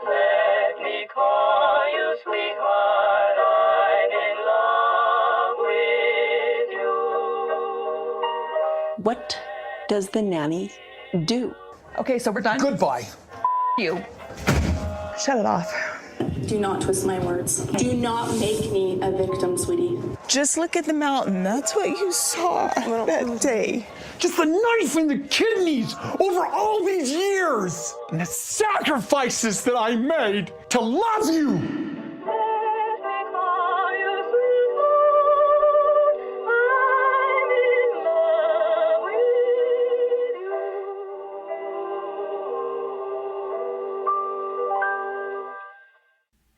Let me call you sweetheart, I'm in love with you. What does the nanny do? Okay, so we're done. Goodbye. You. Shut it off. Do not twist my words. Do not make me a victim, sweetie. Just look at the mountain. That's what you saw that day. Just the knife in the kidneys over all these years and the sacrifices that I made to love you. Let me call you sweetheart, I'm in love with you.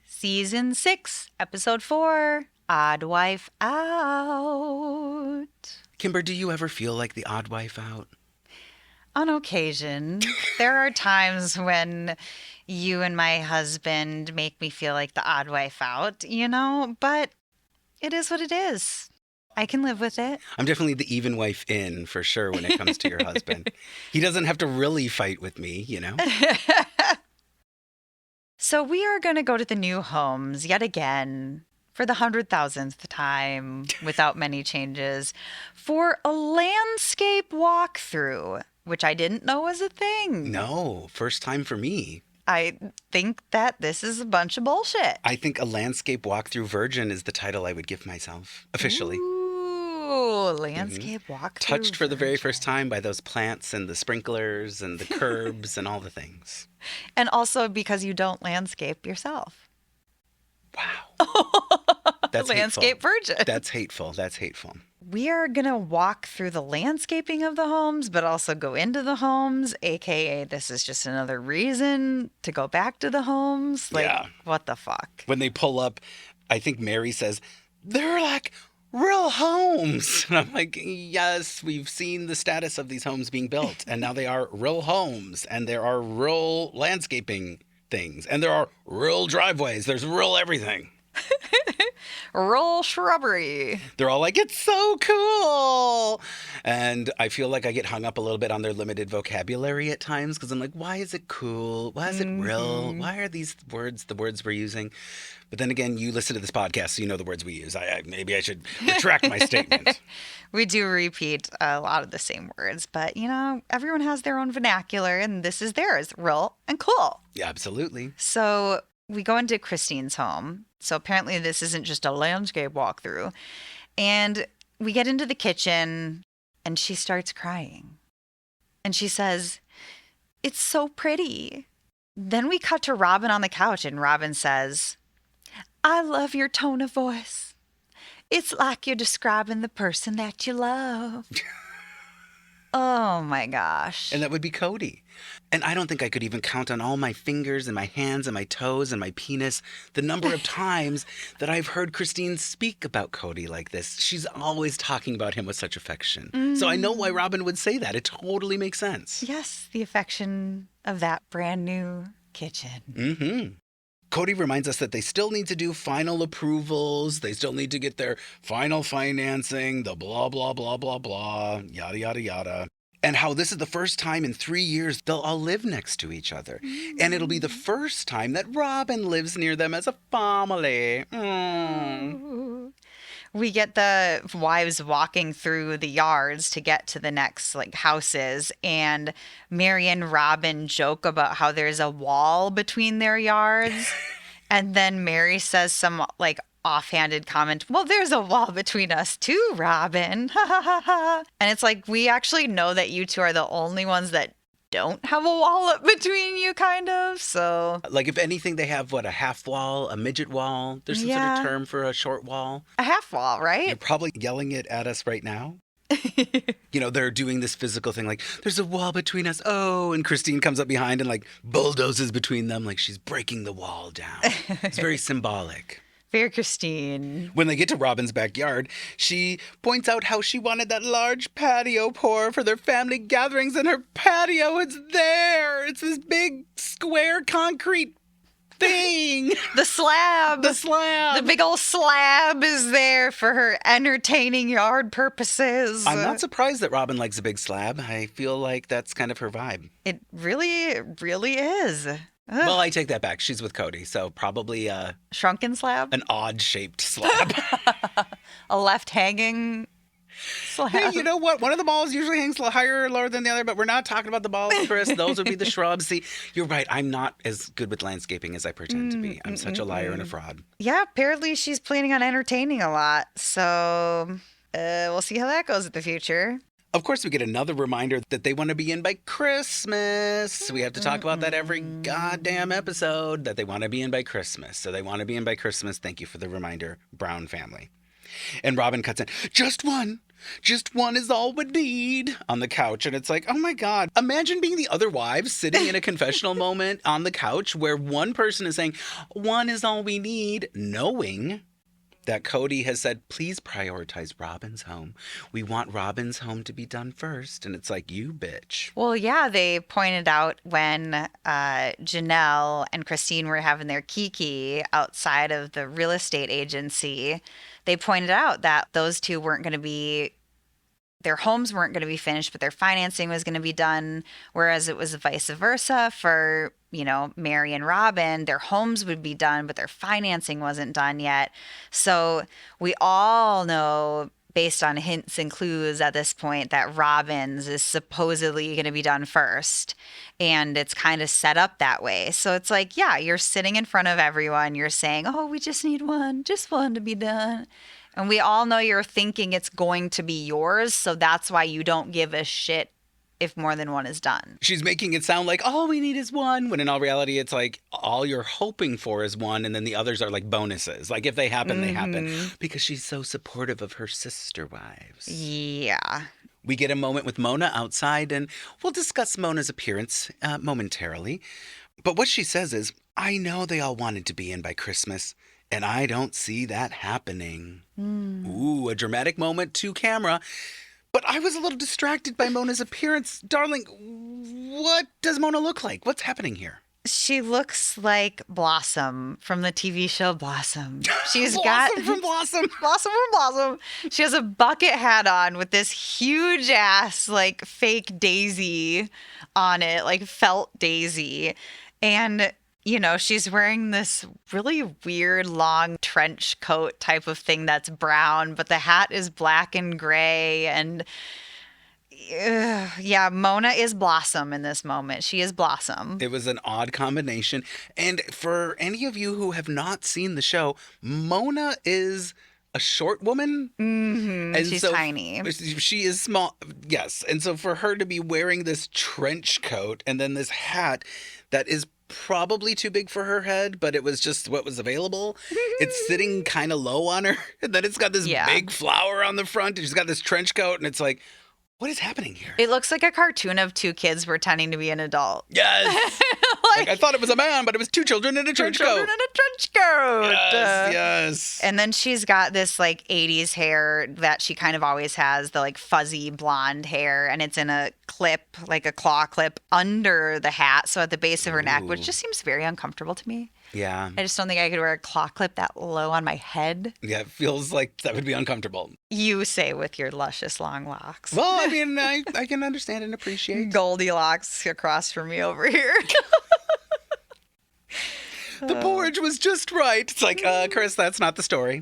Season 6, Episode 4, Odd Wife Out. Kimber, do you ever feel like the odd wife out? On occasion, there are times when you and my husband make me feel like the odd wife out, but it is what it is. I can live with it. I'm definitely the even wife in, for sure, when it comes to your husband. He doesn't have to really fight with me, So we are going to go to the new homes yet again for the 100,000th time without many changes for a landscape walkthrough, which I didn't know was a thing. No, first time for me. I think that this is a bunch of bullshit. I think a landscape walkthrough virgin is the title I would give myself, officially. Ooh, landscape walkthrough. Touched for the very first time by those plants and the sprinklers and the curbs and all the things. And also because you don't landscape yourself. Wow. That's landscape hateful. virgin. That's hateful. That's hateful. We are going to walk through the landscaping of the homes, but also go into the homes, AKA this is just another reason to go back to the homes. Yeah. What the fuck? When they pull up, I think Meri says, they're like real homes. And I'm like, yes, we've seen the status of these homes being built. And now they are real homes. And there are real landscaping things. And there are real driveways. There's real everything. Rural shrubbery. They're all like, it's so cool. And I feel like I get hung up a little bit on their limited vocabulary at times because I'm like, why is it cool? Why is it real? Why are these words the words we're using? But then again, you listen to this podcast, so you know the words we use. Maybe I should retract my statement. We do repeat a lot of the same words, but everyone has their own vernacular, and this is theirs, real and cool. Yeah, absolutely. So we go into Christine's home. So apparently this isn't just a landscape walkthrough. And we get into the kitchen and she starts crying. And she says, "It's so pretty." Then we cut to Robyn on the couch and Robyn says, "I love your tone of voice. It's like you're describing the person that you love." Oh my gosh. And that would be Kody. And I don't think I could even count on all my fingers and my hands and my toes and my penis the number of times that I've heard Christine speak about Kody like this. She's always talking about him with such affection. So I know why Robyn would say that. It totally makes sense. Yes, the affection of that brand new kitchen. Mm-hmm. Kody reminds us that they still need to do final approvals. They still need to get their final financing, the blah, blah, blah, blah, blah, yada, yada, yada. And how this is the first time in 3 years they'll all live next to each other. And it'll be the first time that Robyn lives near them as a family. We get the wives walking through the yards to get to the next houses, and Meri and Robyn joke about how there's a wall between their yards. And then Meri says some offhanded comment, "Well, there's a wall between us too, Robyn." Ha ha ha ha. And it's like, we actually know that you two are the only ones that don't have a wall up between you, kind of. So if anything, they have a half wall, a midget wall. There's some sort of term for a short wall. A half wall, right? You're probably yelling it at us right now. They're doing this physical thing there's a wall between us. Oh, and Christine comes up behind and bulldozes between them like she's breaking the wall down. It's very symbolic. Very Christine. When they get to Robyn's backyard, she points out how she wanted that large patio pour for their family gatherings, and her patio is there. It's this big square concrete thing. The slab. The slab. The big old slab is there for her entertaining yard purposes. I'm not surprised that Robyn likes a big slab. I feel like that's kind of her vibe. It really, really is. Well, I take that back. She's with Kody, so probably Shrunken slab? an odd-shaped slab. A left hanging slab. Hey, you know what? One of the balls usually hangs higher or lower than the other, but we're not talking about the balls, Chris. Those would be the shrubs. See, you're right. I'm not as good with landscaping as I pretend to be. I'm such a liar and a fraud. Yeah, apparently she's planning on entertaining a lot. So we'll see how that goes in the future. Of course, we get another reminder that they want to be in by Christmas. We have to talk about that every goddamn episode, that they want to be in by Christmas. So they want to be in by Christmas. Thank you for the reminder, Brown family. And Robyn cuts in, just one is all we need, on the couch. And it's like, oh my God, imagine being the other wives sitting in a confessional moment on the couch where one person is saying, one is all we need, knowing that Kody has said, please prioritize Robyn's home. We want Robyn's home to be done first. And it's like, you bitch. Well, yeah, they pointed out when Janelle and Christine were having their kiki outside of the real estate agency, they pointed out that those two weren't going to be, their homes weren't going to be finished, but their financing was going to be done. Whereas it was vice versa for, you know, Meri and Robyn, their homes would be done, but their financing wasn't done yet. So we all know, based on hints and clues at this point, that Robyn's is supposedly going to be done first. And it's kind of set up that way. So it's like, yeah, you're sitting in front of everyone. You're saying, oh, we just need just one to be done. And we all know you're thinking it's going to be yours. So that's why you don't give a shit if more than one is done. She's making it sound like all we need is one, when in all reality, it's like all you're hoping for is one, and then the others are like bonuses. Like if they happen, they happen. Because she's so supportive of her sister wives. Yeah. We get a moment with Mona outside, and we'll discuss Mona's appearance momentarily. But what she says is, I know they all wanted to be in by Christmas, and I don't see that happening. Ooh, a dramatic moment to camera. But I was a little distracted by Mona's appearance. Darling, what does Mona look like? What's happening here? She looks like Blossom from the TV show Blossom. She's Blossom from Blossom. Blossom from Blossom. She has a bucket hat on with this huge ass, like, fake daisy on it, like felt daisy. And, you know, she's wearing this really weird long trench coat type of thing that's brown, but the hat is black and gray. And yeah, Mona is Blossom in this moment. She is Blossom. It was an odd combination. And for any of you who have not seen the show, Mona is a short woman. Mm-hmm. And she's tiny. She is small. Yes. And so for her to be wearing this trench coat and then this hat that is probably too big for her head, but it was just what was available. It's sitting kind of low on her. And then it's got this big flower on the front. And she's got this trench coat. And it's like, what is happening here? It looks like a cartoon of two kids pretending to be an adult. Yes. like I thought it was a man, but it was two children in a trench coat. Children in a trench coat. Yes. And then she's got this like 80s hair that she kind of always has, the like fuzzy blonde hair. And it's in a clip, like a claw clip under the hat. So at the base of her neck, which just seems very uncomfortable to me. Yeah. I just don't think I could wear a claw clip that low on my head. Yeah, it feels like that would be uncomfortable. You say with your luscious long locks. Well, I mean, I can understand and appreciate. Goldilocks across from me over here. The porridge was just right. It's like, Chris, that's not the story.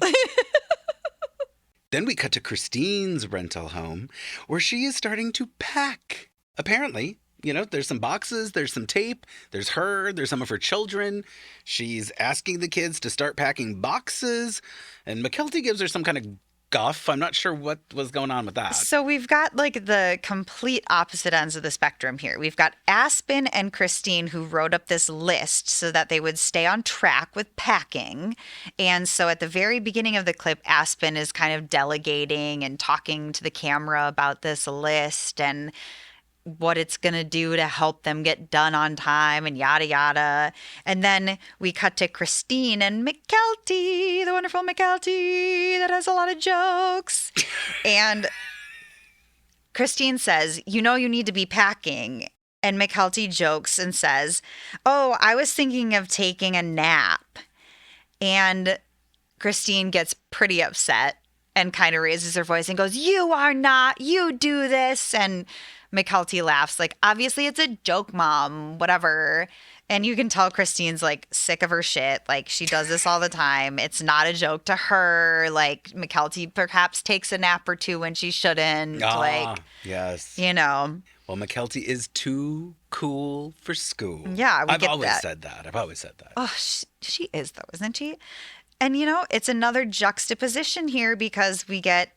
Then we cut to Christine's rental home, where she is starting to pack. Apparently, you know, there's some boxes, there's some tape, there's her, there's some of her children. She's asking the kids to start packing boxes, and McKelty gives her some kind of guff. I'm not sure what was going on with that. So we've got like the complete opposite ends of the spectrum here. We've got Aspen and Christine, who wrote up this list so that they would stay on track with packing. And so at the very beginning of the clip, Aspen is kind of delegating and talking to the camera about this list and what it's going to do to help them get done on time and yada, yada. And then we cut to Christine and McKelty, the wonderful McKelty that has a lot of jokes. And Christine says, you know, you need to be packing. And McKelty jokes and says, oh, I was thinking of taking a nap. And Christine gets pretty upset and kind of raises her voice and goes, you are not, you do this. And McKelty laughs like, obviously it's a joke, Mom, whatever. And you can tell Christine's like sick of her shit. Like she does this all the time. It's not a joke to her. Like McKelty perhaps takes a nap or two when she shouldn't. Like, yes. you know. Well, McKelty is too cool for school. Yeah, I've always said that. Oh, she is though, isn't she? And you know, it's another juxtaposition here because we get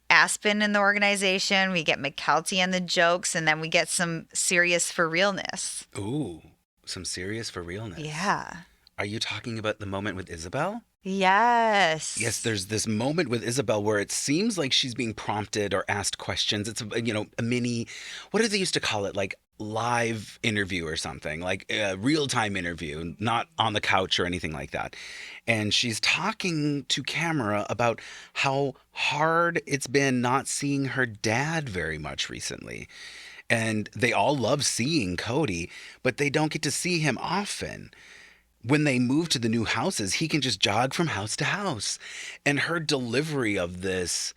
Aspen in the organization, we get McKelty and the jokes, and then we get some serious for realness. Ooh. Some serious for realness. Yeah. Are you talking about the moment with Isabel? Yes. Yes, there's this moment with Isabel where it seems like she's being prompted or asked questions. It's, a mini, what did they used to call it? Like live interview or something, like a real-time interview, not on the couch or anything like that. And she's talking to camera about how hard it's been not seeing her dad very much recently. And they all love seeing Kody, but they don't get to see him often. When they move to the new houses, he can just jog from house to house. And her delivery of this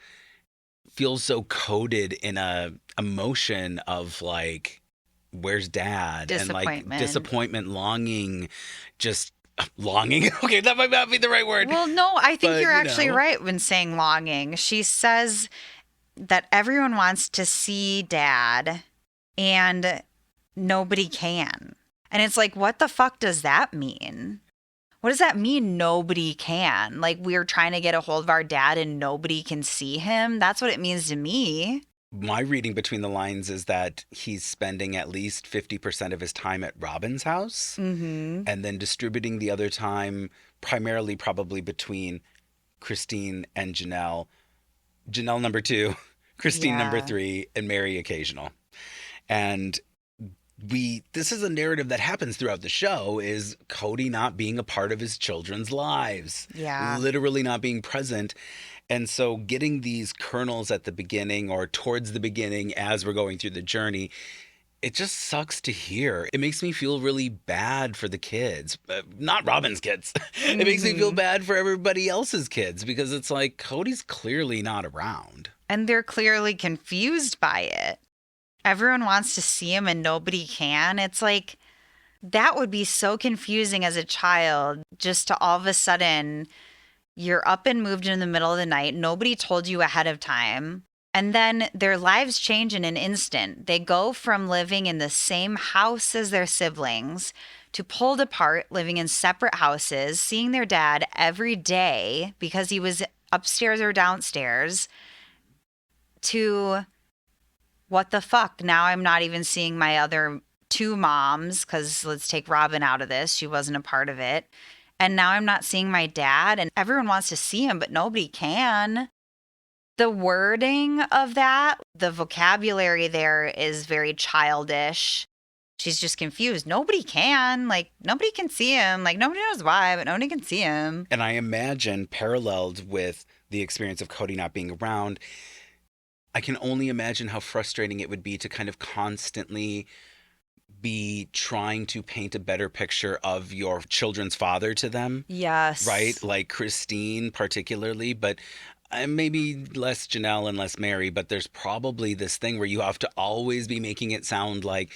feels so coded in a emotion of like, where's dad? And like disappointment, longing, just longing. Okay, that might not be the right word. Well, no, I think you're actually right when saying longing. She says that everyone wants to see dad and nobody can. And it's like, what the fuck does that mean? What does that mean, nobody can? Like, we're trying to get a hold of our dad and nobody can see him? That's what it means to me. My reading between the lines is that he's spending at least 50% of his time at Robyn's house and then distributing the other time primarily probably between Christine and Janelle. Janelle number 2, Christine number 3, and Meri occasional. And this is a narrative that happens throughout the show, is Kody not being a part of his children's lives. Yeah. Literally not being present. And so getting these kernels at the beginning or towards the beginning as we're going through the journey, it just sucks to hear. It makes me feel really bad for the kids. Not Robyn's kids. It makes me feel bad for everybody else's kids because it's like Cody's clearly not around. And they're clearly confused by it. Everyone wants to see him and nobody can. It's like, that would be so confusing as a child, just to all of a sudden, you're up and moved in the middle of the night. Nobody told you ahead of time. And then their lives change in an instant. They go from living in the same house as their siblings to pulled apart, living in separate houses, seeing their dad every day because he was upstairs or downstairs, to what the fuck? Now I'm not even seeing my other 2 moms, because let's take Robyn out of this. She wasn't a part of it. And now I'm not seeing my dad, and everyone wants to see him, but nobody can. The wording of that, the vocabulary there is very childish. She's just confused. Nobody can. Like, nobody can see him. Like, nobody knows why, but nobody can see him. And I imagine, paralleled with the experience of Kody not being around, I can only imagine how frustrating it would be to kind of constantly be trying to paint a better picture of your children's father to them. Yes. Right? Like Christine particularly, but maybe less Janelle and less Meri, but there's probably this thing where you have to always be making it sound like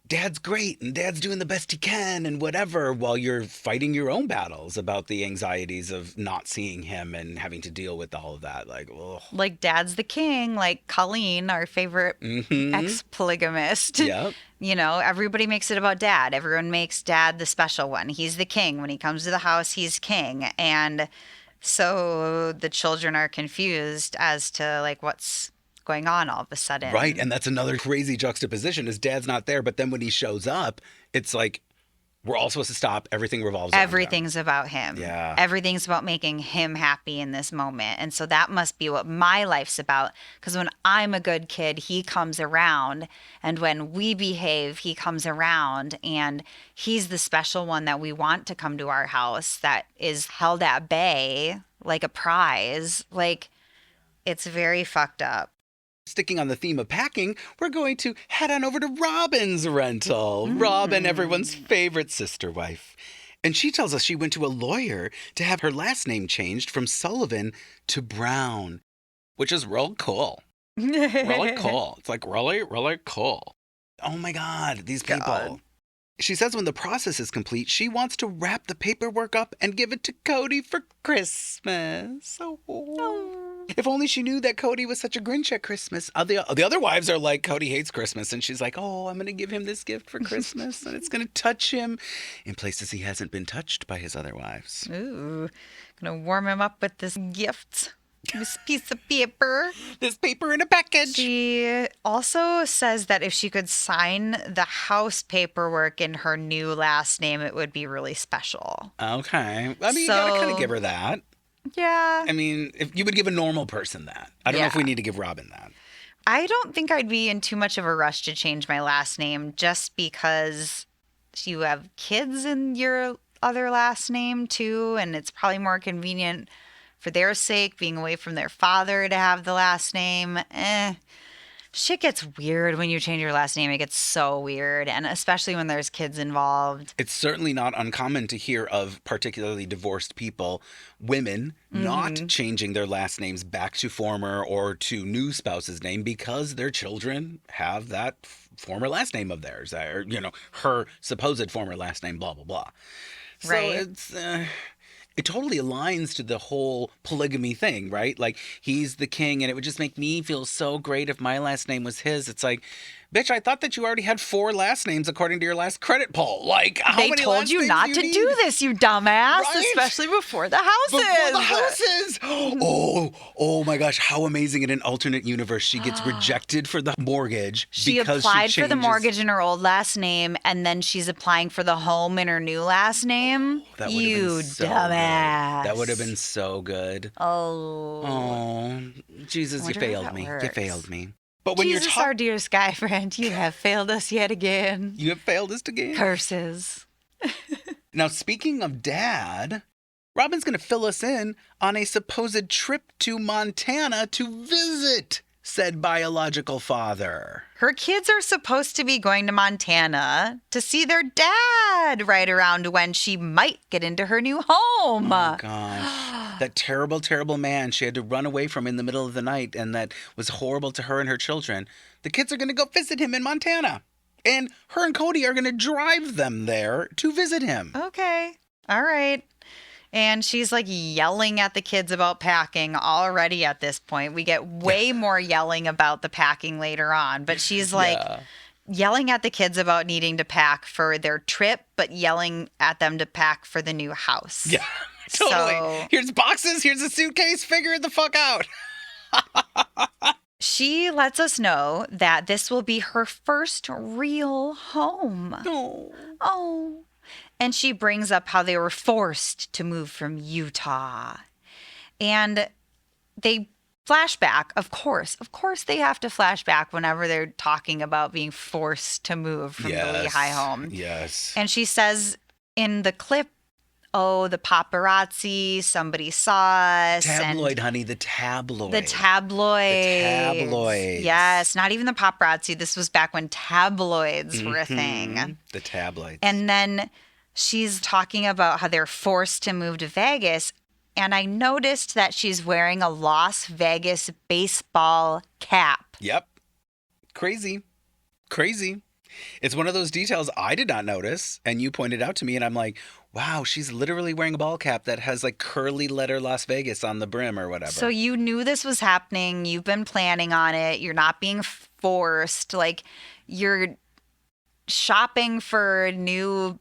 Dad's great and Dad's doing the best he can and whatever, while you're fighting your own battles about the anxieties of not seeing him and having to deal with all of that. Like, ugh. Like Dad's the king, like Colleen, our favorite ex-polygamist. Yep. You know, everybody makes it about Dad. Everyone makes Dad the special one. He's the king. When he comes to the house, he's king. And so the children are confused as to like what's going on all of a sudden. Right. And that's another crazy juxtaposition is Dad's not there. But then when he shows up, it's like, we're all supposed to stop. Everything revolves around Everything's about him. Yeah. Everything's about making him happy in this moment. And so that must be what my life's about. Because when I'm a good kid, he comes around. And when we behave, he comes around. And he's the special one that we want to come to our house that is held at bay like a prize. Like, it's very fucked up. Sticking on the theme of packing, we're going to head on over to Robyn's rental. Robyn, everyone's favorite sister wife. And she tells us she went to a lawyer to have her last name changed from Sullivan to Brown, which is real cool. Really cool. It's like really, really cool. Oh my God, these people. She says when the process is complete, she wants to wrap the paperwork up and give it to Kody for Christmas. Oh. If only she knew that Kody was such a Grinch at Christmas. The other wives are like, Kody hates Christmas. And she's like, oh, I'm going to give him this gift for Christmas. And it's going to touch him in places he hasn't been touched by his other wives. Ooh, gonna warm him up with this gift. This piece of paper. This paper in a package. She also says that if she could sign the house paperwork in her new last name, it would be really special. Okay. I mean, you gotta kind of give her that. Yeah. I mean, if you would give a normal person that. I don't know if we need to give Robyn that. I don't think I'd be in too much of a rush to change my last name just because you have kids in your other last name too, and it's probably more convenient for their sake, being away from their father, to have the last name. Shit gets weird when you change your last name. It gets so weird, and especially when there's kids involved. It's certainly not uncommon to hear of particularly divorced people, women, not changing their last names back to former or to new spouse's name because their children have that former last name of theirs, or, her supposed former last name, blah, blah, blah. So it's... it totally aligns to the whole polygamy thing, right? Like, he's the king, and it would just make me feel so great if my last name was his. It's like, bitch, I thought that you already had 4 last names according to your last credit poll. Like, how they many told last you names not do to you do need? this, you dumbass, Right? especially before the houses. Before the houses! Oh my gosh, how amazing in an alternate universe she gets rejected for the mortgage. She because applied she for the changes- mortgage in her old last name, and then she's applying for the home in her new last name. That would have You been so dumbass. good. That would have been so good. Oh. Jesus, you Wonder if failed that me. You works. failed me. But when Jesus, you're our dear sky friend, you have failed us yet again. you have failed us again. Curses. Now, speaking of Dad, Robyn's going to fill us in on a supposed trip to Montana to visit said biological father. Her kids are supposed to be going to Montana to see their dad right around when she might get into her new home. Oh, gosh. That terrible, terrible man she had to run away from in the middle of the night and that was horrible to her and her children. The kids are going to go visit him in Montana. And her and Kody are going to drive them there to visit him. Okay. All right. And she's like yelling at the kids about packing already at this point. We get way more yelling about the packing later on, but she's like yelling at the kids about needing to pack for their trip, but yelling at them to pack for the new house. Yeah, totally. So- Here's boxes, here's a suitcase, figure it the fuck out. She lets us know that this will be her first real home. Oh. And she brings up how they were forced to move from Utah. And they flashback, of course they have to flashback whenever they're talking about being forced to move from the Lehigh home. Yes. And she says in the clip, oh, the paparazzi, somebody saw us. Tabloid, honey, the tabloid. The tabloids. Yes, not even the paparazzi. This was back when tabloids were a thing. The tabloids. And then she's talking about how they're forced to move to Vegas. And I noticed that she's wearing a Las Vegas baseball cap. Yep. Crazy. It's one of those details I did not notice, and you pointed out to me, and I'm like, wow, she's literally wearing a ball cap that has like curly letter Las Vegas on the brim or whatever. So you knew this was happening. You've been planning on it. You're not being forced. Like, you're shopping for new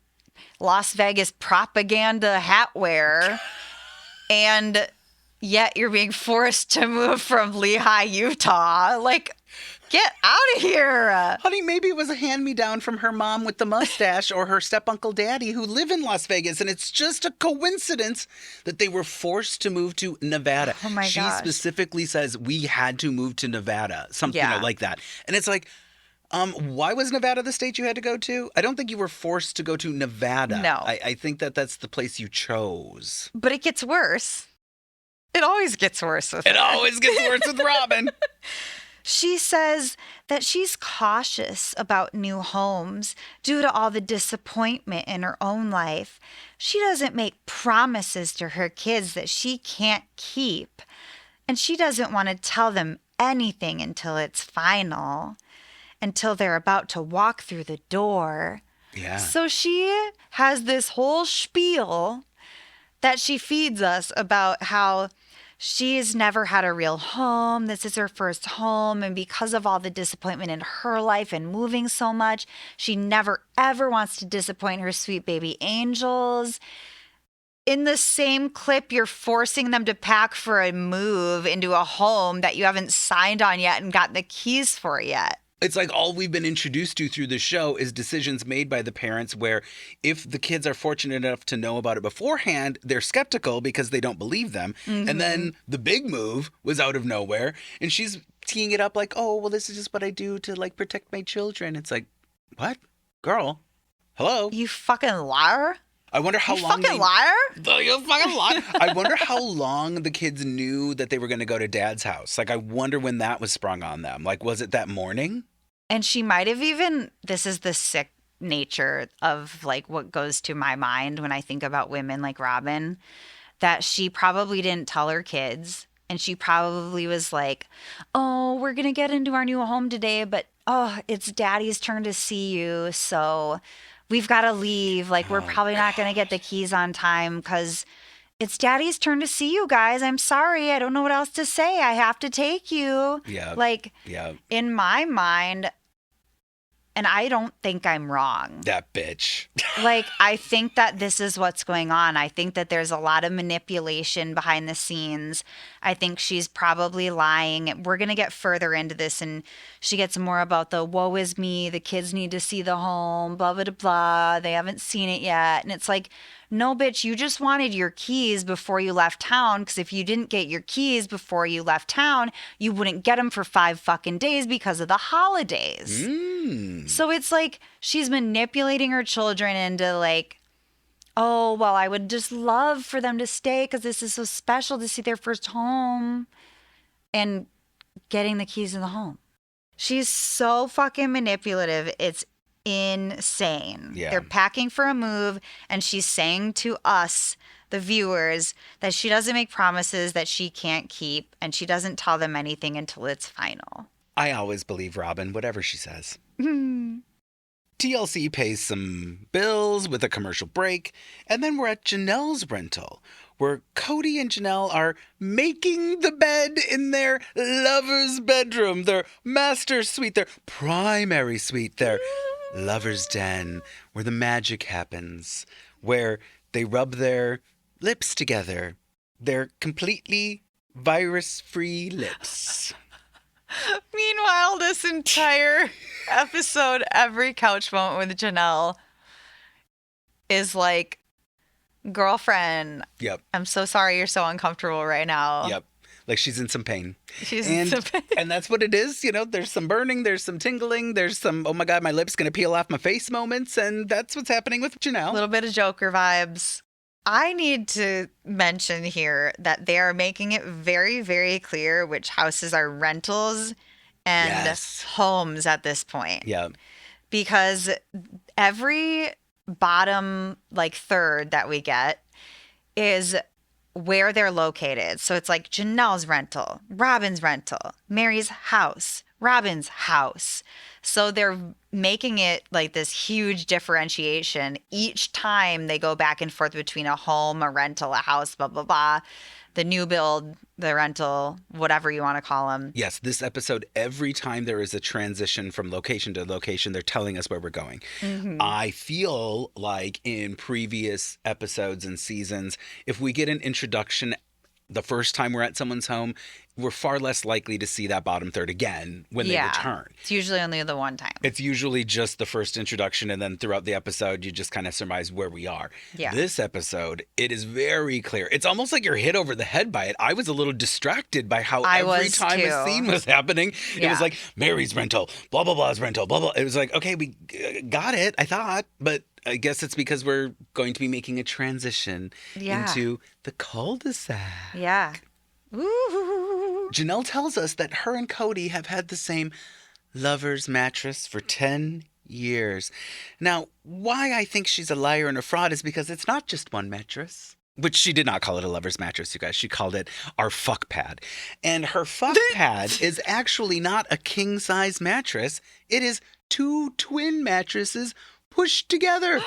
Las Vegas propaganda hatwear, and yet you're being forced to move from Lehigh, Utah. Like, get out of here. Honey, maybe it was a hand-me-down from her mom with the mustache or her step-uncle daddy who live in Las Vegas, and it's just a coincidence that they were forced to move to Nevada. Oh my She gosh. specifically says we had to move to Nevada, something like that. And it's like, why was Nevada the state you had to go to? I don't think you were forced to go to Nevada. No. I think that's the place you chose. But it gets worse. It always gets worse with It her. always gets worse with Robyn. She says that she's cautious about new homes due to all the disappointment in her own life. She doesn't make promises to her kids that she can't keep. And she doesn't want to tell them anything until it's final, until they're about to walk through the door. Yeah. So she has this whole spiel that she feeds us about how she's never had a real home. This is her first home. And because of all the disappointment in her life and moving so much, she never, ever wants to disappoint her sweet baby angels. In the same clip, you're forcing them to pack for a move into a home that you haven't signed on yet and got the keys for yet. It's like all we've been introduced to through the show is decisions made by the parents where if the kids are fortunate enough to know about it beforehand, they're skeptical because they don't believe them. And then the big move was out of nowhere. And she's teeing it up like, oh, well, this is just what I do to like protect my children. It's like, what? Girl, hello? You fucking liar. I wonder how long Fucking liar. You fucking liar. I wonder how long the kids knew that they were going to go to Dad's house. Like, I wonder when that was sprung on them. Like, was it that morning? And she might have even, this is the sick nature of like what goes to my mind when I think about women like Robyn, that she probably didn't tell her kids. And she probably was like, oh, we're going to get into our new home today, but oh, it's Daddy's turn to see you. So we've got to leave. Like, we're probably not going to get the keys on time because it's Daddy's turn to see you guys. I'm sorry. I don't know what else to say. I have to take you. Yeah. Like, Yeah. in my mind, and I don't think I'm wrong. That bitch. Like, I think that this is what's going on. I think that there's a lot of manipulation behind the scenes. I think she's probably lying. We're going to get further into this, and she gets more about the woe is me, the kids need to see the home, blah, blah, blah, blah. They haven't seen it yet. And it's like, no, bitch, you just wanted your keys before you left town, because if you didn't get your keys before you left town, you wouldn't get them for 5 fucking days because of the holidays. So it's like she's manipulating her children into like, oh, well, I would just love for them to stay because this is so special to see their first home, and getting the keys to the home. She's so fucking manipulative. It's insane. Yeah. They're packing for a move, and she's saying to us, the viewers, that she doesn't make promises that she can't keep, and she doesn't tell them anything until it's final. I always believe Robyn, whatever she says. TLC pays some bills with a commercial break, and then we're at Janelle's rental, where Kody and Janelle are making the bed in their lover's bedroom, their master suite, their primary suite, their lover's den, where the magic happens, where they rub their lips together, their completely virus-free lips. Meanwhile, this entire episode, every couch moment with Janelle is like, girlfriend, Yep. I'm so sorry you're so uncomfortable right now. Yep. Like she's in some pain. She's in some pain. And that's what it is. You know, there's some burning, there's some tingling, there's some, oh my God, my lip's going to peel off my face moments. And that's what's happening with Janelle. A little bit of Joker vibes. I need to mention here that they are making it very, very clear which houses are rentals and Yes. homes at this point. Yeah. Because every bottom like third that we get is where they're located. So it's like Janelle's rental, Robyn's rental, Meri's house, Robyn's house. So they're making it like this huge differentiation each time they go back and forth between a home, a rental, a house, blah, blah, blah. The new build, the rental, whatever you want to call them. Yes, this episode, every time there is a transition from location to location, they're telling us where we're going. I feel like in previous episodes and seasons, if we get an introduction the first time we're at someone's home, we're far less likely to see that bottom third again when they return. It's usually only the one time. It's usually just the first introduction, and then throughout the episode, you just kind of surmise where we are. Yeah. This episode, it is very clear. It's almost like you're hit over the head by it. I was a little distracted by how every time a scene was happening, it was like, Meri's rental, blah, blah, blah's rental, blah, blah. It was like, okay, we got it, I thought, but I guess it's because we're going to be making a transition into the cul-de-sac. Yeah. Ooh. Janelle tells us that her and Kody have had the same lover's mattress for 10 years. Now, why I think she's a liar and a fraud is because it's not just one mattress. Which she did not call it a lover's mattress, you guys. She called it our fuck pad. And her fuck pad is actually not a king-size mattress. It is 2 twin mattresses pushed together.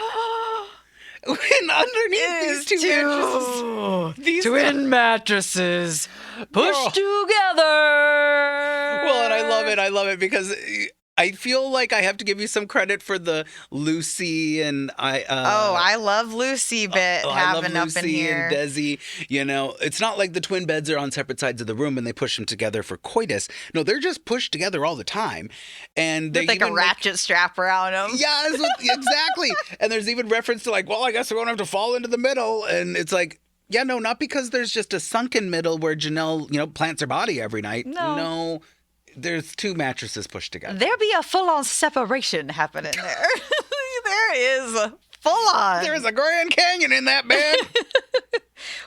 And underneath these two mattresses. These twin mattresses pushed together. Well, and I love it because I feel like I have to give you some credit for the Lucy and I love Lucy bit happening up in here. And Desi. You know, it's not like the twin beds are on separate sides of the room and they push them together for coitus. No, they're just pushed together all the time, and with like a ratchet strap around them. Yes, exactly. And there's even reference to like, well, I guess we won't have to fall into the middle, and it's like. Yeah, no, not because there's just a sunken middle where Janelle, plants her body every night. No, there's two mattresses pushed together. There be a full-on separation happening there. There is full-on. There's a Grand Canyon in that bed.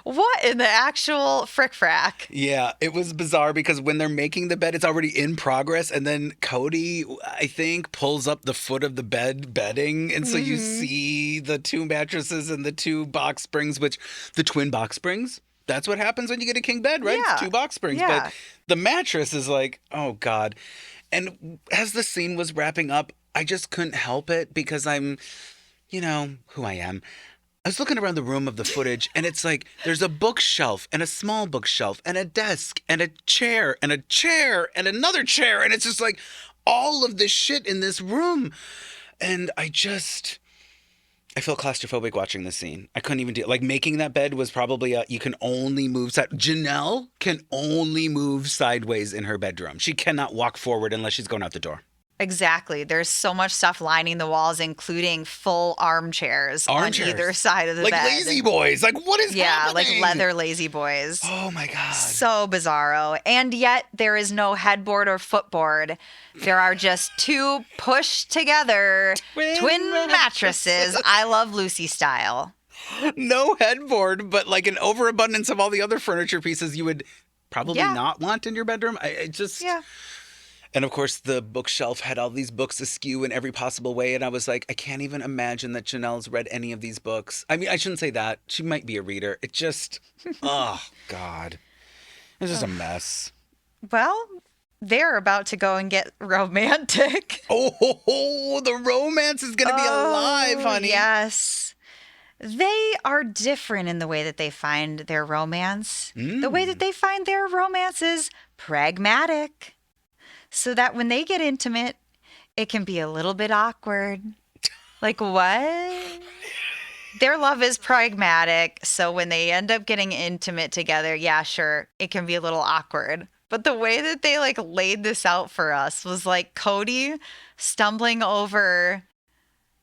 What in the actual frick-frack? Yeah, it was bizarre because when they're making the bed, it's already in progress. And then Kody, I think, pulls up the foot of the bedding. And so you see the two mattresses and the two box springs, which the twin box springs, that's what happens when you get a king bed, right? Yeah. It's two box springs. Yeah. But the mattress is like, oh, God. And as the scene was wrapping up, I just couldn't help it because I'm, who I am. I was looking around the room of the footage, and it's like there's a bookshelf and a small bookshelf and a desk and a chair and another chair. And it's just like all of this shit in this room. And I felt claustrophobic watching this scene. I couldn't even do it. Like making that bed was probably you can only move Janelle can only move sideways in her bedroom. She cannot walk forward unless she's going out the door. Exactly. There's so much stuff lining the walls, including full armchairs on either side of the bed. Like lazy boys. Like, what is happening? Like leather lazy boys. Oh, my God. So bizarro. And yet there is no headboard or footboard. There are just two pushed together twin mattresses. I love Lucy style. No headboard, but like an overabundance of all the other furniture pieces you would probably not want in your bedroom. Yeah. And of course, the bookshelf had all these books askew in every possible way. And I was like, I can't even imagine that Janelle's read any of these books. I mean, I shouldn't say that. She might be a reader. It just, oh, God. It's just a mess. Well, they're about to go and get romantic. Oh, the romance is going to be alive, honey. Yes. They are different in the way that they find their romance. The way that they find their romance is pragmatic. So that when they get intimate, it can be a little bit awkward. Like, what? Their love is pragmatic. So when they end up getting intimate together, yeah, sure, it can be a little awkward. But the way that they laid this out for us was like Kody stumbling over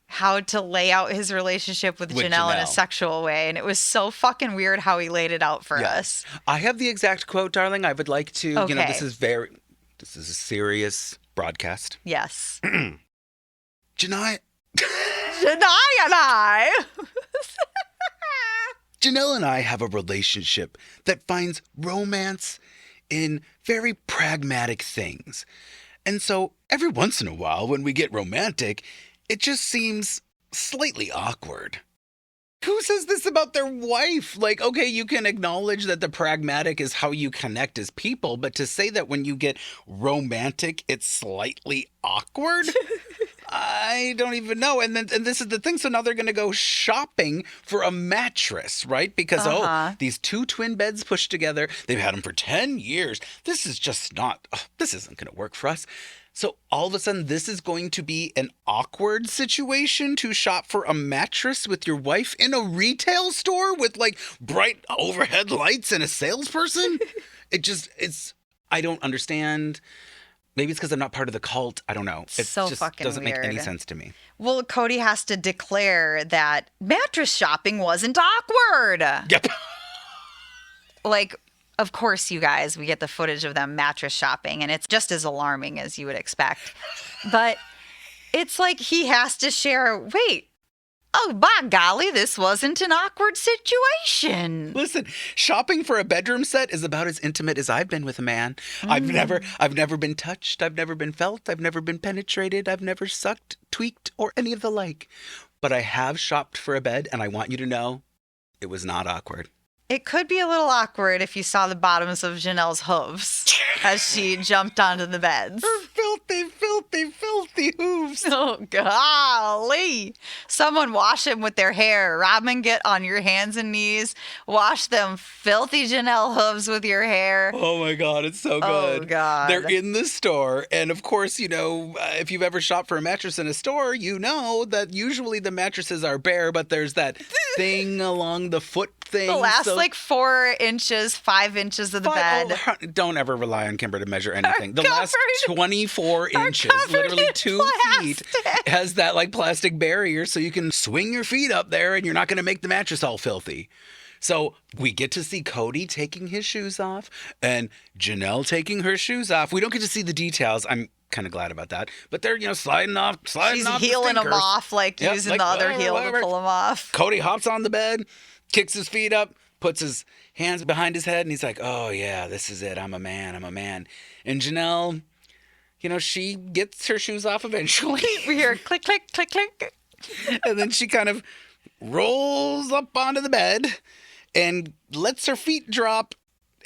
how to lay out his relationship with Janelle in a sexual way. And it was so fucking weird how he laid it out for us. I have the exact quote, darling. I would like to, this is a serious broadcast. Yes. Janelle and I have a relationship that finds romance in very pragmatic things. And so every once in a while when we get romantic, it just seems slightly awkward. Who says this about their wife? Like, okay, you can acknowledge that the pragmatic is how you connect as people, but to say that when you get romantic, it's slightly awkward? I don't even know. And this is the thing. So now they're going to go shopping for a mattress, right? Because, these two twin beds pushed together. They've had them for 10 years. This is just not, this isn't going to work for us. So all of a sudden, this is going to be an awkward situation to shop for a mattress with your wife in a retail store with bright overhead lights and a salesperson. I don't understand. Maybe it's because I'm not part of the cult. I don't know. It so just fucking doesn't weird. make any sense to me. Well, Kody has to declare that mattress shopping wasn't awkward. Yep. Of course, you guys, we get the footage of them mattress shopping, and it's just as alarming as you would expect. But it's like he has to share, by golly, this wasn't an awkward situation. Listen, shopping for a bedroom set is about as intimate as I've been with a man. I've never been touched. I've never been felt. I've never been penetrated. I've never sucked, tweaked, or any of the like. But I have shopped for a bed, and I want you to know it was not awkward. It could be a little awkward if you saw the bottoms of Janelle's hooves as she jumped onto the beds. Her filthy filthy hooves. Oh, golly. Someone wash him with their hair. Robyn, get on your hands and knees. Wash them filthy Janelle hooves with your hair. Oh my God, it's so good. Oh, God. They're in the store. And of course, if you've ever shopped for a mattress in a store, you know that usually the mattresses are bare, but there's that thing along the foot thing. The last 4 inches, 5 inches of the bed. Don't ever rely on Kimber to measure anything. The last 24 inches, literally 2 feet, has that plastic barrier so you can swing your feet up there and you're not going to make the mattress all filthy. So we get to see Kody taking his shoes off and Janelle taking her shoes off. We don't get to see the details. I'm kind of glad about that. But they're, sliding off. She's heeling them off, using the other heel to pull them off. Kody hops on the bed, kicks his feet up, puts his hands behind his head, and he's like, oh, yeah, this is it. I'm a man. And Janelle, she gets her shoes off eventually. We hear click, click, click, click. And then she kind of rolls up onto the bed and lets her feet drop.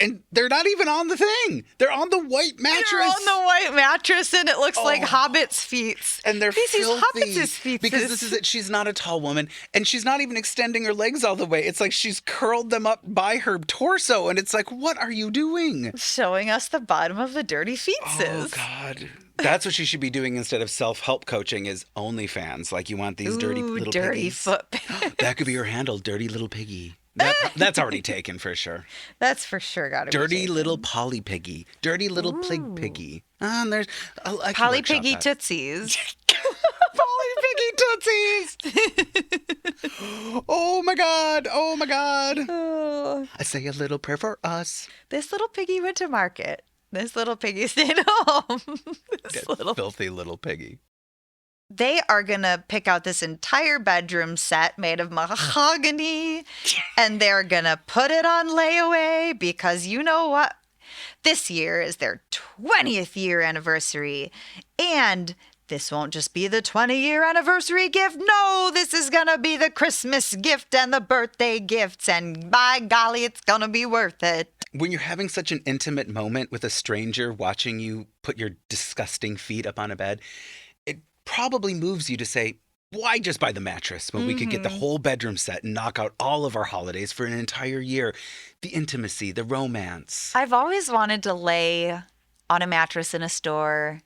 And they're not even on the thing. They're on the white mattress. They're on the white mattress, and it looks like Hobbit's feet. And they're filthy. Hobbit's feet. Because this is it. She's not a tall woman, and she's not even extending her legs all the way. It's like she's curled them up by her torso, and it's like, what are you doing? Showing us the bottom of the dirty feetses. Oh, God. That's what she should be doing instead of self-help coaching is OnlyFans. Like, you want these dirty little dirty piggies. Foot. That could be her handle, Dirty Little Piggy. That's already taken for sure. That's for sure got to be Dirty taken. Little Polly Piggy. Dirty Little Pig Piggy. And there's Polly Piggy Tootsies. Polly Piggy Tootsies. Oh my God. I say a little prayer for us. This little piggy went to market. This little piggy stayed home. Filthy little piggy. They are going to pick out this entire bedroom set made of mahogany, and they're going to put it on layaway because you know what? This year is their 20th year anniversary, and this won't just be the 20-year anniversary gift. No, this is going to be the Christmas gift and the birthday gifts, and by golly, it's going to be worth it. When you're having such an intimate moment with a stranger watching you put your disgusting feet up on a bed, it probably moves you to say, why just buy the mattress when we could get the whole bedroom set and knock out all of our holidays for an entire year? The intimacy, the romance. I've always wanted to lay on a mattress in a store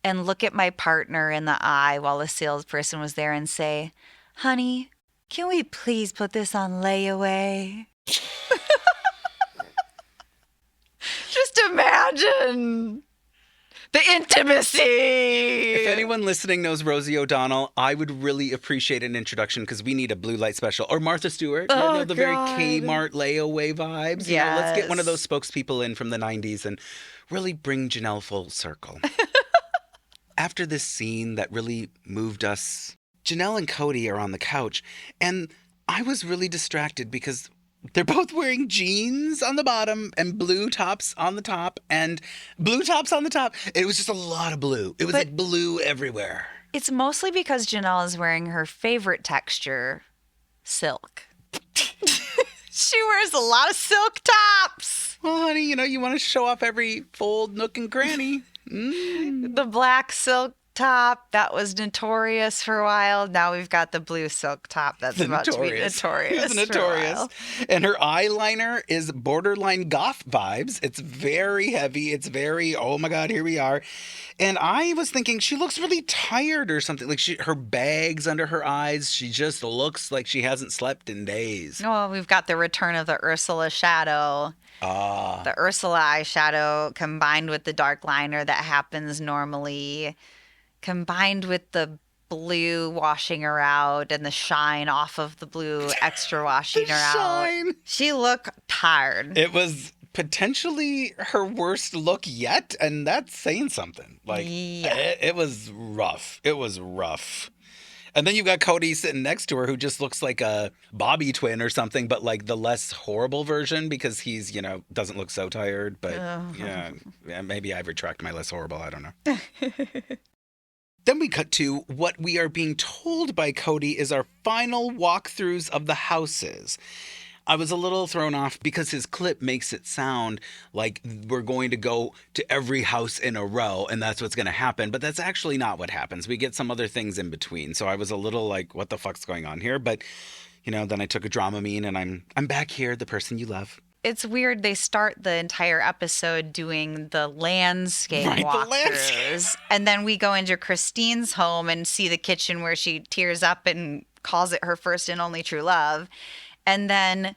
and look at my partner in the eye while the salesperson was there and say, honey, can we please put this on layaway? Just imagine the intimacy. If anyone listening knows Rosie O'Donnell, I would really appreciate an introduction because we need a blue light special. Or Martha Stewart, the very Kmart layaway vibes. Yes. Let's get one of those spokespeople in from the 90s and really bring Janelle full circle. After this scene that really moved us, Janelle and Kody are on the couch, and I was really distracted because they're both wearing jeans on the bottom and blue tops on the top and blue tops on the top. It was just a lot of blue. It was like blue everywhere. It's mostly because Janelle is wearing her favorite texture, silk. She wears a lot of silk tops. Well, honey, you want to show off every fold, nook, and cranny. The black silk top, that was notorious for a while. Now we've got the blue silk top that's about to be notorious. It's notorious. And her eyeliner is borderline goth vibes. It's very heavy. It's very, oh my God, here we are. And I was thinking she looks really tired or something. Like her bag's under her eyes. She just looks like she hasn't slept in days. Oh, we've got the return of the Ursula shadow. The Ursula eyeshadow combined with the dark liner that happens normally, combined with the blue washing her out and the shine off of the blue extra washing her out. She looked tired. It was potentially her worst look yet, and that's saying something. It was rough. It was rough. And then you've got Kody sitting next to her who just looks like a Bobby twin or something, but like the less horrible version because he's, doesn't look so tired. But yeah, maybe I retract my less horrible. I don't know. Then we cut to what we are being told by Kody is our final walkthroughs of the houses. I was a little thrown off because his clip makes it sound like we're going to go to every house in a row and that's what's going to happen. But that's actually not what happens. We get some other things in between. So I was a little like, what the fuck's going on here? But, then I took a Dramamine and I'm back here, the person you love. It's weird. They start the entire episode doing the landscape walkthroughs. And then we go into Christine's home and see the kitchen where she tears up and calls it her first and only true love. And then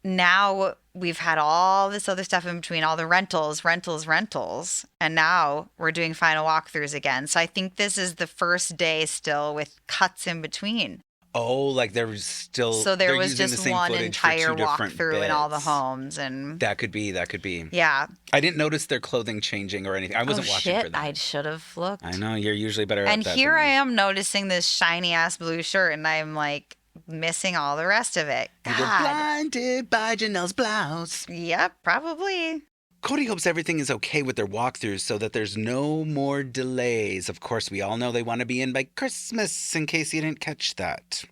now we've had all this other stuff in between, all the rentals. And now we're doing final walkthroughs again. So I think this is the first day still with cuts in between. Oh, like there was still. So there was using the just same one footage for entire two different walkthrough in all the bits. homes, and That could be. yeah. I didn't notice their clothing changing or anything. I wasn't watching for Shit, that. I should have looked. I know you're usually better at And that. here than I me. am noticing this shiny ass blue shirt, and I'm like missing all the rest of it. You were God. blinded by Janelle's blouse. Yep, probably. Kody hopes everything is okay with their walkthroughs so that there's no more delays. Of course, we all know they want to be in by Christmas, in case you didn't catch that.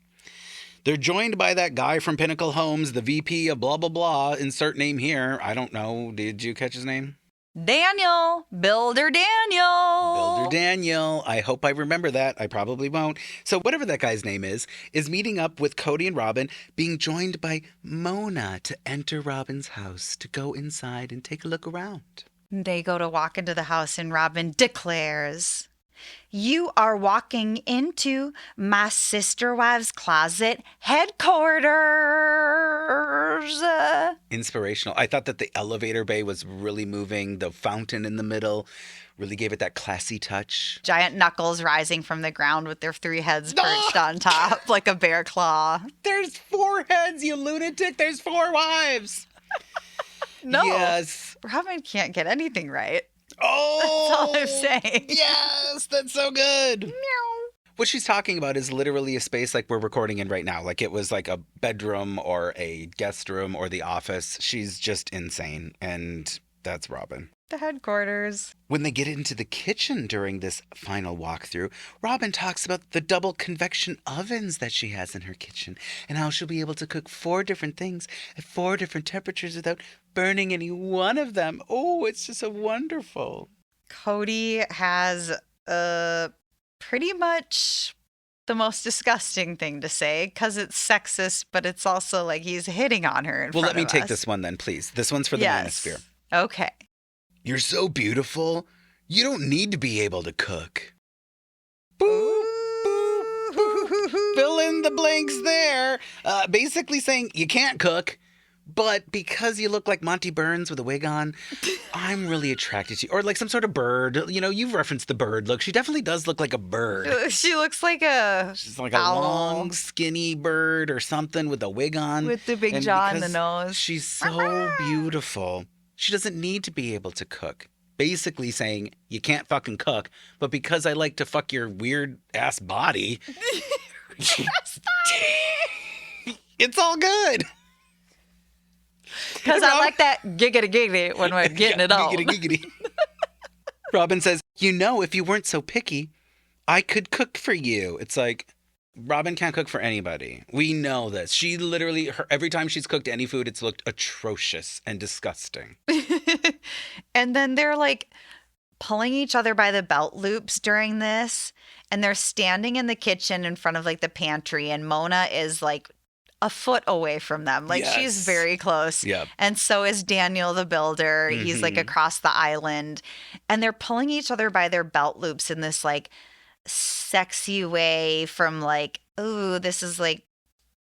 They're joined by that guy from Pinnacle Homes, the VP of blah, blah, blah. Insert name here. I don't know. Did you catch his name? Daniel, Builder Daniel. Builder Daniel. I hope I remember that. I probably won't. So whatever that guy's name is meeting up with Kody and Robyn, being joined by Mona to enter Robyn's house to go inside and take a look around. They go to walk into the house, and Robyn declares, "You are walking into my sister wife's closet headquarters." Inspirational. I thought that the elevator bay was really moving. The fountain in the middle really gave it that classy touch. Giant knuckles rising from the ground with their 3 heads perched on top like a bear claw. There's 4 heads, you lunatic. There's 4 wives. No. Yes. Robyn can't get anything right. Oh. That's all I'm saying. Yes, that's so good. Meow. What she's talking about is literally a space like we're recording in right now. Like it was like a bedroom or a guest room or the office. She's just insane. And that's Robyn. The headquarters. When they get into the kitchen during this final walkthrough, Robyn talks about the double convection ovens that she has in her kitchen and how she'll be able to cook 4 different things at 4 different temperatures without burning any one of them. Oh, it's just so wonderful. Kody has pretty much the most disgusting thing to say because it's sexist, but it's also like he's hitting on her in Well, front let me of take us. this one then, please. This one's for the manosphere. Okay. You're so beautiful. You don't need to be able to cook. Boop, boop, boop. Fill in the blanks there. Basically saying you can't cook, but because you look like Monty Burns with a wig on, I'm really attracted to you. Or like some sort of bird. You know, you've referenced the bird look. She definitely does look like a bird. She looks like a She's like owl. a long, skinny bird or something with a wig on. With the big And jaw and the because nose. She's so beautiful. She doesn't need to be able to cook. Basically saying, you can't fucking cook, but because I like to fuck your weird ass body, it's all good. Because I like that giggity giggity when we're getting it on. Giggity, giggity. Robyn says, if you weren't so picky, I could cook for you. It's like, Robyn can't cook for anybody. We know this. She literally, every time she's cooked any food, it's looked atrocious and disgusting. And then they're like pulling each other by the belt loops during this. And they're standing in the kitchen in front of like the pantry. And Mona is like a foot away from them. Like she's Yes. very close. Yep. And so is Daniel the builder. He's like across the island. And they're pulling each other by their belt loops in this like sexy way from like, ooh, this is like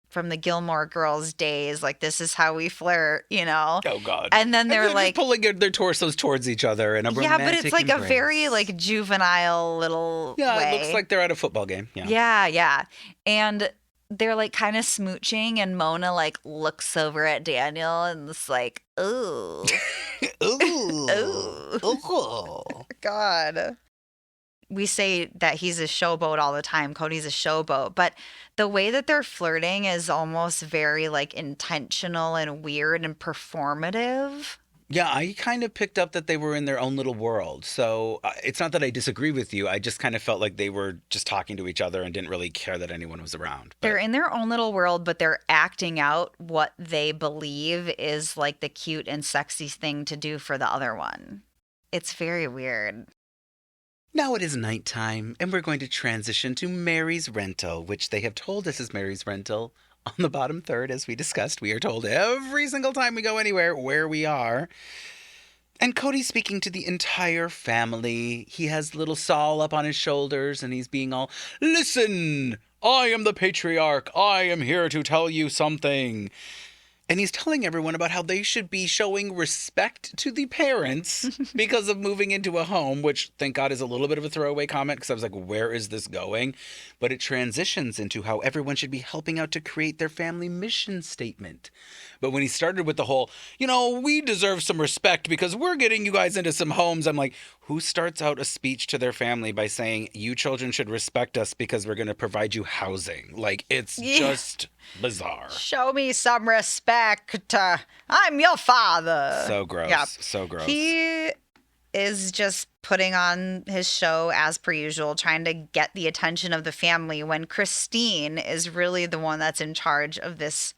from the Gilmore Girls days. Like, this is how we flirt, you know? Oh, God. And then they're just like pulling their torsos towards each other in a romantic yeah, but it's like embrace. a very like juvenile little Yeah, way. it looks like they're at a football game. Yeah. Yeah. And they're like kind of smooching, and Mona like looks over at Daniel and it's like, ooh. Ooh. Ooh. Ooh. God. We say that he's a showboat all the time. Kody's a showboat. But the way that they're flirting is almost very like intentional and weird and performative. Yeah, I kind of picked up that they were in their own little world. So it's not that I disagree with you. I just kind of felt like they were just talking to each other and didn't really care that anyone was around. But They're in their own little world, but they're acting out what they believe is like the cute and sexy thing to do for the other one. It's very weird. now it is nighttime, and we're going to transition to Mary's rental, which they have told us is Mary's rental on the bottom third, as we discussed. We are told every single time we go anywhere where we are. And Kody's speaking to the entire family. He has little Saul up on his shoulders, and he's being all, "Listen, I am the patriarch. I am here to tell you something." And he's telling everyone about how they should be showing respect to the parents because of moving into a home, which, thank God, is a little bit of a throwaway comment because I was like, where is this going? But it transitions into how everyone should be helping out to create their family mission statement. But when he started with the whole, we deserve some respect because we're getting you guys into some homes, I'm like, who starts out a speech to their family by saying, you children should respect us because we're going to provide you housing? Like, it's just bizarre. Show me some respect. I'm your father. So gross. Yep. So gross. He is just putting on his show as per usual, trying to get the attention of the family when Christine is really the one that's in charge of this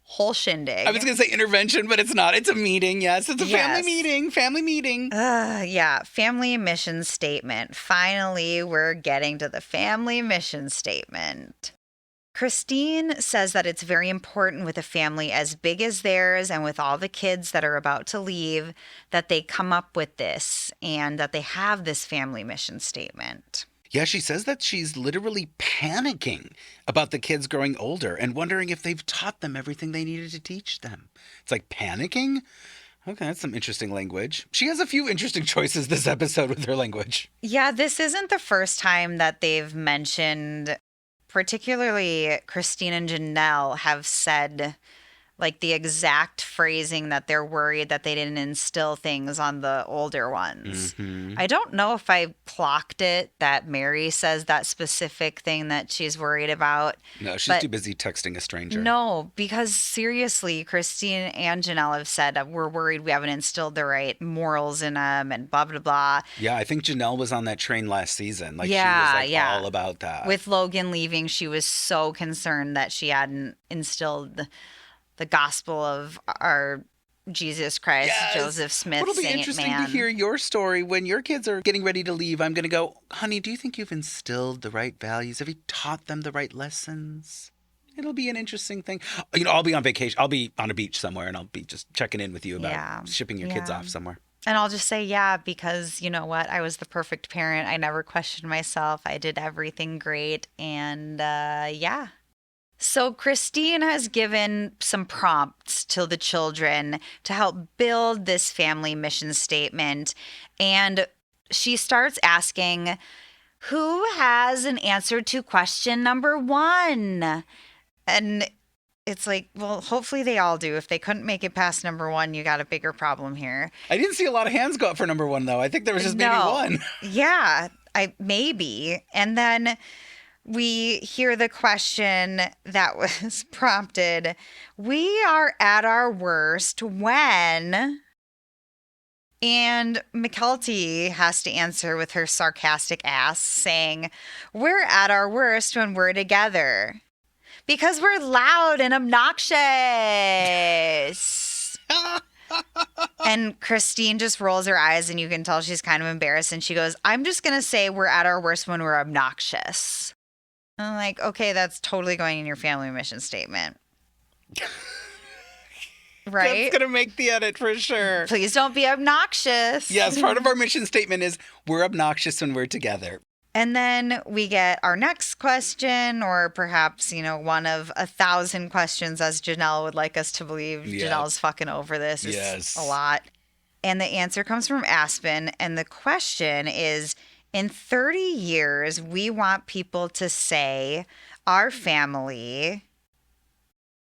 whole shindig. I was going to say intervention, but it's not. It's a meeting. Yes, it's a family meeting. Family meeting. Yeah, family mission statement. Finally, we're getting to the family mission statement. Christine says that it's very important with a family as big as theirs and with all the kids that are about to leave that they come up with this and that they have this family mission statement. Yeah, she says that she's literally panicking about the kids growing older and wondering if they've taught them everything they needed to teach them. It's like panicking? Okay, that's some interesting language. She has a few interesting choices this episode with her language. Yeah, this isn't the first time that they've mentioned, particularly Christine and Janelle have said like the exact phrasing that they're worried that they didn't instill things on the older ones. Mm-hmm. I don't know if I clocked it that Meri says that specific thing that she's worried about. No, she's too busy texting a stranger. No, because seriously, Christine and Janelle have said we're worried we haven't instilled the right morals in them and blah, blah, blah. Yeah, I think Janelle was on that train last season. Like, she was like all about that. With Logan leaving, she was so concerned that she hadn't instilled the gospel of our Jesus Christ, yes. Joseph Smith. It'll be interesting to hear your story when your kids are getting ready to leave. I'm going to go, honey, do you think you've instilled the right values? Have you taught them the right lessons? It'll be an interesting thing. I'll be on vacation. I'll be on a beach somewhere, and I'll be just checking in with you about shipping your kids off somewhere. And I'll just say, yeah, because you know what? I was the perfect parent. I never questioned myself. I did everything great. And yeah. So Christine has given some prompts to the children to help build this family mission statement. And she starts asking, who has an answer to question number 1? And it's like, well, hopefully they all do. If they couldn't make it past number 1, you got a bigger problem here. I didn't see a lot of hands go up for number 1, though. I think there was just maybe one. Yeah, maybe. And then we hear the question that was prompted. We are at our worst when... And McKelty has to answer with her sarcastic ass saying, we're at our worst when we're together. Because we're loud and obnoxious. And Christine just rolls her eyes and you can tell she's kind of embarrassed. And she goes, I'm just going to say we're at our worst when we're obnoxious. I'm like, okay, that's totally going in your family mission statement. Right? That's going to make the edit for sure. Please don't be obnoxious. Yes, part of our mission statement is we're obnoxious when we're together. And then we get our next question, or perhaps, one of 1,000 questions, as Janelle would like us to believe. Yeah. Janelle's fucking over this. It's a lot. And the answer comes from Aspen. And the question is, in 30 years, we want people to say our family,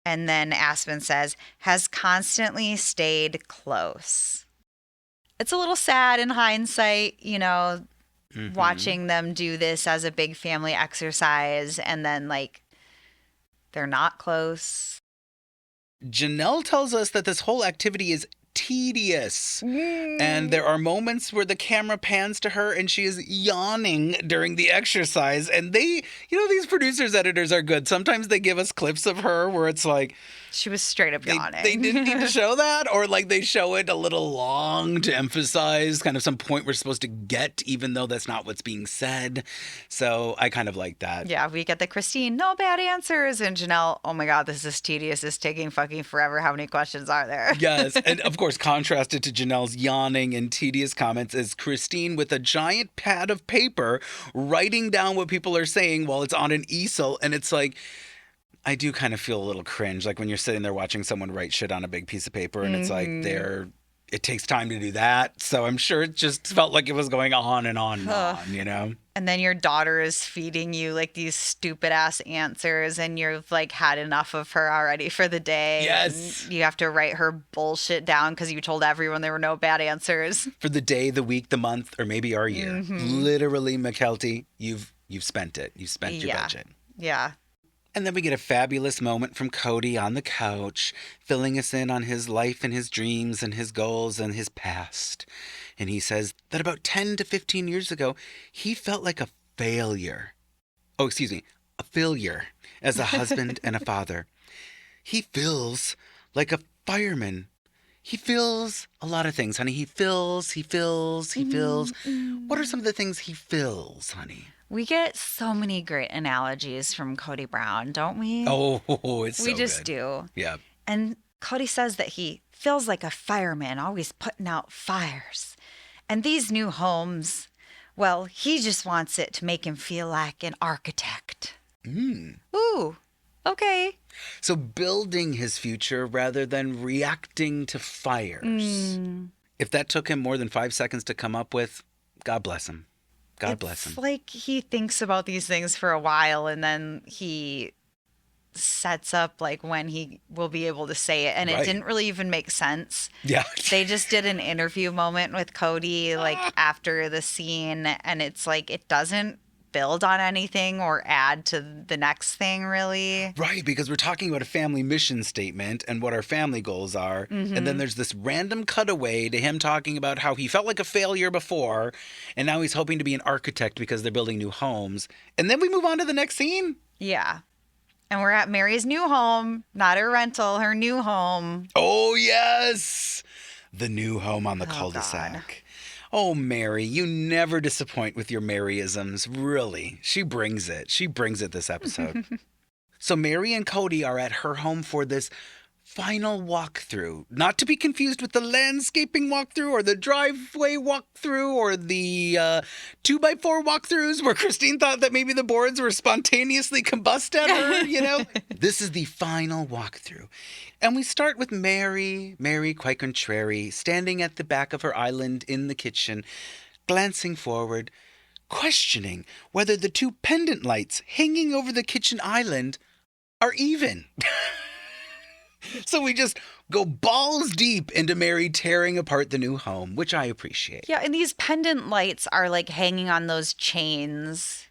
and then Aspen says, has constantly stayed close. It's a little sad in hindsight, watching them do this as a big family exercise, and then, they're not close. Janelle tells us that this whole activity is tedious. And there are moments where the camera pans to her and she is yawning during the exercise. And they, these producers, editors are good. Sometimes they give us clips of her where it's like, She was straight up yawning. they didn't need to show that, or like they show it a little long to emphasize kind of some point we're supposed to get, even though that's not what's being said. So I kind of like that. Yeah, we get the Christine, no bad answers. And Janelle, oh my God, this is tedious. This is taking fucking forever. How many questions are there? Yes. And of course, contrasted to Janelle's yawning and tedious comments is Christine with a giant pad of paper writing down what people are saying while it's on an easel. And it's like, I do kind of feel a little cringe, like when you're sitting there watching someone write shit on a big piece of paper and it's like it takes time to do that. So I'm sure it just felt like it was going on and on and on, And then your daughter is feeding you like these stupid ass answers and you've like had enough of her already for the day. Yes. And you have to write her bullshit down because you told everyone there were no bad answers. For the day, the week, the month, or maybe our year. Literally, McKelty, you've spent it. You've spent your budget. Yeah. And then we get a fabulous moment from Kody on the couch, filling us in on his life and his dreams and his goals and his past. And he says that about 10 to 15 years ago, he felt like a failure. Oh, excuse me, a failure as a husband and a father. He feels like a fireman. He feels a lot of things, honey. He feels. What are some of the things he feels, honey? We get so many great analogies from Kody Brown, don't we? Oh, it's so good. We just do. Yeah. And Kody says that he feels like a fireman, always putting out fires. And these new homes, well, he just wants it to make him feel like an architect. Ooh, okay. So building his future rather than reacting to fires. If that took him more than 5 seconds to come up with, God bless him. God bless him. It's like he thinks about these things for a while and then he sets up like when he will be able to say it. And it didn't really even make sense. Yeah. They just did an interview moment with Kody like after the scene and it's like it doesn't build on anything or add to the next thing really. Right, because we're talking about a family mission statement and what our family goals are. And then there's this random cutaway to him talking about how he felt like a failure before and now he's hoping to be an architect because they're building new homes. And then we move on to the next scene. Yeah. And we're at Meri's new home, not her rental, her new home. Oh, yes. The new home on the cul-de-sac. God. Oh, Meri, you never disappoint with your Meri-isms. Really. She brings it. She brings it this episode. So Meri and Kody are at her home for this final walkthrough. Not to be confused with the landscaping walkthrough or the driveway walkthrough or the 2x4 walkthroughs where Christine thought that maybe the boards were spontaneously combust at her, This is the final walkthrough. And we start with Meri, quite contrary, standing at the back of her island in the kitchen, glancing forward, questioning whether the two pendant lights hanging over the kitchen island are even. So we just go balls deep into Meri tearing apart the new home, which I appreciate. Yeah, and these pendant lights are like hanging on those chains,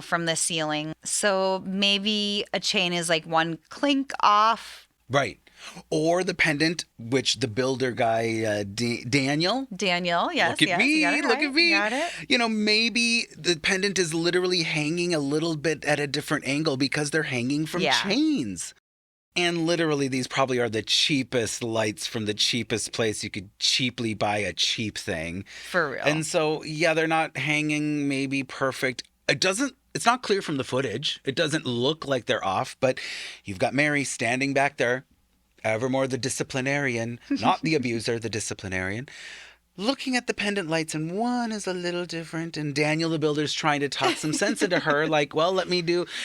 from the ceiling. So maybe a chain is like one clink off. Right. Or the pendant, which the builder guy, Daniel. Yes. Look at me. You got it Look right. at me. You got it. Maybe the pendant is literally hanging a little bit at a different angle because they're hanging from chains. And literally, these probably are the cheapest lights from the cheapest place you could cheaply buy a cheap thing. For real. And so, they're not hanging maybe perfect. It's not clear from the footage. It doesn't look like they're off, but you've got Meri standing back there, evermore the disciplinarian, not the abuser, the disciplinarian, looking at the pendant lights, and one is a little different. And Daniel the builder's trying to talk some sense into her, like, well,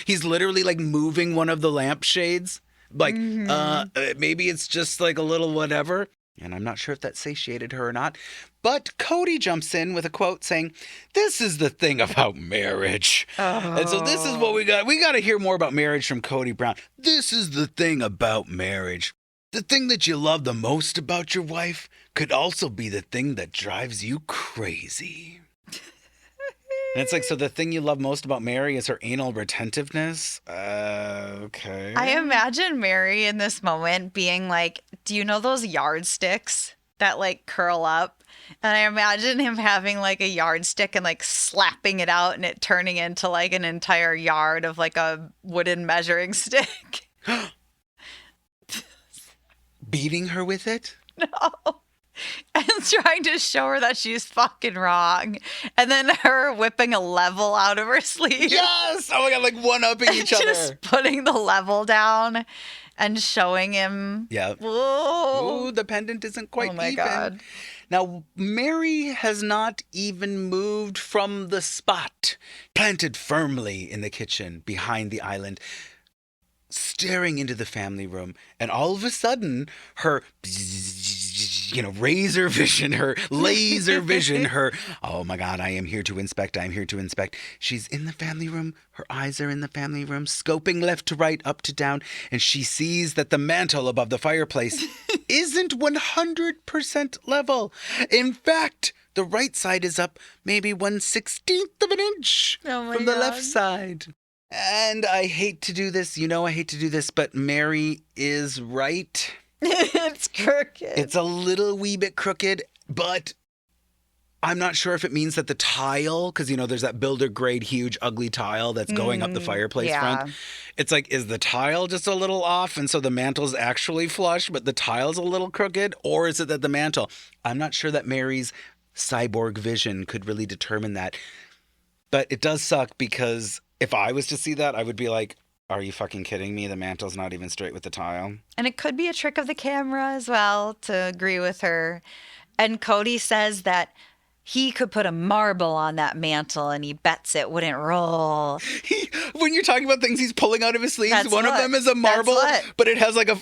he's literally like moving one of the lampshades. Like, maybe it's just like a little whatever. And I'm not sure if that satiated her or not. But Kody jumps in with a quote saying, "This is the thing about marriage." And so this is what we got. We got to hear more about marriage from Kody Brown. This is the thing about marriage. The thing that you love the most about your wife could also be the thing that drives you crazy. And it's like, so the thing you love most about Meri is her anal retentiveness? Okay. I imagine Meri in this moment being like, do you know those yardsticks that like curl up. And I imagine him having like a yardstick and like slapping it out and it turning into like an entire yard of like a wooden measuring stick. Beating her with it? No. And trying to show her that she's fucking wrong. And then her whipping a level out of her sleeve. Yes! Oh my God, like one-upping each other. Just putting the level down and showing him. Yeah. Whoa. Ooh, the pendant isn't quite Oh my even. God. Now, Meri has not even moved from the spot, planted firmly in the kitchen behind the island, staring into the family room. And all of a sudden, her, razor vision, her laser vision, her, oh my God, I am here to inspect, I am here to inspect. She's in the family room. Her eyes are in the family room, scoping left to right, up to down. And she sees that the mantle above the fireplace isn't 100% level. In fact, the right side is up maybe 1/16 of an inch from the left side. And I hate to do this, I hate to do this, but Meri is right. It's crooked. It's a little wee bit crooked, but I'm not sure if it means that the tile, because, there's that builder grade, huge, ugly tile that's going up the fireplace front. It's like, is the tile just a little off? And so the mantle's actually flush, but the tile's a little crooked? Or is it that the mantle? I'm not sure that Meri's cyborg vision could really determine that. But it does suck because if I was to see that, I would be like, are you fucking kidding me? The mantle's not even straight with the tile. And it could be a trick of the camera as well, to agree with her. And Kody says that he could put a marble on that mantle and he bets it wouldn't roll. When you're talking about things he's pulling out of his sleeves, That's one of them is a marble, but it has like a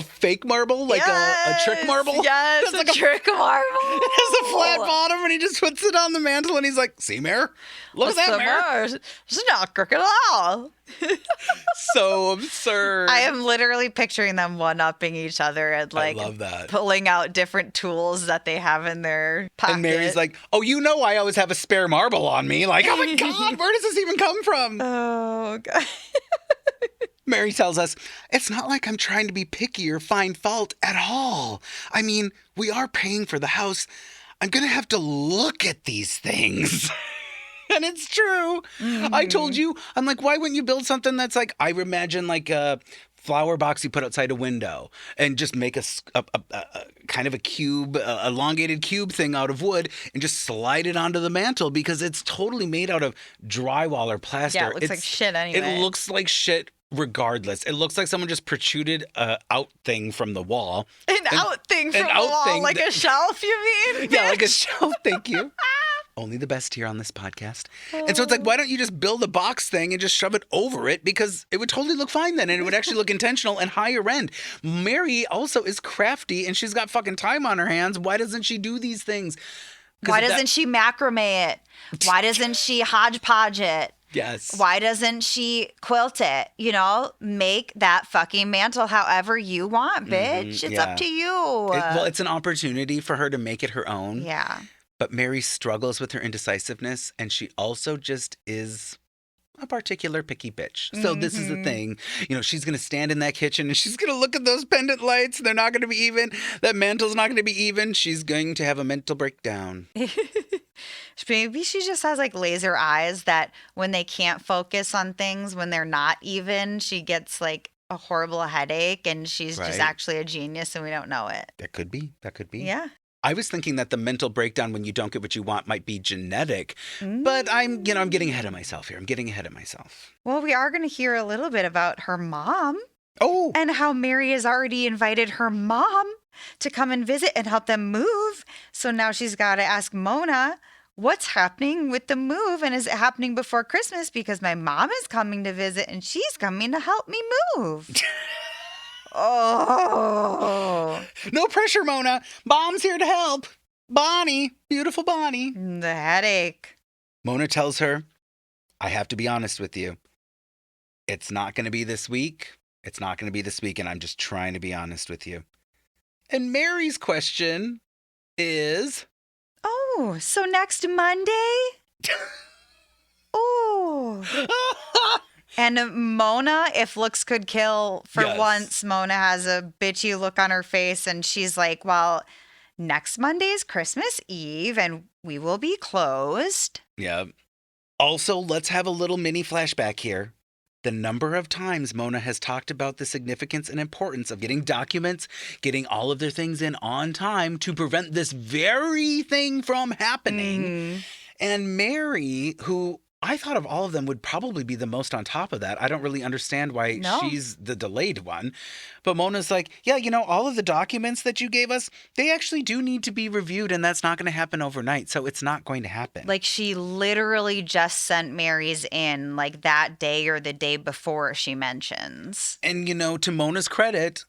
fake marble, like a trick marble. Yes, it's like a trick marble. It has a flat bottom and he just puts it on the mantle and he's like, see, Mare? Look at that, Mare. It's not crooked at all. So absurd. I am literally picturing them one-upping each other and I love that. Pulling out different tools that they have in their pocket. And Mary's like, oh, I always have a spare marble on me. Like, oh my God, where does this even come from? Oh, God. Meri tells us, it's not like I'm trying to be picky or find fault at all. I mean, we are paying for the house. I'm going to have to look at these things. And it's true. Mm-hmm. I told you, I'm like, why wouldn't you build something that's like, I imagine like a flower box you put outside a window and just make a kind of a cube, elongated cube thing out of wood and just slide it onto the mantle because it's totally made out of drywall or plaster. Yeah, it looks like shit anyway. It looks like shit regardless. It looks like someone just protruded a out thing from the wall. An out thing from the wall? Like a shelf, you mean? Yeah, like a shelf, thank you. Only the best here on this podcast. And so it's like, why don't you just build a box thing and just shove it over it? Because it would totally look fine then. And it would actually look intentional and higher end. Meri also is crafty and she's got fucking time on her hands. Why doesn't she do these things? Why doesn't she macrame it? Why doesn't she hodgepodge it? Yes. Why doesn't she quilt it? Make that fucking mantle however you want, bitch. It's up to you. It's an opportunity for her to make it her own. Yeah. But Meri struggles with her indecisiveness, and she also just is a particular picky bitch. So this is the thing. She's going to stand in that kitchen, and she's going to look at those pendant lights. They're not going to be even. That mantle's not going to be even. She's going to have a mental breakdown. Maybe she just has like laser eyes that when they can't focus on things, when they're not even, she gets like a horrible headache, and she's just actually a genius, and we don't know it. That could be. Yeah. I was thinking that the mental breakdown when you don't get what you want might be genetic, but I'm getting ahead of myself here. Well, we are going to hear a little bit about her mom. Oh. And how Meri has already invited her mom to come and visit and help them move. So now she's got to ask Mona, what's happening with the move? And is it happening before Christmas? Because my mom is coming to visit and she's coming to help me move. Oh. No pressure, Mona. Mom's here to help. Bonnie. Beautiful Bonnie. The headache. Mona tells her, I have to be honest with you. It's not going to be this week. It's not going to be this week, and I'm just trying to be honest with you. And Meri's question is... Oh, so next Monday? Oh. And Mona, if looks could kill, for once, Mona has a bitchy look on her face, and she's like, well, next Monday's Christmas Eve and we will be closed. Yeah. Also, let's have a little mini flashback here. The number of times Mona has talked about the significance and importance of getting documents, getting all of their things in on time to prevent this very thing from happening. And Meri, who I thought of all of them would probably be the most on top of that. I don't really understand why she's the delayed one. But Mona's like, yeah, you know, all of the documents that you gave us, they actually do need to be reviewed, and that's not going to happen overnight. So it's not going to happen. Like, she literally just sent Meri's in like that day or the day before, she mentions. And, you know, to Mona's credit,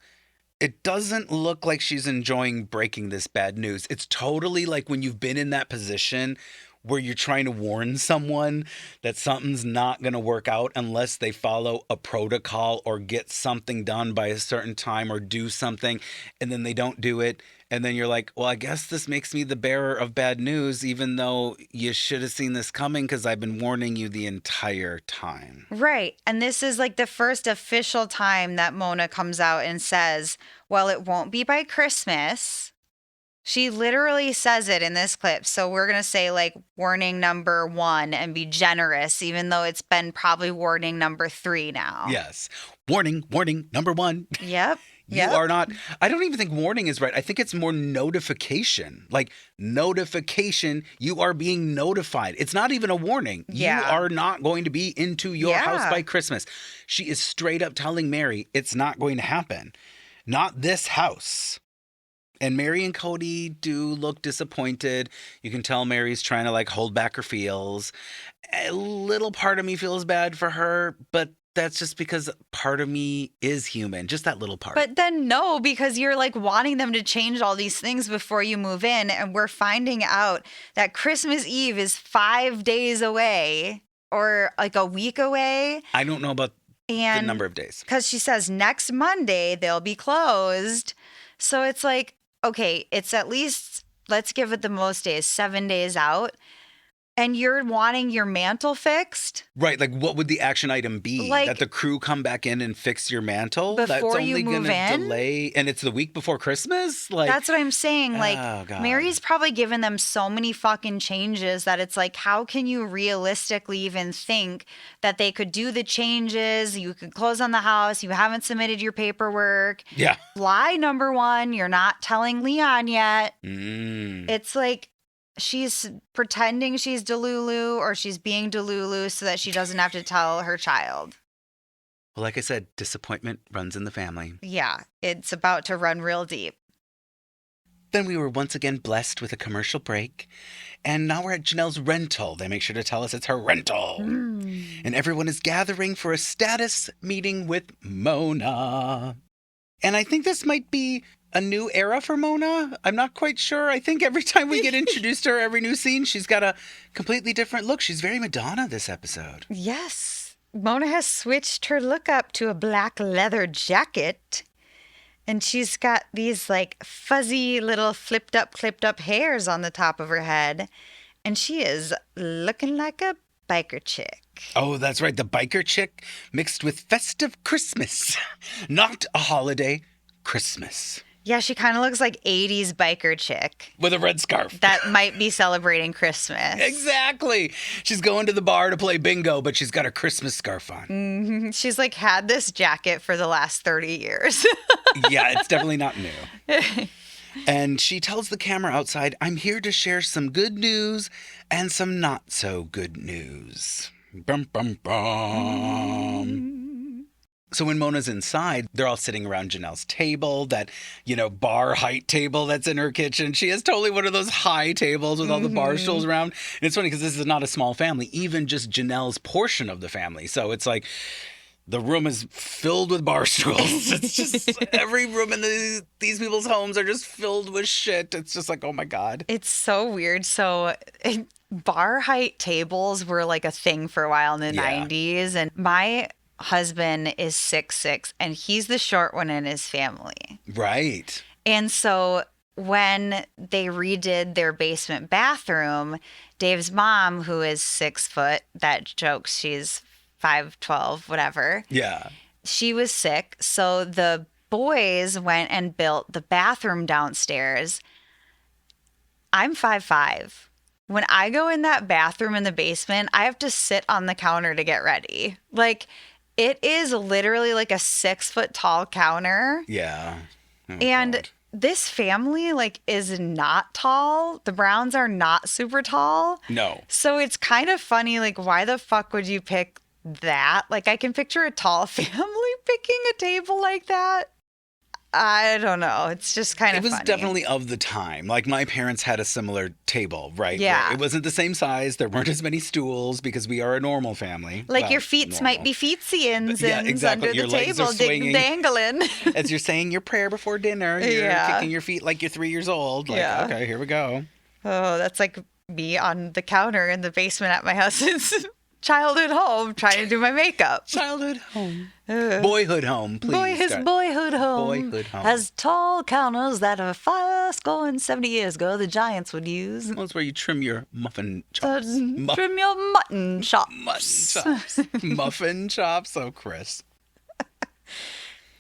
it doesn't look like she's enjoying breaking this bad news. It's totally like when you've been in that position where you're trying to warn someone that something's not going to work out unless they follow a protocol or get something done by a certain time or do something, and then they don't do it. And then you're like, well, I guess this makes me the bearer of bad news, even though you should have seen this coming because I've been warning you the entire time. Right. And this is like the first official time that Mona comes out and says, well, it won't be by Christmas. She literally says it in this clip. So we're going to say like warning number 1 and be generous, even though it's been probably warning number 3 now. Yes. Warning number 1. Yep. You are not, I don't even think warning is right. I think it's more notification. Like notification, you are being notified. It's not even a warning. Yeah. You are not going to be into your house by Christmas. She is straight up telling Meri it's not going to happen. Not this house. And Meri and Kody do look disappointed. You can tell Mary's trying to like hold back her feels. A little part of me feels bad for her, but that's just because part of me is human. Just that little part. But then no, because you're like wanting them to change all these things before you move in. And we're finding out that Christmas Eve is 5 days away or like a week away. I don't know about the number of days. Because she says next Monday they'll be closed. So it's like, okay, it's at least, let's give it the most days, 7 days out. And you're wanting your mantle fixed? Right. Like, what would the action item be? Like, that the crew come back in and fix your mantle? Before That's only you move gonna in? delay. And it's the week before Christmas? Like, that's what I'm saying. Like, oh, God. Mary's probably given them so many fucking changes that it's like, how can you realistically even think that they could do the changes? You could close on the house. You haven't submitted your paperwork. Yeah. Lie number 1, you're not telling Leon yet. It's like, she's pretending she's Delulu or she's being Delulu so that she doesn't have to tell her child. Well, like I said, disappointment runs in the family. Yeah, it's about to run real deep. Then we were once again blessed with a commercial break. And now we're at Janelle's rental. They make sure to tell us it's her rental. And everyone is gathering for a status meeting with Mona. And I think this might be a new era for Mona. I'm not quite sure. I think every time we get introduced to her, every new scene, she's got a completely different look. She's very Madonna this episode. Yes. Mona has switched her look up to a black leather jacket. And she's got these like fuzzy little clipped up hairs on the top of her head. And she is looking like a biker chick. Oh, that's right. The biker chick mixed with festive Christmas. Not a holiday, Christmas. Yeah, she kind of looks like 80s biker chick. With a red scarf. That might be celebrating Christmas. Exactly. She's going to the bar to play bingo, but she's got her Christmas scarf on. Mm-hmm. She's like had this jacket for the last 30 years. Yeah, it's definitely not new. And she tells the camera outside, I'm here to share some good news and some not so good news. Bum, bum, bum. So when Mona's inside, they're all sitting around Janelle's table, that, you know, bar height table that's in her kitchen. She has totally one of those high tables with all the bar stools around. And it's funny because this is not a small family, even just Janelle's portion of the family. So it's like the room is filled with bar stools. It's just every room in these people's homes are just filled with shit. It's just like, oh my God. It's so weird. So bar height tables were like a thing for a while in the 90s. And my husband is 6'6", and he's the short one in his family. Right. And so when they redid their basement bathroom, Dave's mom, who is 6 foot, that jokes she's 5'12", whatever. Yeah. She was sick. So the boys went and built the bathroom downstairs. I'm 5'5". When I go in that bathroom in the basement, I have to sit on the counter to get ready. Like, it is literally like a 6 foot tall counter. Yeah. Oh, And God. this family, like, is not tall. The Browns are not super tall. No. So it's kind of funny, like, why the fuck would you pick that? Like, I can picture a tall family picking a table like that. I don't know. It's just kind It of was funny. definitely of the time. Like, my parents had a similar table, right? Yeah. Where it wasn't the same size. There weren't as many stools because we are a normal family. Like, Well, your feet might be feetsians Yeah, exactly. under Your the legs are table swinging. dangling. As you're saying your prayer before dinner, you're Yeah. kicking your feet like you're 3 years old. Like, Yeah. okay, here we go. Oh, that's like me on the counter in the basement at my house's childhood home trying to do my makeup. Childhood home. Boyhood home, please. His Scott. boyhood home, Boyhood home. has tall counters that a fast going 70 years ago the Giants would use. Well, it's where you trim your muffin chops. Trim your mutton chops. Mutton chops. Muffin chops. Oh, Chris.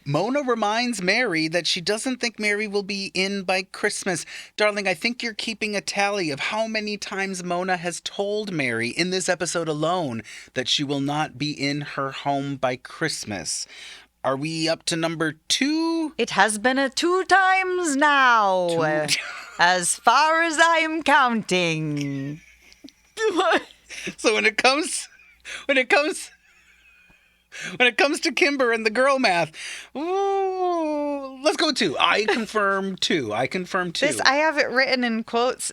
Mona reminds Meri that she doesn't think Meri will be in by Christmas. Darling, I think you're keeping a tally of how many times Mona has told Meri in this episode alone that she will not be in her home by Christmas. Are we up to number 2? It has been a 2 times now, as far as I am counting. So when it comes to Kimber and the girl math, ooh, let's go 2. I confirm 2. This, I have it written in quotes,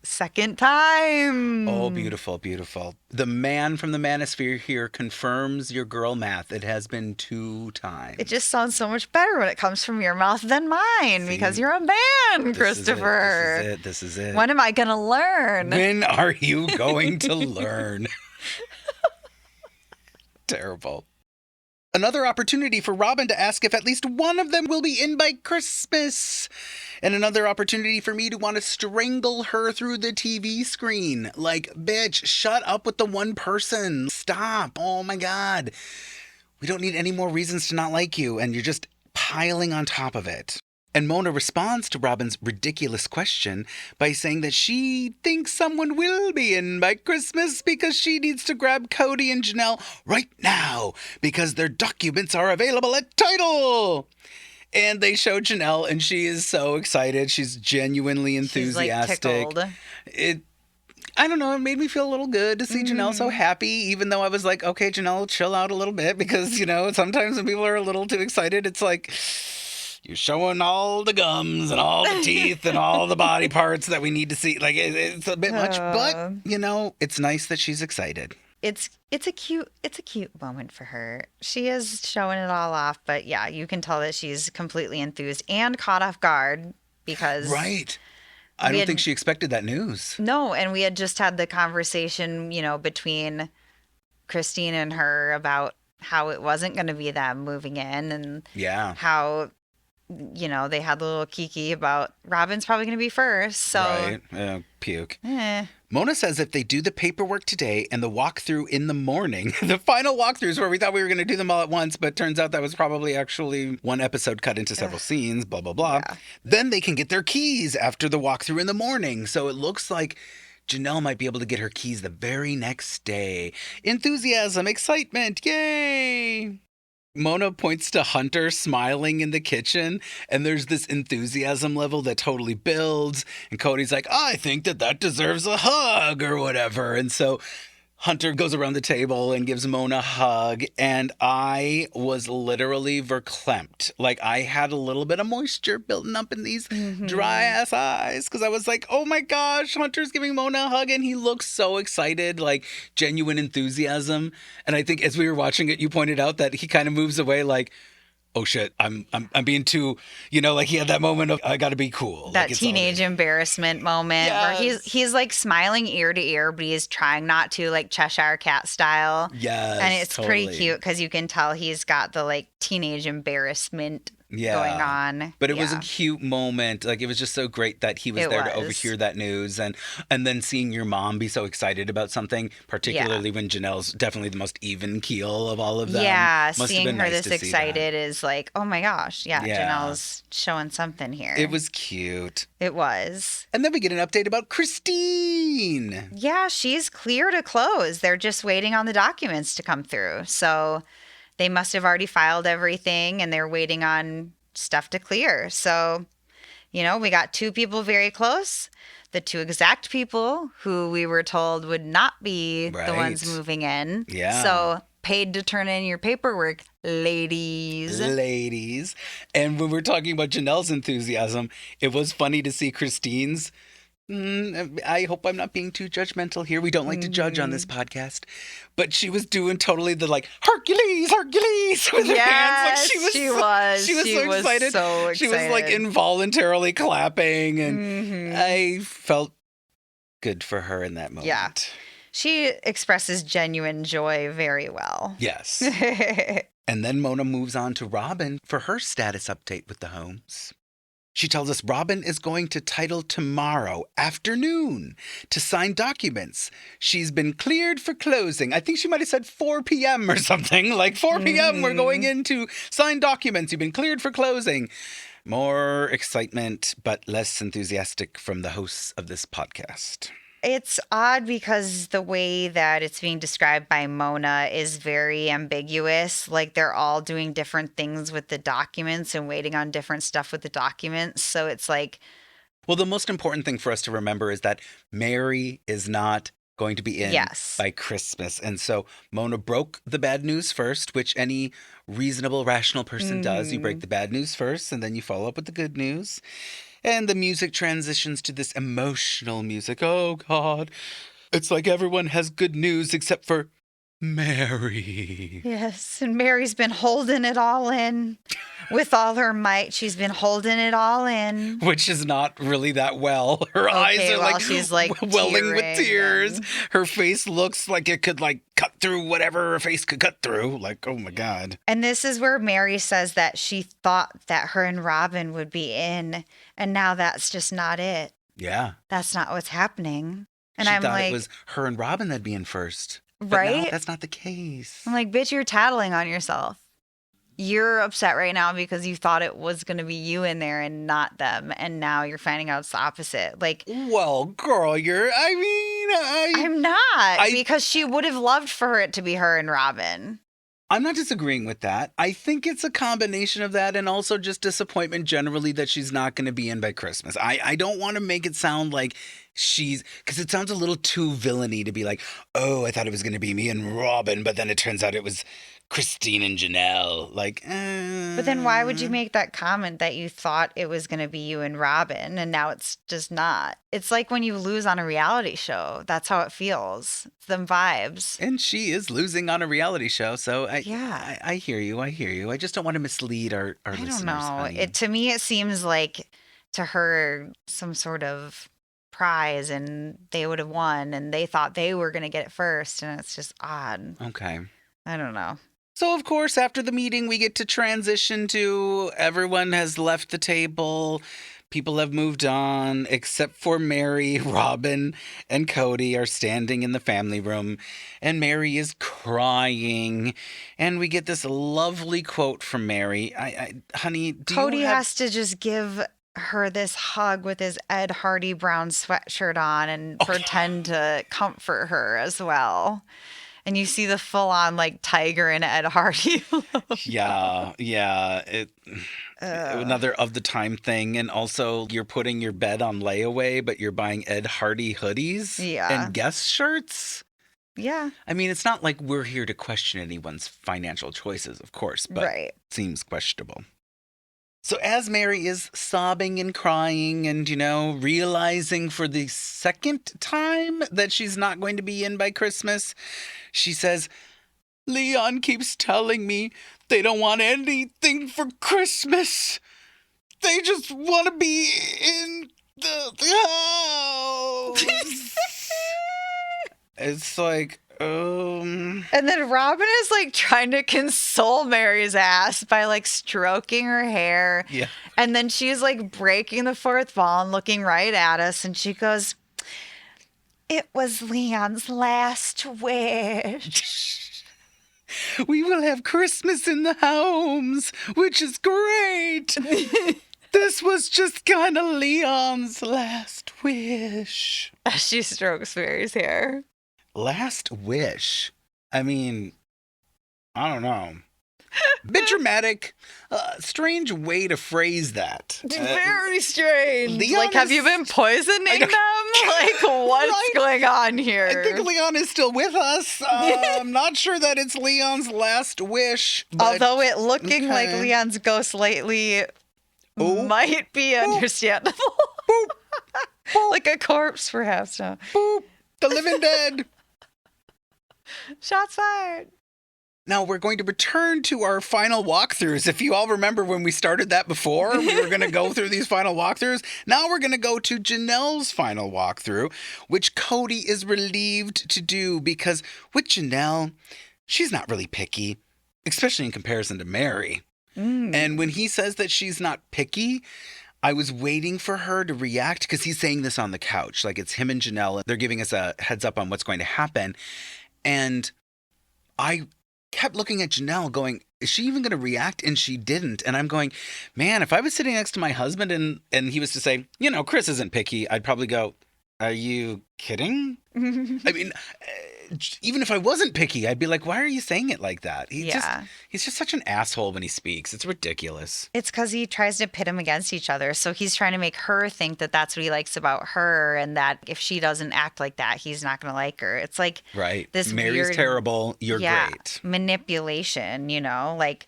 second time. Oh, beautiful, beautiful. The man from the manosphere here confirms your girl math. It has been 2 times. It just sounds so much better when it comes from your mouth than mine, because you're a man, Christopher. This is it. When am I going to learn? When are you going to learn? Terrible. Another opportunity for Robyn to ask if at least one of them will be in by Christmas. And another opportunity for me to want to strangle her through the TV screen. Like, bitch, shut up with the one person. Stop. Oh my God. We don't need any more reasons to not like you, and you're just piling on top of it. And Mona responds to Robyn's ridiculous question by saying that she thinks someone will be in by Christmas because she needs to grab Kody and Janelle right now because their documents are available at Tidal. And they show Janelle, and she is so excited. She's genuinely enthusiastic. She's like tickled. I don't know, it made me feel a little good to see Janelle so happy, even though I was like, okay, Janelle, chill out a little bit because, you know, sometimes when people are a little too excited, it's like, you're showing all the gums and all the teeth and all the body parts that we need to see. Like, it's a bit much, but, you know, it's nice that she's excited. It's a cute moment for her. She is showing it all off, but yeah, you can tell that she's completely enthused and caught off guard because Right. I don't think she expected that news. No, and we had just had the conversation, you know, between Christine and her about how it wasn't going to be them moving in and how, you know, they had the little kiki about Robyn's probably going to be first. So Right. Puke. Mona says if they do the paperwork today and the walkthrough in the morning, the final walkthroughs where we thought we were going to do them all at once, but turns out that was probably actually one episode cut into several scenes, blah, blah, blah. Yeah. Then they can get their keys after the walkthrough in the morning. So it looks like Janelle might be able to get her keys the very next day. Enthusiasm, excitement, yay! Mona points to Hunter smiling in the kitchen, and there's this enthusiasm level that totally builds. And Kody's like, I think that deserves a hug or whatever. And so Hunter goes around the table and gives Mona a hug, and I was literally verklempt. Like, I had a little bit of moisture building up in these dry-ass eyes because I was like, oh my gosh, Hunter's giving Mona a hug, and he looks so excited, like genuine enthusiasm. And I think as we were watching it, you pointed out that he kind of moves away like, oh shit, I'm being too, you know, like he had that moment of I gotta be cool. That like teenage embarrassment moment where he's like smiling ear to ear, but he's trying not to, like Cheshire Cat style. Yes, and it's pretty cute because you can tell he's got the like teenage embarrassment going on. But it was a cute moment. Like, it was just so great that he was there to overhear that news. And then seeing your mom be so excited about something, particularly when Janelle's definitely the most even keel of all of them. Yeah, Must seeing have been her nice this to see excited is like, oh my gosh. Yeah, Yeah. Janelle's showing something here. It was cute. It was. And then we get an update about Christine. Yeah, she's clear to close. They're just waiting on the documents to come through. So they must have already filed everything and they're waiting on stuff to clear. So, you know, we got two people very close. The two exact people who we were told would not be the ones moving in. Yeah. So paid to turn in your paperwork, ladies. Ladies. And when we're talking about Janelle's enthusiasm, it was funny to see Christine's. I hope I'm not being too judgmental here. We don't like to judge on this podcast. But she was doing totally the like, Hercules, Hercules with her hands. Like she was so excited. She was like involuntarily clapping. And I felt good for her in that moment. Yeah. She expresses genuine joy very well. Yes. And then Mona moves on to Robyn for her status update with the homes. She tells us Robyn is going to title tomorrow afternoon to sign documents. She's been cleared for closing. I think she might have said 4 p.m. or something. Like 4 p.m. We're going in to sign documents. You've been cleared for closing. More excitement, but less enthusiastic from the hosts of this podcast. It's odd because the way that it's being described by Mona is very ambiguous. Like they're all doing different things with the documents and waiting on different stuff with the documents. So it's like... Well, the most important thing for us to remember is that Meri is not going to be in by Christmas. And so Mona broke the bad news first, which any reasonable, rational person does. You break the bad news first and then you follow up with the good news. And the music transitions to this emotional music. Oh, God. It's like everyone has good news except for Meri. Yes, and Meri's been holding it all in with all her might. She's been holding it all in. Which is not really that well. Her eyes are she's like welling with tears. Her face looks like it could like cut through whatever her face could cut through. Like, oh my God. And this is where Meri says that she thought that her and Robyn would be in. And now that's just not it. Yeah. That's not what's happening. And she I'm thought like, it was her and Robyn that'd be in first. Right? No, that's not the case. I'm like, bitch, you're tattling on yourself. You're upset right now because you thought it was going to be you in there and not them. And now you're finding out it's the opposite. Like, well, girl, I'm not. Because she would have loved for it to be her and Robyn. I'm not disagreeing with that. I think it's a combination of that and also just disappointment generally that she's not going to be in by Christmas. I don't want to make it sound like because it sounds a little too villainy to be like, oh, I thought it was going to be me and Robyn, but then it turns out it was Christine and Janelle. Like, But then why would you make that comment that you thought it was going to be you and Robyn and now it's just not? It's like when you lose on a reality show. That's how it feels. It's them vibes. And she is losing on a reality show. So I hear you. I just don't want to mislead our listeners. I don't know. Honey. To me, it seems like to her some sort of prize and they would have won and they thought they were going to get it first. And it's just odd. Okay. I don't know. So, of course, after the meeting, we get to transition to everyone has left the table. People have moved on, except for Meri, Robyn, and Kody are standing in the family room. And Meri is crying. And we get this lovely quote from Meri. Honey, Kody has to just give her this hug with his Ed Hardy brown sweatshirt on and pretend to comfort her as well. And you see the full-on, like, Tiger and Ed Hardy. Yeah. Another of the time thing. And also, you're putting your bed on layaway, but you're buying Ed Hardy hoodies and guest shirts. Yeah. I mean, it's not like we're here to question anyone's financial choices, of course, but it seems questionable. So as Meri is sobbing and crying and, realizing for the second time that she's not going to be in by Christmas, she says, Leon keeps telling me they don't want anything for Christmas. They just want to be in the house. It's like, oh And then Robyn is like trying to console Meri's ass by like stroking her hair. Yeah. And then she's like breaking the fourth wall and looking right at us. And she goes, "It was Leon's last wish." We will have Christmas in the homes, which is great. This was just kind of Leon's last wish. As she strokes Meri's hair. Last wish? I mean, I don't know. Bit dramatic. Strange way to phrase that. Very strange. Leon like, have is- you been poisoning them? Like, what's Right? going on here? I think Leon is still with us. I'm not sure that it's Leon's last wish. But Although it looking like okay. Leon's ghost lately Oh. might be understandable. Like a corpse, perhaps. No. Boop, the living dead. Shots fired. Now we're going to return to our final walkthroughs. If you all remember when we started that before, we were going to go through these final walkthroughs. Now we're going to go to Janelle's final walkthrough, which Kody is relieved to do because with Janelle, she's not really picky, especially in comparison to Meri. And when he says that she's not picky, I was waiting for her to react because he's saying this on the couch. Like it's him and Janelle. They're giving us a heads up on what's going to happen. And I kept looking at Janelle going, is she even going to react? And she didn't. And I'm going, man, if I was sitting next to my husband and he was to say, you know, Chris isn't picky, I'd probably go, are you kidding? I mean, even if I wasn't picky, I'd be like, why are you saying it like that? He's just such an asshole when he speaks. It's ridiculous. It's because he tries to pit them against each other. So he's trying to make her think that that's what he likes about her, and that if she doesn't act like that, he's not going to like her. It's like Right. this Mary's weird, terrible. You're great. manipulation, you know, like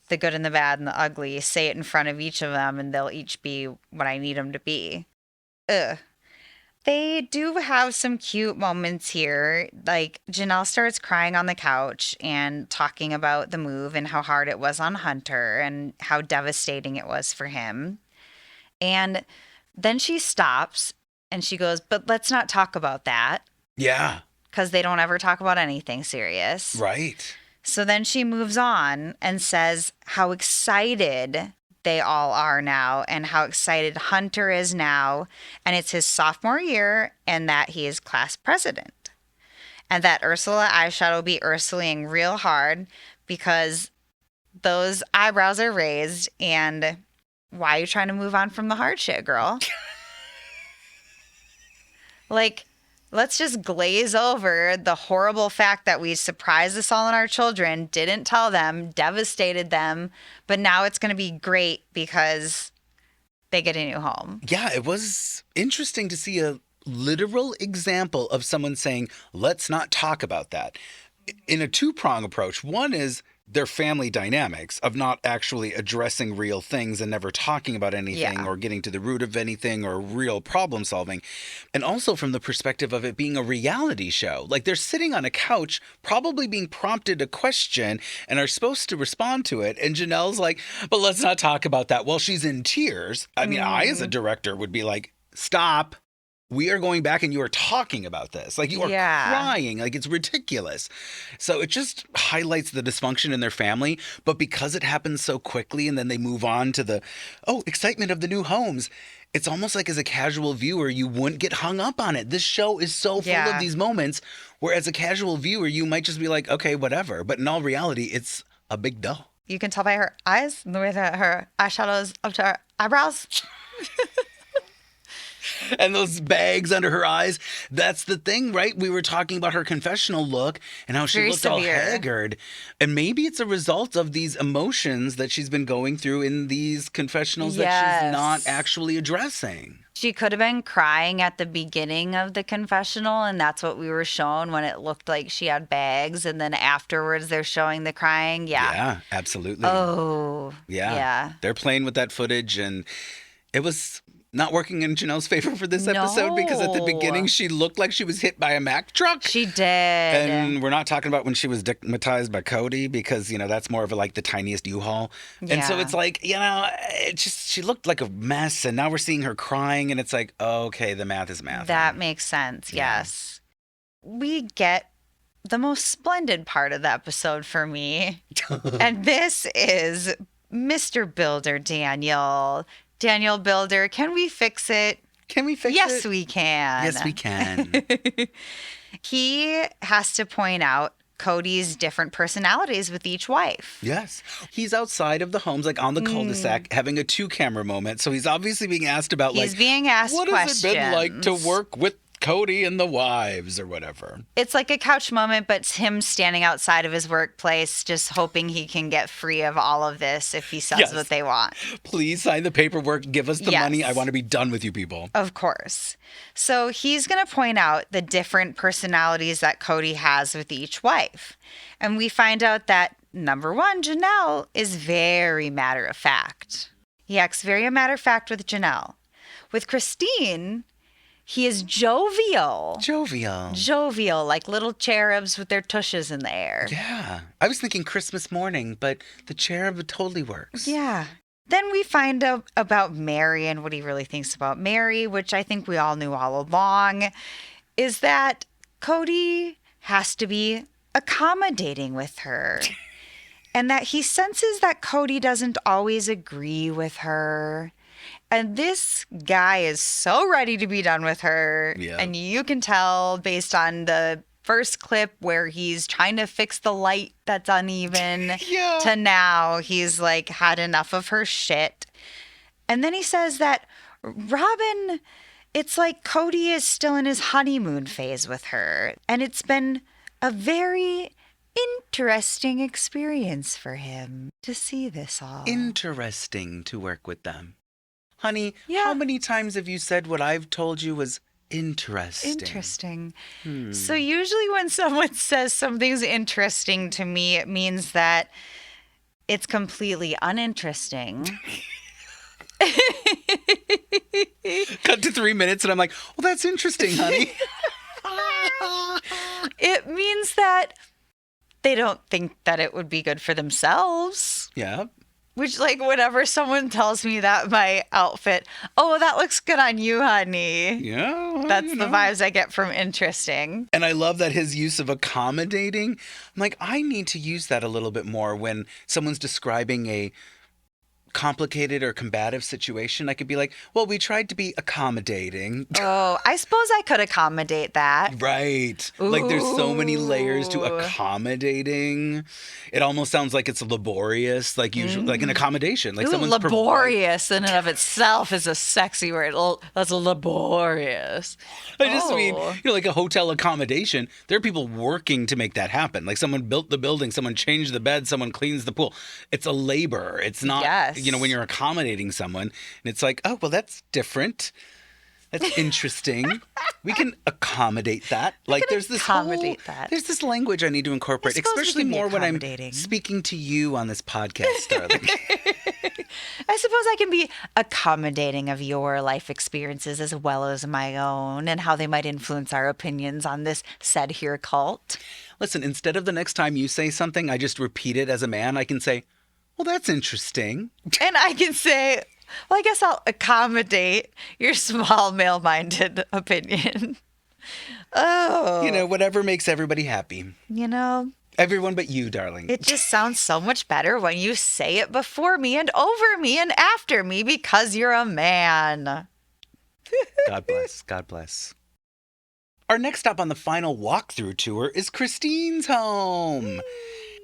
the good and the bad and the ugly. Say it in front of each of them, and they'll each be what I need them to be. Ugh. They do have some cute moments here. Like Janelle starts crying on the couch and talking about the move and how hard it was on Hunter and how devastating it was for him. And then she stops and she goes, but let's not talk about that. Yeah. Because they don't ever talk about anything serious. Right. So then she moves on and says how excited they all are now and how excited Hunter is now. And it's his sophomore year and that he is class president. And that Ursula eyeshadow will be Ursuling real hard because those eyebrows are raised. And why are you trying to move on from the hard shit, girl? Like, let's just glaze over the horrible fact that we surprised us all in our children, didn't tell them, devastated them, but now it's going to be great because they get a new home. Yeah, it was interesting to see a literal example of someone saying, let's not talk about that. In a two-prong approach. One is their family dynamics of not actually addressing real things and never talking about anything or getting to the root of anything or real problem solving. And also from the perspective of it being a reality show. Like they're sitting on a couch, probably being prompted a question and are supposed to respond to it. And Janelle's like, but let's not talk about that. Well, she's in tears. I mean, I as a director would be like, stop. We are going back and you are talking about this. Like you are crying. Like it's ridiculous. So it just highlights the dysfunction in their family. But because it happens so quickly and then they move on to the, excitement of the new homes. It's almost like as a casual viewer, you wouldn't get hung up on it. This show is so full of these moments where as a casual viewer, you might just be like, okay, whatever. But in all reality, it's a big deal. You can tell by her eyes and the way that her eyeshadow is up to her eyebrows. And those bags under her eyes. That's the thing, right? We were talking about her confessional look and how she looked all haggard. And maybe it's a result of these emotions that she's been going through in these confessionals that she's not actually addressing. She could have been crying at the beginning of the confessional, and that's what we were shown when it looked like she had bags. And then afterwards, they're showing the crying. Yeah, absolutely. Oh, yeah. They're playing with that footage, and it was not working in Janelle's favor for this episode because at the beginning she looked like she was hit by a Mack truck. She did. And we're not talking about when she was stigmatized by Kody because, that's more of like the tiniest U-Haul. And so it's like, she looked like a mess. And now we're seeing her crying and it's like, okay, the math is math. That makes sense. Yes. We get the most splendid part of the episode for me. And this is Mr. Builder Daniel. Daniel Builder, can we fix it? Can we fix it? Yes, we can. Yes, we can. He has to point out Kody's different personalities with each wife. Yes. He's outside of the homes, like on the cul-de-sac, having a 2-camera moment. So he's obviously being asked about, He's being asked what questions. has it been like to work with Kody and the wives or whatever? It's like a couch moment, but it's him standing outside of his workplace, just hoping he can get free of all of this if he says what they want. Please sign the paperwork. Give us the money. I want to be done with you people. Of course. So he's going to point out the different personalities that Kody has with each wife. And we find out that, number one, Janelle is very matter of fact. He acts very matter of fact with Janelle. With Christine, he is jovial. Jovial, like little cherubs with their tushes in the air. Yeah. I was thinking Christmas morning, but the cherub totally works. Yeah. Then we find out about Meri and what he really thinks about Meri, which I think we all knew all along, is that Kody has to be accommodating with her. And that he senses that Kody doesn't always agree with her. And this guy is so ready to be done with her. Yeah. And you can tell based on the first clip where he's trying to fix the light that's uneven to now he's like had enough of her shit. And then he says that Robyn, it's like Kody is still in his honeymoon phase with her. And it's been a very interesting experience for him to see this all. Interesting to work with them. Honey, how many times have you said what I've told you was interesting? Interesting. So usually when someone says something's interesting to me, it means that it's completely uninteresting. Cut to 3 minutes and I'm like, well, that's interesting, honey. It means that they don't think that it would be good for themselves. Yeah. Which, like, whenever someone tells me that my outfit, oh, that looks good on you, honey. Yeah. Well, That's the vibes I get from interesting. And I love that his use of accommodating. I'm like, I need to use that a little bit more when someone's describing a complicated or combative situation. I could be like, well, we tried to be accommodating. Oh, I suppose I could accommodate that. Right. Like there's so many layers to accommodating. It almost sounds like it's laborious, like usually like an accommodation. Like someone's laborious in and of itself is a sexy word. That's laborious. I just mean, like a hotel accommodation, there are people working to make that happen. Like someone built the building, someone changed the bed, someone cleans the pool. It's a labor. It's not, when you're accommodating someone and it's like, oh, well, that's different. That's interesting. We can accommodate that. Like there's this there's this language I need to incorporate, especially more when I'm speaking to you on this podcast, darling. I suppose I can be accommodating of your life experiences as well as my own and how they might influence our opinions on this said here cult. Listen, instead of the next time you say something, I just repeat it as a man, I can say, well, that's interesting. And I can say, well, I guess I'll accommodate your small male-minded opinion. Oh. Whatever makes everybody happy. Everyone but you, darling. It just sounds so much better when you say it before me and over me and after me because you're a man. God bless. God bless. Our next stop on the final walkthrough tour is Christine's home.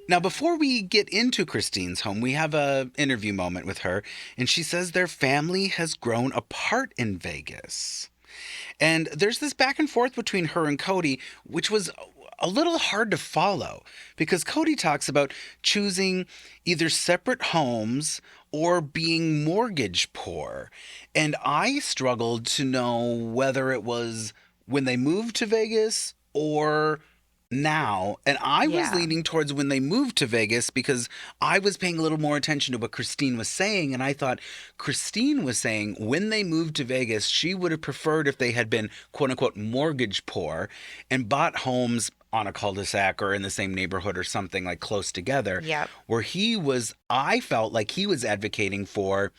Now, before we get into Christine's home, we have an interview moment with her, and she says their family has grown apart in Vegas. And there's this back and forth between her and Kody, which was a little hard to follow, because Kody talks about choosing either separate homes or being mortgage poor. And I struggled to know whether it was when they moved to Vegas or now. And I was leaning towards when they moved to Vegas because I was paying a little more attention to what Christine was saying. And I thought Christine was saying when they moved to Vegas, she would have preferred if they had been quote unquote mortgage poor and bought homes on a cul-de-sac or in the same neighborhood or something like close together. Yep. Where I felt like he was advocating for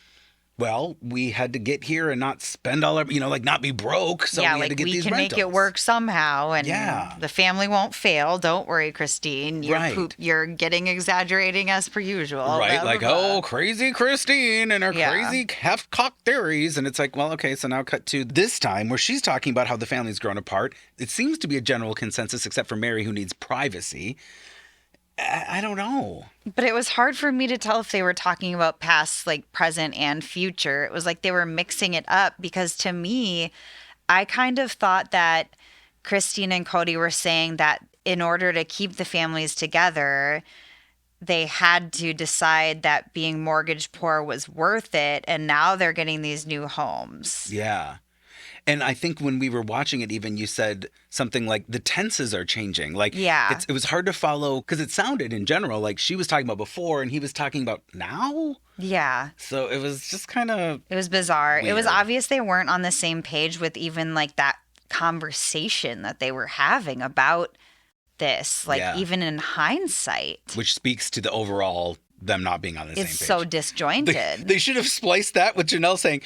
well, we had to get here and not spend all our, like not be broke. So yeah, we had to like get we these can rentals. make it work somehow, and Yeah. the family won't fail. Don't worry, Christine. Right. You're getting exaggerating as per usual. Right, Blah, like, blah, blah. oh, crazy Christine and her Yeah. crazy half-cocked theories. And it's like, well, okay, so now cut to this time where she's talking about how the family's grown apart. It seems to be a general consensus, except for Meri, who needs privacy. I don't know. But it was hard for me to tell if they were talking about past, like present and future. It was like they were mixing it up, because to me, I kind of thought that Christine and Kody were saying that in order to keep the families together, they had to decide that being mortgage poor was worth it. And now they're getting these new homes. Yeah. And I think when we were watching it, even you said something like the tenses are changing. Like, Yeah. it was hard to follow because it sounded in general like she was talking about before and he was talking about now. Yeah. So it was just kind of. It was bizarre. It was Weird. obvious they weren't on the same page with even like that conversation that they were having about this, like Yeah. even in hindsight. Which speaks to the overall them not being on the It's same so page. disjointed. They should have spliced that with Janelle saying,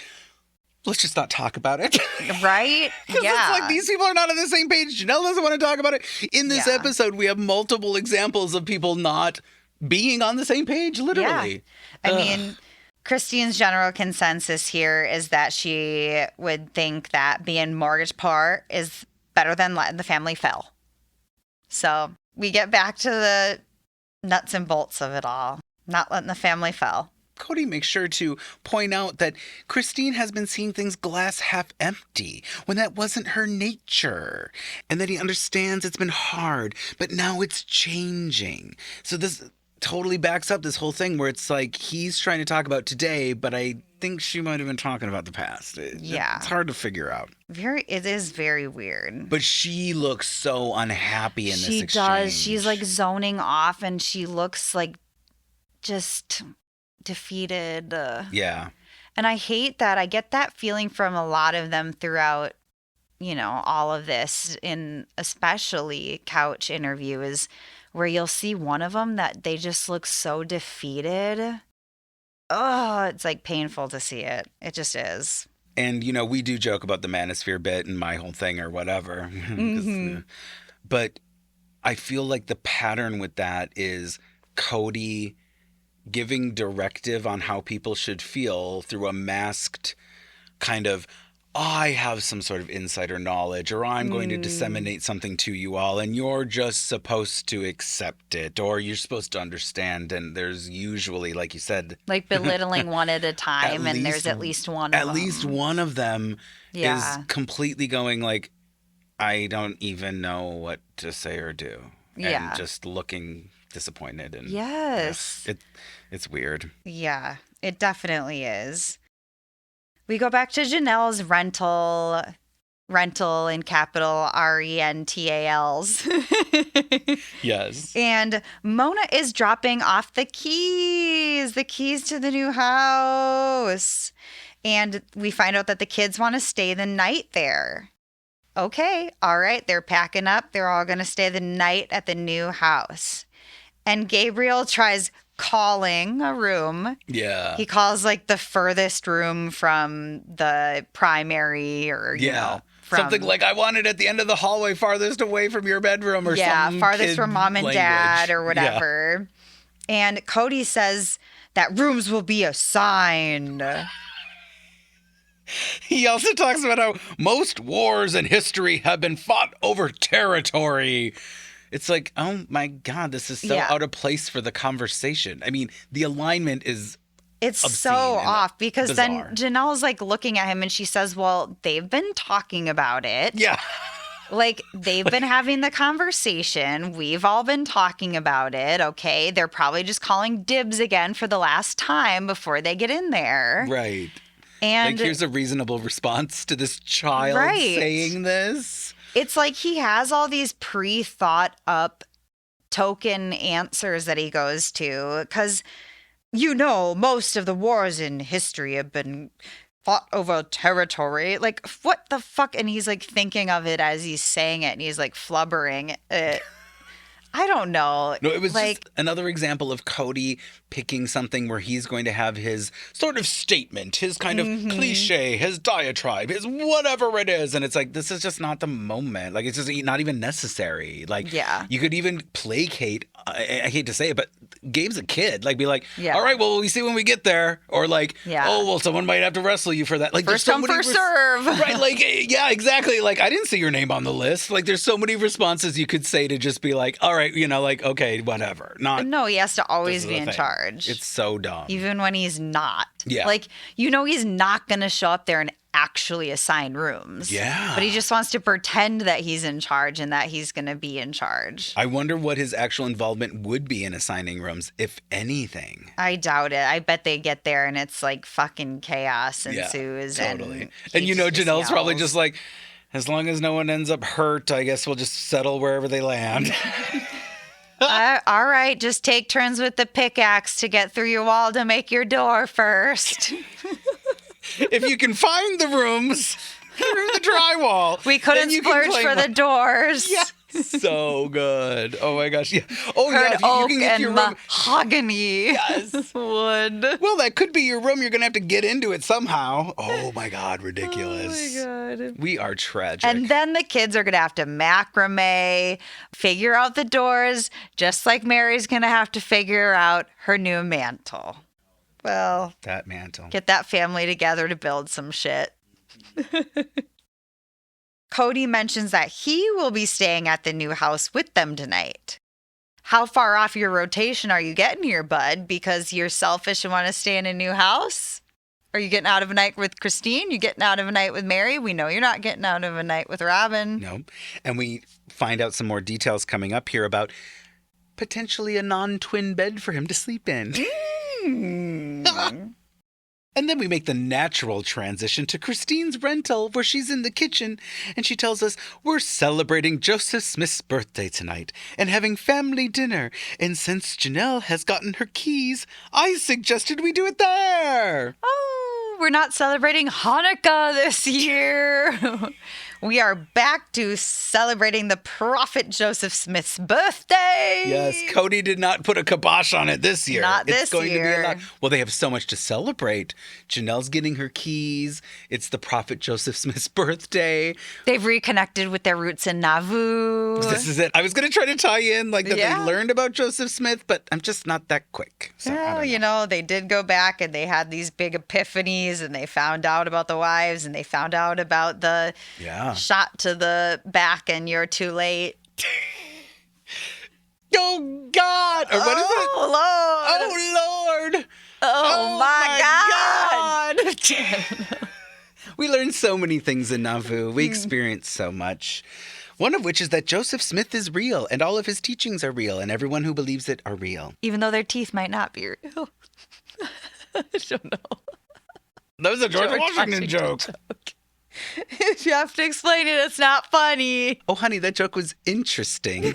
let's just not talk about it. Right? Because Yeah. it's like these people are not on the same page. Janelle doesn't want to talk about it. In this Yeah. episode, we have multiple examples of people not being on the same page, literally. I mean, Christine's general consensus here is that she would think that being mortgage poor is better than letting the family fail. So we get back to the nuts and bolts of it all. Not letting the family fail. Kody makes sure to point out that Christine has been seeing things glass half empty when that wasn't her nature, and that he understands it's been hard, but now it's changing. So this totally backs up this whole thing where it's like he's trying to talk about today, but I think she might have been talking about the past. Yeah. It's hard to figure out. It is very weird. But she looks so unhappy in this She exchange. does. She's like zoning off, and she looks like just defeated. Yeah. And I hate that. I get that feeling from a lot of them throughout, all of this, in especially couch interviews, where you'll see one of them that they just look so defeated. Oh, it's like painful to see it. It just is. And, we do joke about the manosphere bit and my whole thing or whatever. 'Cause, but I feel like the pattern with that is Kody giving directive on how people should feel through a masked kind of, I have some sort of insider knowledge, or I'm going to disseminate something to you all, and you're just supposed to accept it, or you're supposed to understand. And there's usually, like you said, Like belittling one at a time, and there's least- at least one of at them. least one of them Yeah. is completely going like, I don't even know what to say or do. Yeah. And just looking disappointed. And Yes. it's weird. Yeah, it definitely is. We go back to Janelle's rental in capital RENTALs. Yes. And Mona is dropping off the keys to the new house. And we find out that the kids want to stay the night there. Okay, all right, they're packing up. They're all going to stay the night at the new house. And Gabriel tries calling a room. Yeah. He calls like the furthest room from the primary, or, you know, from, something like, I want it at the end of the hallway farthest away from your bedroom, or some farthest kid from mom and language. dad, or Yeah. whatever. And Kody says that rooms will be assigned. He also talks about how most wars in history have been fought over territory. It's like, oh my God, this is so Yeah. out of place for the conversation. I mean, the alignment is It's obscene so and off, because bizarre. then Janelle's like looking at him and she says, well, they've been talking about it. Yeah. Like, they've been having the conversation. We've all been talking about it. Okay. They're probably just calling dibs again for the last time before they get in there. Right. And Like, here's a reasonable response to this child Right. saying this. it's like he has all these pre-thought up token answers that he goes to, because, most of the wars in history have been fought over territory. Like, what the fuck? And he's like thinking of it as he's saying it, and he's like flubbering. I don't know. No, it was like, just another example of Kody picking something where he's going to have his sort of statement, his kind of cliche, his diatribe, his whatever it is. And it's like, this is just not the moment. Like, it's just not even necessary. Like, Yeah. you could even placate, I hate to say it, but Gabe's a kid. Like, be like, Yeah. all right, well, we see when we get there. Or like, Yeah. oh, well, someone might have to wrestle you for that. Like, first there's so come, many first serve. Right, like, yeah, exactly. Like, I didn't see your name on the list. Like, there's so many responses you could say to just be like, all right, you know, like, okay, whatever. Not. No, he has to always this is be the in thing. charge. It's so dumb. even when he's not. Yeah. Like, you know, he's not going to show up there and actually assign rooms. Yeah. But he just wants to pretend that he's in charge and that he's going to be in charge. I wonder what his actual involvement would be in assigning rooms, if anything. I doubt it. I bet they get there and it's like fucking chaos ensues. Yeah, totally. And, And you know, just Janelle's probably yells. just like, as long as no one ends up hurt, I guess we'll just settle wherever they land. All right, just take turns with the pickaxe to get through your wall to make your door first. If you can find the rooms through the drywall. We couldn't then you can splurge claim for the one. doors. Yeah. So good. Oh my gosh. Yeah. Oh yeah. Heard If you oak can get and your room. mahogany. Yes. Wood. Well, that could be your room. You're gonna have to get into it somehow. Oh my God, ridiculous. Oh my God. We are tragic. And then the kids are going to have to macrame, figure out the doors, just like Meri's going to have to figure out her new mantle. Well, that mantle. get that family together to build some shit. Kody mentions that he will be staying at the new house with them tonight. How far off your rotation are you getting here, bud? Because you're selfish and want to stay in a new house? Are you getting out of a night with Christine? You getting out of a night with Meri? We know you're not getting out of a night with Robyn. No. And we find out some more details coming up here about potentially a non-twin bed for him to sleep in. And then we make the natural transition to Christine's rental, where she's in the kitchen, and she tells us we're celebrating Joseph Smith's birthday tonight and having family dinner. And since Janelle has gotten her keys, I suggested we do it there. Oh, we're not celebrating Hanukkah this year. We are back to celebrating the prophet Joseph Smith's birthday. Yes, Kody did not put a kibosh on it this year. Not It's this going year. to be a lot. Well, they have so much to celebrate. Janelle's getting her keys. It's the prophet Joseph Smith's birthday. They've reconnected with their roots in Nauvoo. This is it. I was going to try to tie in like that Yeah. they learned about Joseph Smith, but I'm just not that quick. So I Well, don't you know, they did go back and they had these big epiphanies and they found out about the wives and they found out about the Yeah. shot to the back and you're too late. Oh, God. Or what is it? Oh, Lord. Oh, Lord. Oh, my God. We learned so many things in Nauvoo. We experienced so much. One of which is that Joseph Smith is real and all of his teachings are real and everyone who believes it are real. Even though their teeth might not be real. I don't know. That was a George Washington joke. If you have to explain it, it's not funny. Oh, honey, that joke was interesting.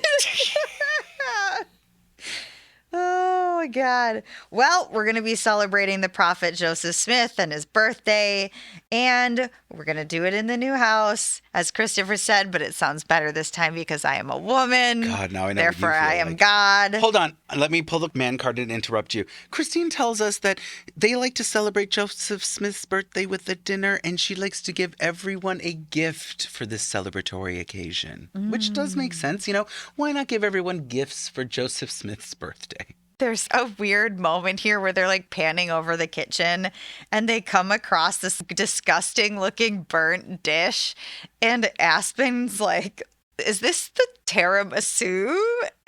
Oh, my God. Well, we're going to be celebrating the prophet Joseph Smith and his birthday, and we're going to do it in the new house, as Christopher said, but it sounds better this time because I am a woman. God, now I know what you Therefore, feel I am like. God. Hold on. Let me pull the man card and interrupt you. Christine tells us that they like to celebrate Joseph Smith's birthday with a dinner, and she likes to give everyone a gift for this celebratory occasion, which does make sense. You know, why not give everyone gifts for Joseph Smith's birthday? There's a weird moment here where they're like panning over the kitchen and they come across this disgusting looking burnt dish. And Aspen's like, is this the tiramisu?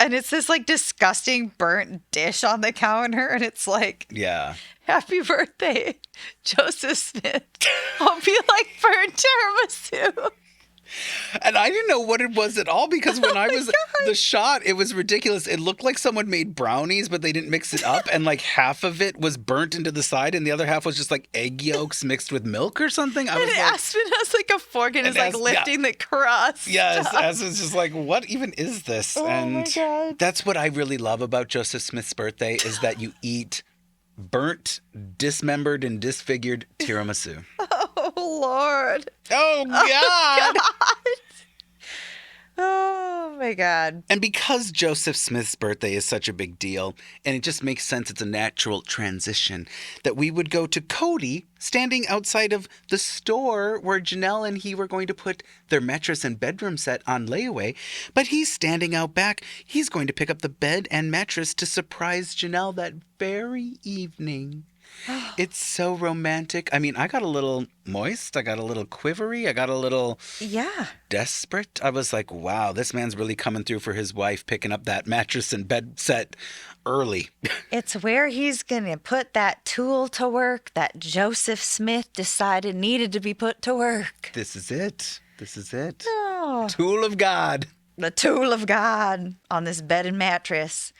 And it's this like disgusting burnt dish on the counter. And it's like, Yeah. happy birthday, Joseph Smith. Hope you like burnt tiramisu. And I didn't know what it was at all because when I was the shot, it was ridiculous. It looked like someone made brownies, but they didn't mix it up. And like half of it was burnt into the side and the other half was just like egg yolks mixed with milk or something. I was And like, Aspen has like a fork and is like Aspen- yeah. lifting the crust. yes, as it's just like, what even is this? Oh and my God. that's what I really love about Joseph Smith's birthday is that you eat burnt, dismembered, and disfigured tiramisu. Oh, Lord. Oh, God. Oh my God. And because Joseph Smith's birthday is such a big deal, and it just makes sense, it's a natural transition, that we would go to Kody standing outside of the store where Janelle and he were going to put their mattress and bedroom set on layaway. But he's standing out back. He's going to pick up the bed and mattress to surprise Janelle that very evening. It's so romantic. I mean, I got a little moist. I got a little quivery. I got a little desperate. I was like, wow, this man's really coming through for his wife, picking up that mattress and bed set early. It's where he's going to put that tool to work that Joseph Smith decided needed to be put to work. This is it. This is it. Oh. Tool of God. The tool of God on this bed and mattress.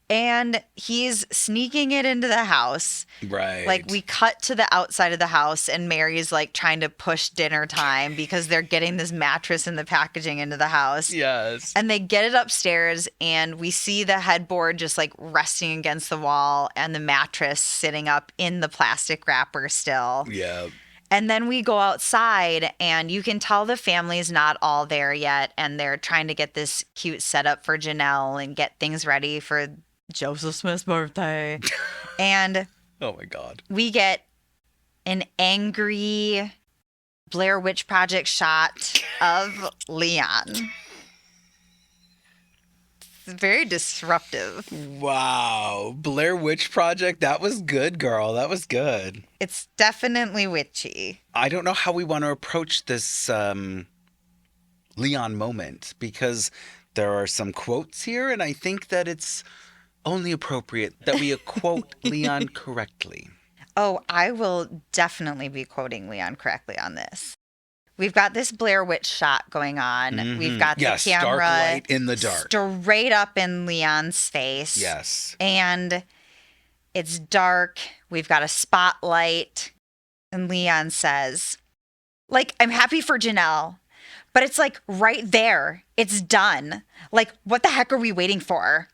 And he's sneaking it into the house. Right. Like, we cut to the outside of the house, and Meri's like trying to push dinner time because they're getting this mattress and the packaging into the house. Yes. And they get it upstairs, and we see the headboard just like resting against the wall and the mattress sitting up in the plastic wrapper still. Yeah. And then we go outside, and you can tell the family's not all there yet, and they're trying to get this cute setup for Janelle and get things ready for Joseph Smith's birthday. And oh my God. we get an angry Blair Witch Project shot of Leon. It's very disruptive. Wow. Blair Witch Project. That was good, girl. That was good. It's definitely witchy. I don't know how we want to approach this Leon moment, because there are some quotes here, and I think that it's only appropriate that we quote Leon correctly. Oh, I will definitely be quoting Leon correctly on this. We've got this Blair Witch shot going on. Mm-hmm. We've got the Yes, dark camera light in the dark. straight up in Leon's face. Yes. And it's dark. We've got a spotlight. And Leon says, like, I'm happy for Janelle, but it's like right there. It's done. Like, what the heck are we waiting for?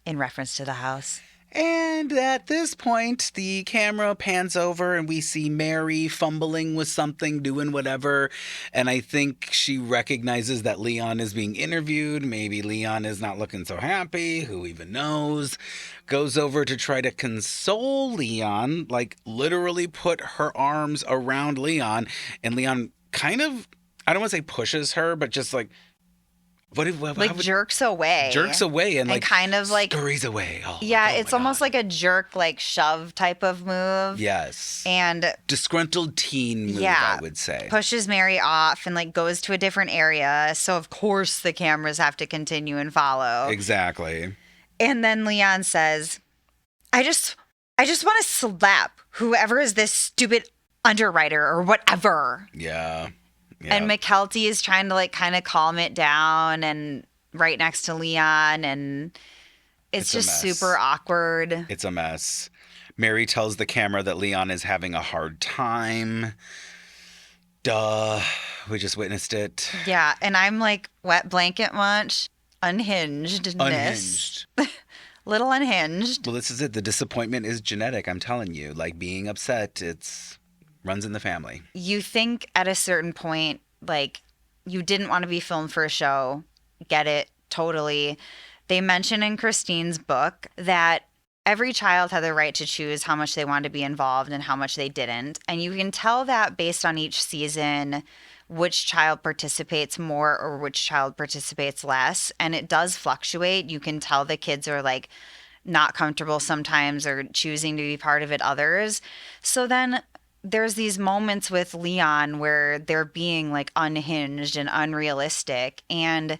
In reference to the house. And at this point, the camera pans over and we see Meri fumbling with something, doing whatever. And I think she recognizes that Leon is being interviewed. Maybe Leon is not looking so happy. Who even knows? Goes over to try to console Leon, like literally put her arms around Leon. And Leon kind of, I don't want to say pushes her, but just like, jerks away. Jerks away and like kind of like scurries away. Oh, yeah, oh it's my almost God. like a jerk, like shove type of move. Yes. And disgruntled teen move, I would say. Pushes Meri off and like goes to a different area. So of course the cameras have to continue and follow. Exactly. And then Leon says, I just want to slap whoever is this stupid underwriter or whatever. Yeah. And McKelty is trying to like kind of calm it down and right next to Leon, and it's just super awkward. It's a mess. Meri tells the camera that Leon is having a hard time. Duh. We just witnessed it. Yeah, and I'm like wet blanket munch, unhinged. Little unhinged. Well, this is it. The disappointment is genetic, I'm telling you. Like being upset, runs in the family. You think at a certain point, like, you didn't want to be filmed for a show. Get it. Totally. They mention in Christine's book that every child had the right to choose how much they wanted to be involved and how much they didn't. And you can tell that based on each season, which child participates more or which child participates less. And it does fluctuate. You can tell the kids are like not comfortable sometimes or choosing to be part of it others. So then there's these moments with Leon where they're being like unhinged and unrealistic, and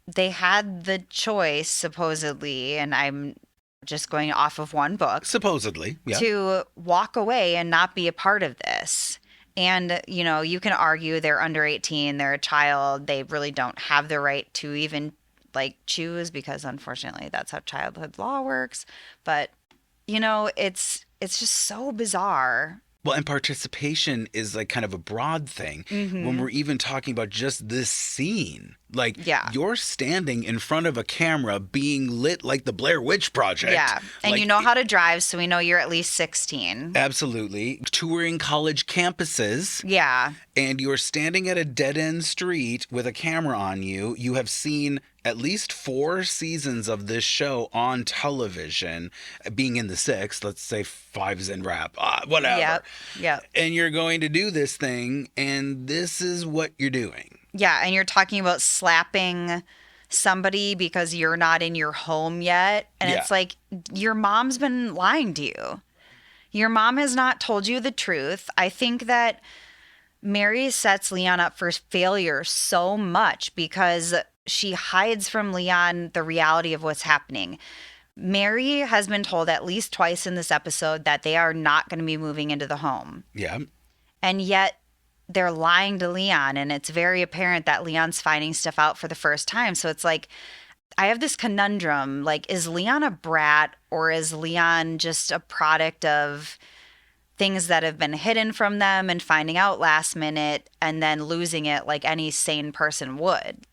they had the choice supposedly, and I'm just going off of one book, supposedly, yeah, to walk away and not be a part of this. And, you know, you can argue they're under 18, they're a child, they really don't have the right to even like choose, because unfortunately that's how childhood law works. But, you know, it's just so bizarre. Well, and participation is like kind of a broad thing. When we're even talking about just this scene, like you're standing in front of a camera being lit like the Blair Witch Project. Yeah. And like, you know how to drive, so we know you're at least 16. Absolutely. Touring college campuses. Yeah. And you're standing at a dead-end street with a camera on you. You have seen at least 4 seasons of this show on television, being in the 6th, let's say 5's in wrap, whatever. Yep. And you're going to do this thing, and this is what you're doing. Yeah, and you're talking about slapping somebody because you're not in your home yet. And it's like, your mom's been lying to you. Your mom has not told you the truth. I think that Meri sets Leon up for failure so much because she hides from Leon the reality of what's happening. Meri has been told at least twice in this episode that they are not going to be moving into the home. Yeah. And yet they're lying to Leon, and it's very apparent that Leon's finding stuff out for the first time. So it's like, I have this conundrum. Like, is Leon a brat, or is Leon just a product of things that have been hidden from them and finding out last minute and then losing it like any sane person would?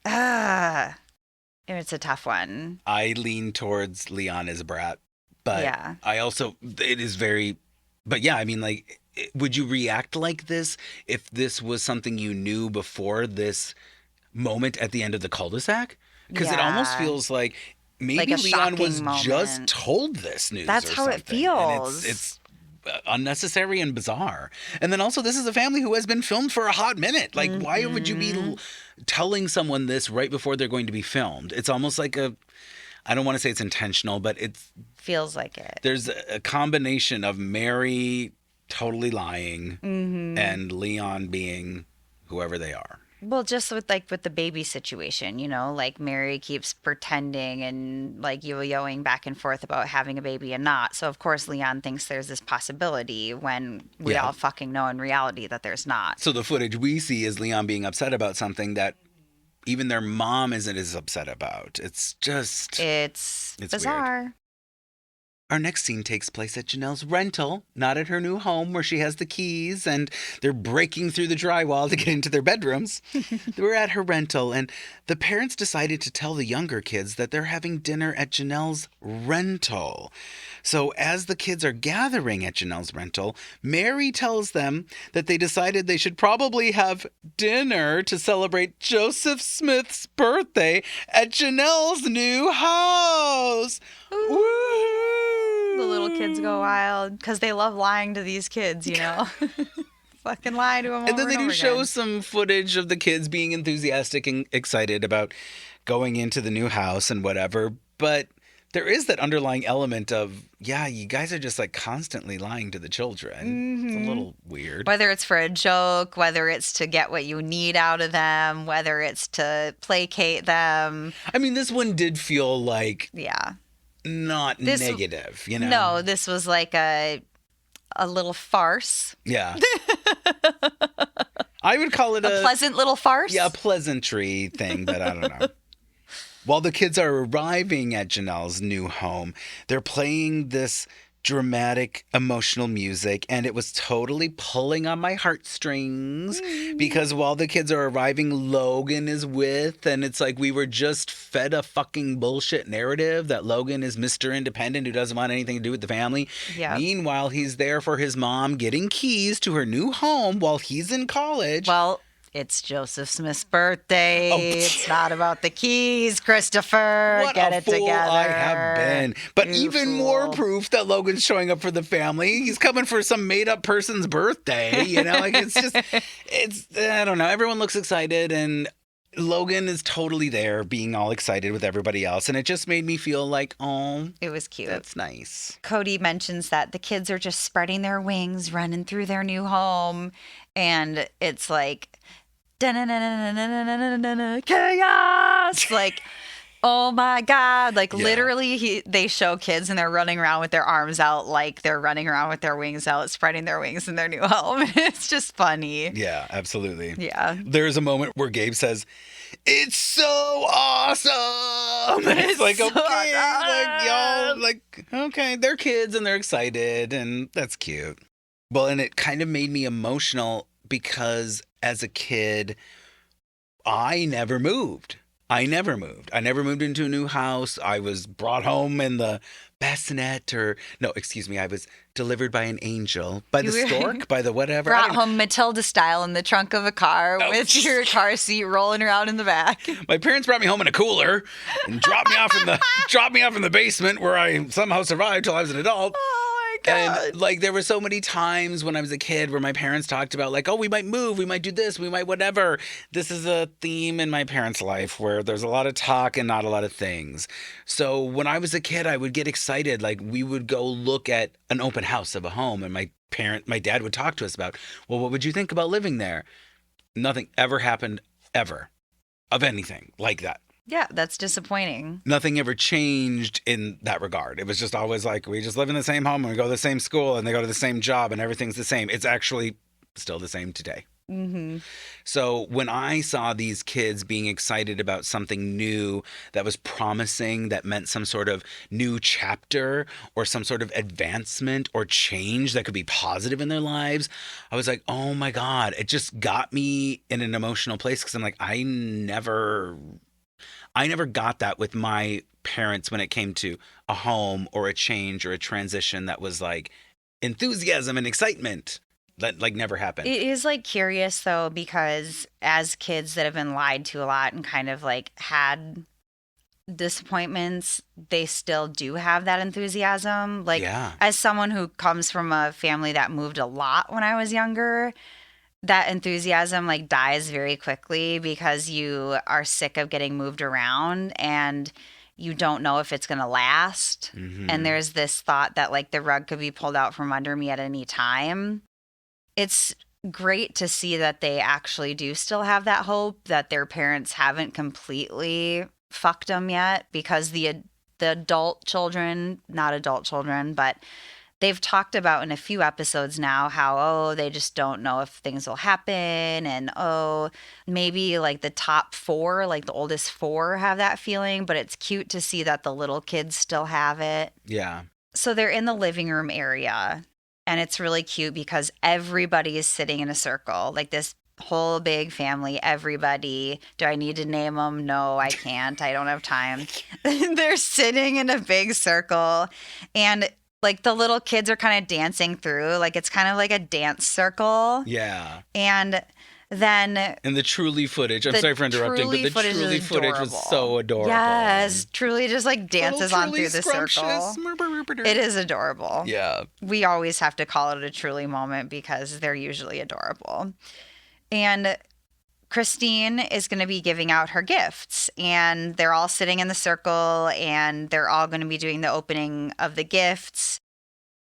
It's a tough one. I lean towards Leon as a brat, but I also, it is very, but yeah, I mean, like, would you react like this if this was something you knew before this moment at the end of the cul-de-sac? Because it almost feels like maybe like Leon was moment. Just told this news. That's or how something. it feels. And it's unnecessary and bizarre. And then also, this is a family who has been filmed for a hot minute. Like, why would you be telling someone this right before they're going to be filmed? It's almost like I don't want to say it's intentional, but it feels like it. There's a combination of Meri totally lying and Leon being whoever they are. Well, just with the baby situation, you know, like Meri keeps pretending and like yo-yoing back and forth about having a baby and not. So of course Leon thinks there's this possibility when we all fucking know in reality that there's not. So the footage we see is Leon being upset about something that even their mom isn't as upset about. It's just... It's bizarre. Weird. Our next scene takes place at Janelle's rental, not at her new home where she has the keys and they're breaking through the drywall to get into their bedrooms. We're at her rental, and the parents decided to tell the younger kids that they're having dinner at Janelle's rental. So as the kids are gathering at Janelle's rental, Meri tells them that they decided they should probably have dinner to celebrate Joseph Smith's birthday at Janelle's new house. Woo! The little kids go wild because they love lying to these kids, you know. Fucking lie to them. And then they do show again. some footage of the kids being enthusiastic and excited about going into the new house and whatever. But there is that underlying element of, you guys are just like constantly lying to the children. It's a little weird. Whether it's for a joke, whether it's to get what you need out of them, whether it's to placate them. I mean, this one did feel like not negative, you know? No, this was like a little farce. Yeah. I would call it a pleasant little farce. Yeah, a pleasantry thing, but I don't know. While the kids are arriving at Janelle's new home, they're playing this dramatic, emotional music, and it was totally pulling on my heartstrings because while the kids are arriving, Logan is with, and it's like we were just fed a fucking bullshit narrative that Logan is Mr. Independent who doesn't want anything to do with the family. Yeah. Meanwhile, he's there for his mom getting keys to her new home while he's in college. Well, it's Joseph Smith's birthday. It's not about the keys, Christopher. What Get a it fool together. I have been. But You even fool. more proof that Logan's showing up for the family. He's coming for some made-up person's birthday. You know, like I don't know. Everyone looks excited, and Logan is totally there being all excited with everybody else. And it just made me feel like, oh, it was cute. That's nice. Kody mentions that the kids are just spreading their wings, running through their new home. And it's like, chaos! Like, oh my God. Like, literally, they show kids and they're running around with their arms out like they're running around with their wings out, spreading their wings in their new home. It's just funny. Yeah, absolutely. Yeah. There's a moment where Gabe says, "It's so awesome!" And it's like, so okay, awesome. like, y'all, like, okay, they're kids and they're excited, and that's cute. Well, and it kind of made me emotional because as a kid, I never moved. I never moved. I never moved into a new house. I was brought home in the bassinet I was delivered by an angel, by the You were stork, by the whatever. I Brought don't know. home Matilda style in the trunk of a car with your car seat rolling around in the back. My parents brought me home in a cooler and dropped me off in the basement where I somehow survived till I was an adult. Oh my God. And like there were so many times when I was a kid where my parents talked about like, oh, we might move, we might do this, we might whatever. This is a theme in my parents' life where there's a lot of talk and not a lot of things. So when I was a kid, I would get excited. Like we would go look at an open house of a home and my dad would talk to us about, well, what would you think about living there? Nothing ever happened ever of anything like that. Yeah, that's disappointing. Nothing ever changed in that regard. It was just always like, we just live in the same home and we go to the same school and they go to the same job and everything's the same. It's actually still the same today. Mm-hmm. So when I saw these kids being excited about something new that was promising, that meant some sort of new chapter or some sort of advancement or change that could be positive in their lives, I was like, oh my God, it just got me in an emotional place because I'm like, I never got that with my parents when it came to a home or a change or a transition that was like enthusiasm and excitement. That like never happened. It is like curious though, because as kids that have been lied to a lot and kind of like had disappointments, they still do have that enthusiasm. Like Yeah. as someone who comes from a family that moved a lot when I was younger, that enthusiasm like dies very quickly because you are sick of getting moved around and you don't know if it's going to last. Mhm. And there's this thought that like the rug could be pulled out from under me at any time. It's great to see that they actually do still have that hope that their parents haven't completely fucked them yet, because the adult children, not adult children, but they've talked about in a few episodes now how, oh, they just don't know if things will happen. And, oh, maybe like the top 4, like the oldest 4 have that feeling, but it's cute to see that the little kids still have it. Yeah. So they're in the living room area. And it's really cute because everybody is sitting in a circle, like this whole big family, everybody. Do I need to name them? No, I can't. I don't have time. They're sitting in a big circle. And like the little kids are kind of dancing through. Like it's kind of like a dance circle. Yeah. And then And the Truly footage. I'm the sorry for interrupting, but the footage Truly is footage was adorable. so adorable. Yes, Truly just like dances Little on Truly through the circle. scrumptious. It is adorable. Yeah. We always have to call it a Truly moment because they're usually adorable. And Christine is going to be giving out her gifts, and they're all sitting in the circle and they're all going to be doing the opening of the gifts.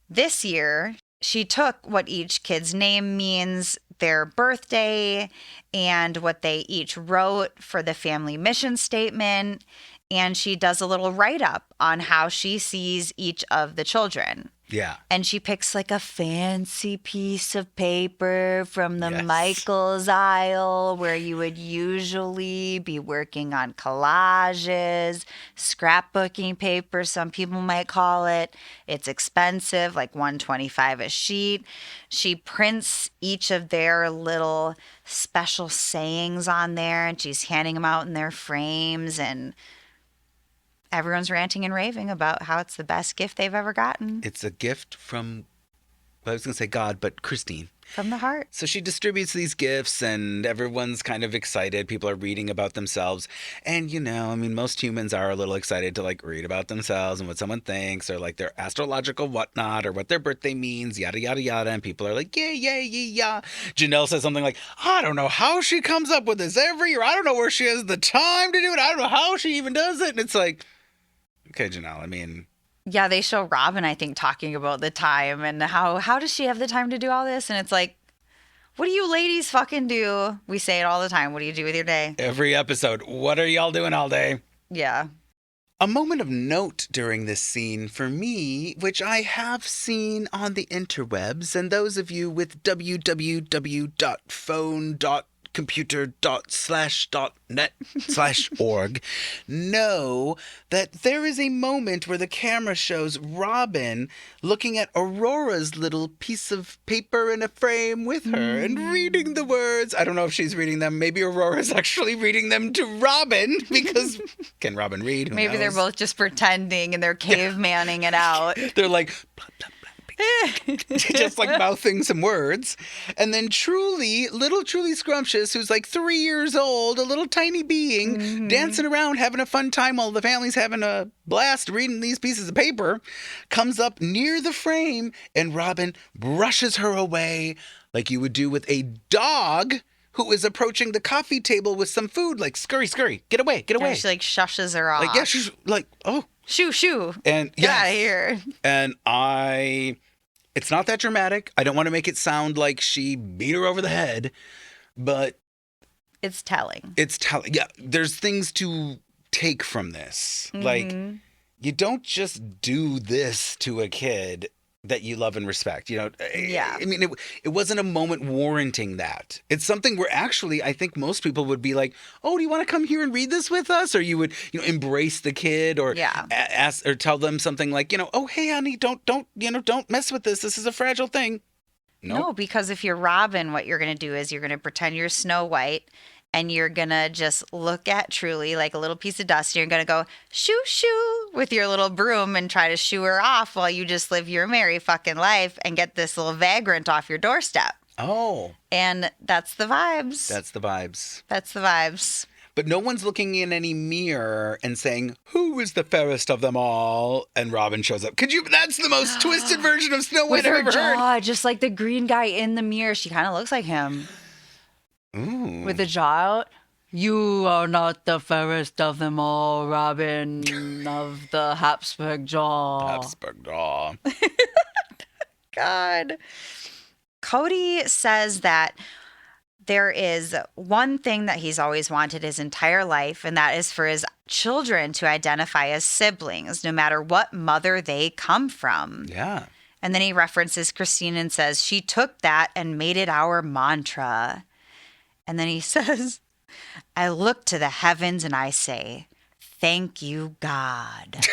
This year, she took what each kid's name means, their birthday, and what they each wrote for the family mission statement, and she does a little write-up on how she sees each of the children. Yeah. And she picks like a fancy piece of paper from the Yes. Michael's aisle where you would usually be working on collages, scrapbooking paper, some people might call it. It's expensive, like $125 a sheet. She prints each of their little special sayings on there and she's handing them out in their frames, and everyone's ranting and raving about how it's the best gift they've ever gotten. It's a gift from, I was going to say God, but Christine. From the heart. So she distributes these gifts and everyone's kind of excited. People are reading about themselves. And, you know, I mean, most humans are a little excited to like read about themselves and what someone thinks or like their astrological whatnot or what their birthday means, yada, yada, yada. And people are like, yeah, yeah, yeah, yeah. Janelle says something like, I don't know how she comes up with this every year. I don't know where she has the time to do it. I don't know how she even does it. And it's like, okay, Janelle, I mean. Yeah, they show Robyn, I think, talking about the time and how does she have the time to do all this? And it's like, what do you ladies fucking do? We say it all the time. What do you do with your day? Every episode, what are y'all doing all day? Yeah. A moment of note during this scene for me, which I have seen on the interwebs, and those of you with www.phone.com computer.slash.net/org know that there is a moment where the camera shows Robyn looking at Aurora's little piece of paper in a frame with her and reading the words. I don't know if she's reading them. Maybe Aurora's actually reading them to Robyn because can Robyn read? Who Maybe knows? they're both just pretending and they're cavemanning it out. They're like, blah, blah, blah, just like mouthing some words. And then little Truly Scrumptious, who's like 3 years old, a little tiny being, dancing around, having a fun time while the family's having a blast reading these pieces of paper, comes up near the frame and Robyn brushes her away like you would do with a dog who is approaching the coffee table with some food, like, scurry, scurry, get away, get away. And she like shushes her off. Like, yeah, she's like, oh. Shoo, shoo. And Get out of here. And it's not that dramatic. I don't want to make it sound like she beat her over the head, but It's telling. Yeah, there's things to take from this. Like, you don't just do this to a kid that you love and respect. Yeah. I mean, it wasn't a moment warranting that. It's something where actually I think most people would be like, oh, do you want to come here and read this with us? Or you would, embrace the kid or ask or tell them something like, oh, hey, honey, don't mess with this. This is a fragile thing. No, because if you're Robyn, what you're going to do is you're going to pretend you're Snow White and you're going to just look at Truly like a little piece of dust. And you're going to go shoo, shoo with your little broom and try to shoo her off while you just live your merry fucking life and get this little vagrant off your doorstep. Oh. And that's the vibes. That's the vibes. That's the vibes. But no one's looking in any mirror and saying, who is the fairest of them all? And Robyn shows up. That's the most twisted version of Snow White With I've her ever jaw, heard. just like the green guy in the mirror. She kind of looks like him. Ooh. With the jaw out. You are not the fairest of them all, Robyn of the Habsburg jaw. Habsburg jaw. God. Kody says that there is one thing that he's always wanted his entire life, and that is for his children to identify as siblings, no matter what mother they come from. Yeah. And then he references Christine and says, she took that and made it our mantra. And then he says, I look to the heavens and I say, thank you, God.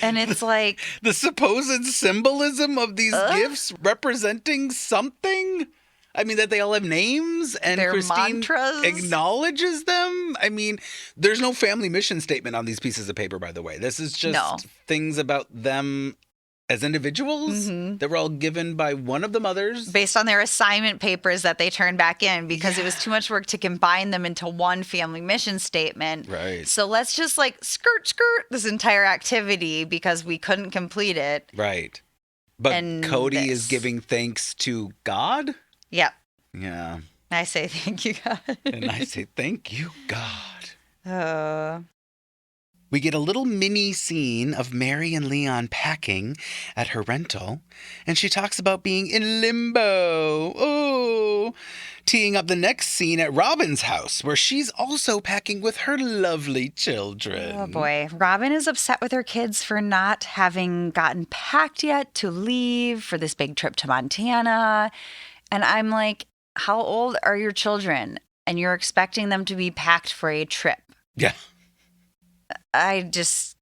And it's like the supposed symbolism of these gifts representing something. I mean, that they all have names and their Christine mantras acknowledges them. I mean, there's no family mission statement on these pieces of paper, by the way. This is just things about them as individuals that were all given by one of the mothers. Based on their assignment papers that they turned back in because it was too much work to combine them into one family mission statement. Right. So let's just skirt this entire activity because we couldn't complete it. Right. But And Kody this. is giving thanks to God? Yep. Yeah. I say thank you, God. And I say thank you, God. We get a little mini scene of Meri and Leon packing at her rental, and she talks about being in limbo. Oh, teeing up the next scene at Robyn's house, where she's also packing with her lovely children. Oh boy. Robyn is upset with her kids for not having gotten packed yet to leave for this big trip to Montana. And I'm like, how old are your children? And you're expecting them to be packed for a trip. Yeah. I just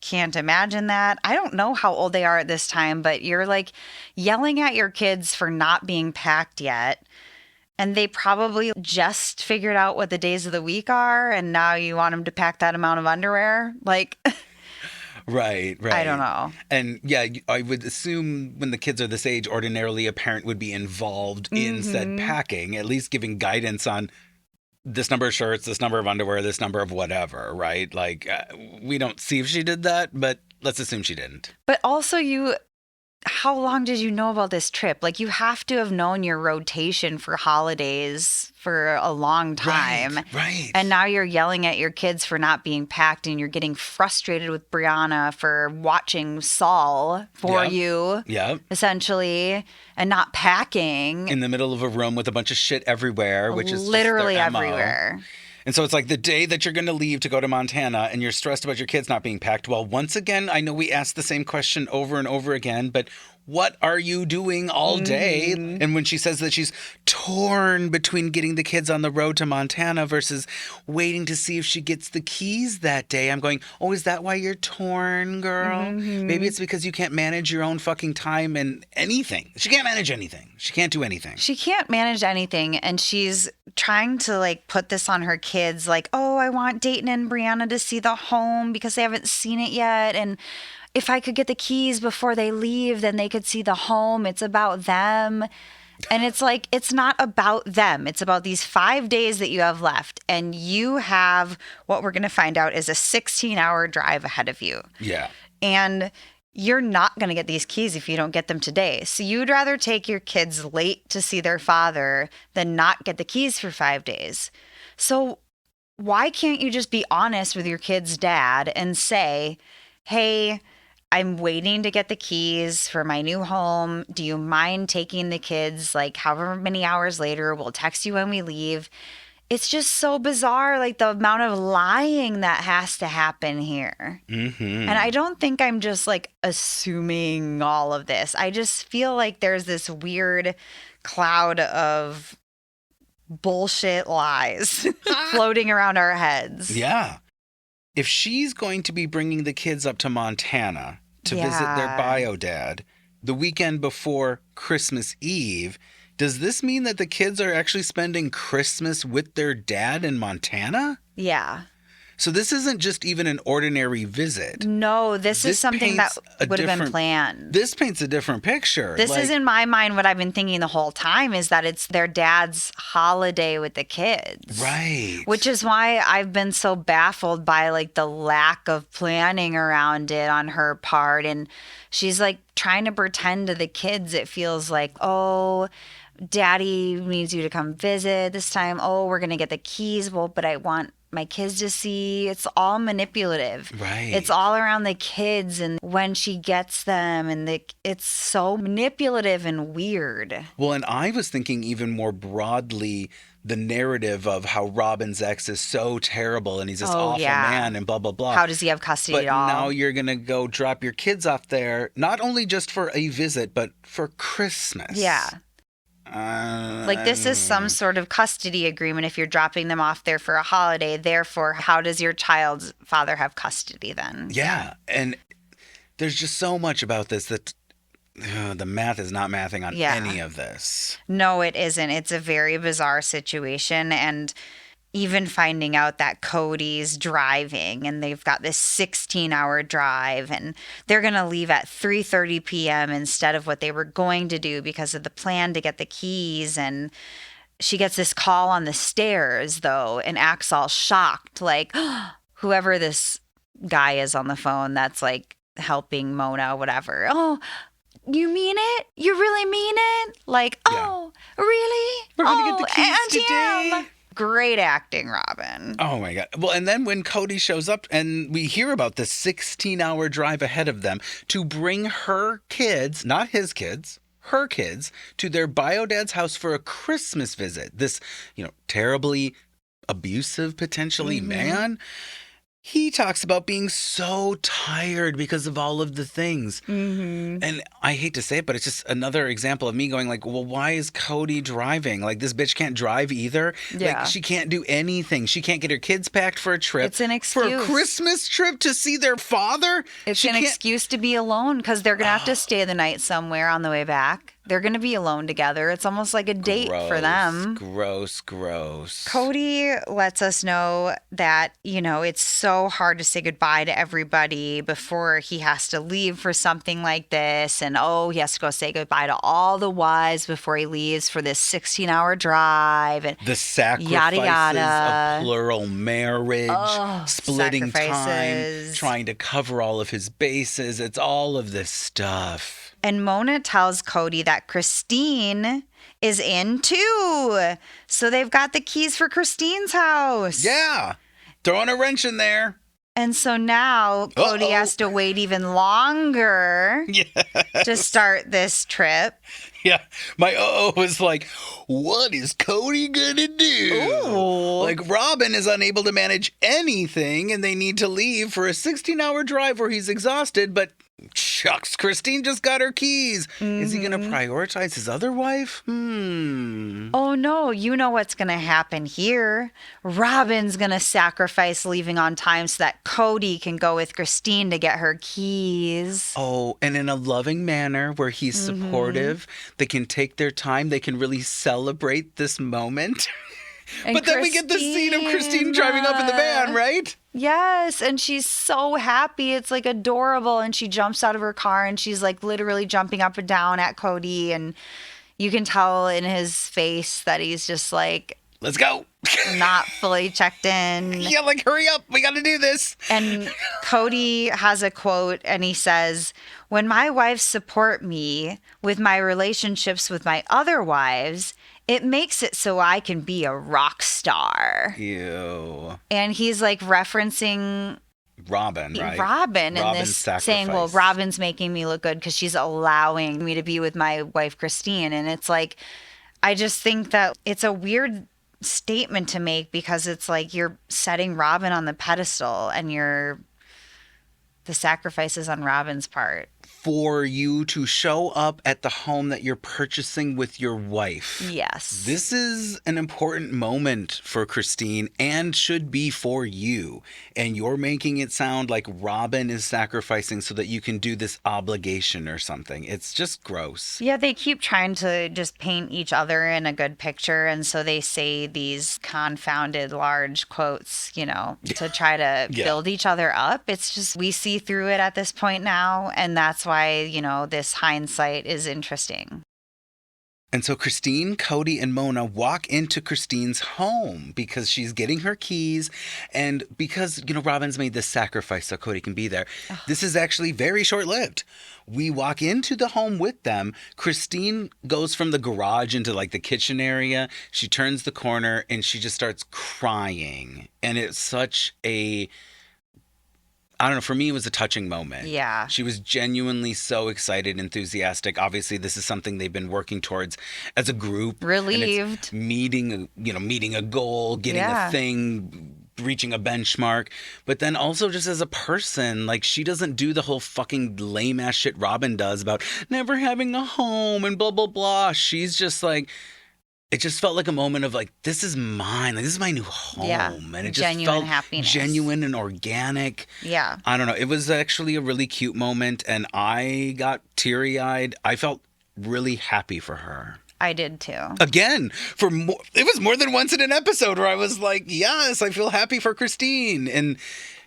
can't imagine that. I don't know how old they are at this time, but you're yelling at your kids for not being packed yet. And they probably just figured out what the days of the week are. And now you want them to pack that amount of underwear. Right. I don't know. And yeah, I would assume when the kids are this age, ordinarily a parent would be involved in said packing, at least giving guidance on this number of shirts, this number of underwear, this number of whatever, right? We don't see if she did that, but let's assume she didn't. But also how long did you know about this trip? You have to have known your rotation for holidays for a long time. Right. And now you're yelling at your kids for not being packed and you're getting frustrated with Brianna for watching Saul for you. Yeah. Essentially, and not packing. In the middle of a room with a bunch of shit everywhere, which is literally just their MO. everywhere. And so it's like the day that you're going to leave to go to Montana and you're stressed about your kids not being packed. Well, once again, I know we asked the same question over and over again, but what are you doing all day? And when she says that she's torn between getting the kids on the road to Montana versus waiting to see if she gets the keys that day, I'm going, oh, is that why you're torn, girl? Maybe it's because you can't manage your own fucking time and anything. She can't manage anything. She can't do anything. She can't manage anything, and she's trying to like put this on her kids, like, oh, I want Dayton and Brianna to see the home because they haven't seen it yet, and if I could get the keys before they leave, then they could see the home. It's about them. And it's like, it's not about them. It's about these 5 days that you have left. And you have what we're going to find out is a 16-hour drive ahead of you. Yeah. And you're not going to get these keys if you don't get them today. So you'd rather take your kids late to see their father than not get the keys for 5 days. So why can't you just be honest with your kid's dad and say, hey, I'm waiting to get the keys for my new home. Do you mind taking the kids like however many hours later? We'll text you when we leave. It's just so bizarre, like the amount of lying that has to happen here. And I don't think I'm just like assuming all of this. I just feel like there's this weird cloud of bullshit lies floating around our heads. Yeah. If she's going to be bringing the kids up to Montana to visit their bio dad the weekend before Christmas Eve, does this mean that the kids are actually spending Christmas with their dad in Montana? Yeah. So this isn't just even an ordinary visit. No, this is something that would have been different- planned. This paints a different picture. This Like, is in my mind what I've been thinking the whole time is that it's their dad's holiday with the kids. right. Which is why I've been so baffled by like the lack of planning around it on her part. And she's like trying to pretend to the kids, it feels like, oh, daddy needs you to come visit this time. Oh, we're going to get the keys. Well, but I want my kids to see. It's all manipulative. Right. It's all around the kids and when she gets them, and it's so manipulative and weird. Well, and I was thinking even more broadly the narrative of how Robyn's ex is so terrible and he's this awful man and blah, blah, blah. How does he have custody But at all? now you're going to go drop your kids off there, not only just for a visit, but for Christmas. Yeah. Like this is some sort of custody agreement if you're dropping them off there for a holiday. Therefore, how does your child's father have custody then? Yeah. And there's just so much about this that the math is not mathing on any of this. No, it isn't. It's a very bizarre situation. And even finding out that Kody's driving and they've got this 16-hour drive and they're going to leave at 3:30 p.m. instead of what they were going to do because of the plan to get the keys. And she gets this call on the stairs, though, and acts all shocked, like whoever this guy is on the phone that's like helping Mona, whatever. Oh, you mean it? You really mean it? Like, oh, really? We're going to get the keys Auntie today. Em. Great acting, Robyn. Oh, my God. Well, and then when Kody shows up and we hear about the 16-hour drive ahead of them to bring her kids, not his kids, her kids, to their bio dad's house for a Christmas visit. This, terribly abusive, potentially, man. He talks about being so tired because of all of the things. And I hate to say it, but it's just another example of me going like, well, why is Kody driving? Like, this bitch can't drive either. Yeah. Like, she can't do anything. She can't get her kids packed for a trip. It's an For a excuse. Christmas trip to see their father? It's She an can't- excuse to be alone because they're going to have to stay the night somewhere on the way back. They're going to be alone together. It's almost like a date for them. Gross. Kody lets us know that, it's so hard to say goodbye to everybody before he has to leave for something like this. And, he has to go say goodbye to all the wives before he leaves for this 16-hour drive. And The sacrifices yada, yada. of plural marriage, splitting time, sacrifices. trying to cover all of his bases. It's all of this stuff. And Mona tells Kody that Christine is in too. So they've got the keys for Christine's house. Yeah. Throwing a wrench in there. And so now Kody has to wait even longer to start this trip. Yeah. My was like, what is Kody gonna do? Ooh. Like, Robyn is unable to manage anything and they need to leave for a 16-hour drive where he's exhausted, but shucks, Christine just got her keys. Is he going to prioritize his other wife? Oh no, you know what's going to happen here. Robyn's going to sacrifice leaving on time so that Kody can go with Christine to get her keys. Oh, and in a loving manner where he's supportive. They can take their time. They can really celebrate this moment. And but then we get the scene of Christine driving up in the van, right? Yes, and she's so happy. It's like adorable. And she jumps out of her car and she's like literally jumping up and down at Kody. And you can tell in his face that he's just like, let's go. Not fully checked in. Yeah, like, hurry up. We got to do this. And Kody has a quote and he says, when my wives support me with my relationships with my other wives, it makes it so I can be a rock star. Ew. And he's like referencing Robyn, right? Robyn, and Robyn's this sacrifice. saying, well, Robyn's making me look good because she's allowing me to be with my wife, Christine. And it's like, I just think that it's a weird statement to make because it's like you're setting Robyn on the pedestal and the sacrifice is on Robyn's part. For you to show up at the home that you're purchasing with your wife. Yes. This is an important moment for Christine and should be for you. And you're making it sound like Robyn is sacrificing so that you can do this obligation or something. It's just gross. Yeah, they keep trying to just paint each other in a good picture. And so they say these confounded large quotes, to try to build each other up. It's just, we see through it at this point now. And that's why, this hindsight is interesting. And so Christine, Kody, and Mona walk into Christine's home because she's getting her keys. And because, Robyn's made this sacrifice so Kody can be there. Oh. This is actually very short-lived. We walk into the home with them. Christine goes from the garage into like the kitchen area. She turns the corner and she just starts crying. And it's such a... I don't know, for me, it was a touching moment. Yeah. She was genuinely so excited, enthusiastic. Obviously, this is something they've been working towards as a group. Relieved. Meeting a goal, getting a thing, reaching a benchmark. But then also just as a person, like, she doesn't do the whole fucking lame-ass shit Robyn does about never having a home and blah, blah, blah. She's just like... It just felt like a moment of like, this is mine. Like, this is my new home. Yeah. And it just genuine felt happiness. genuine and organic. Yeah. I don't know. It was actually a really cute moment. And I got teary-eyed. I felt really happy for her. I did too. Again, it was more than once in an episode where I was like, yes, I feel happy for Christine. And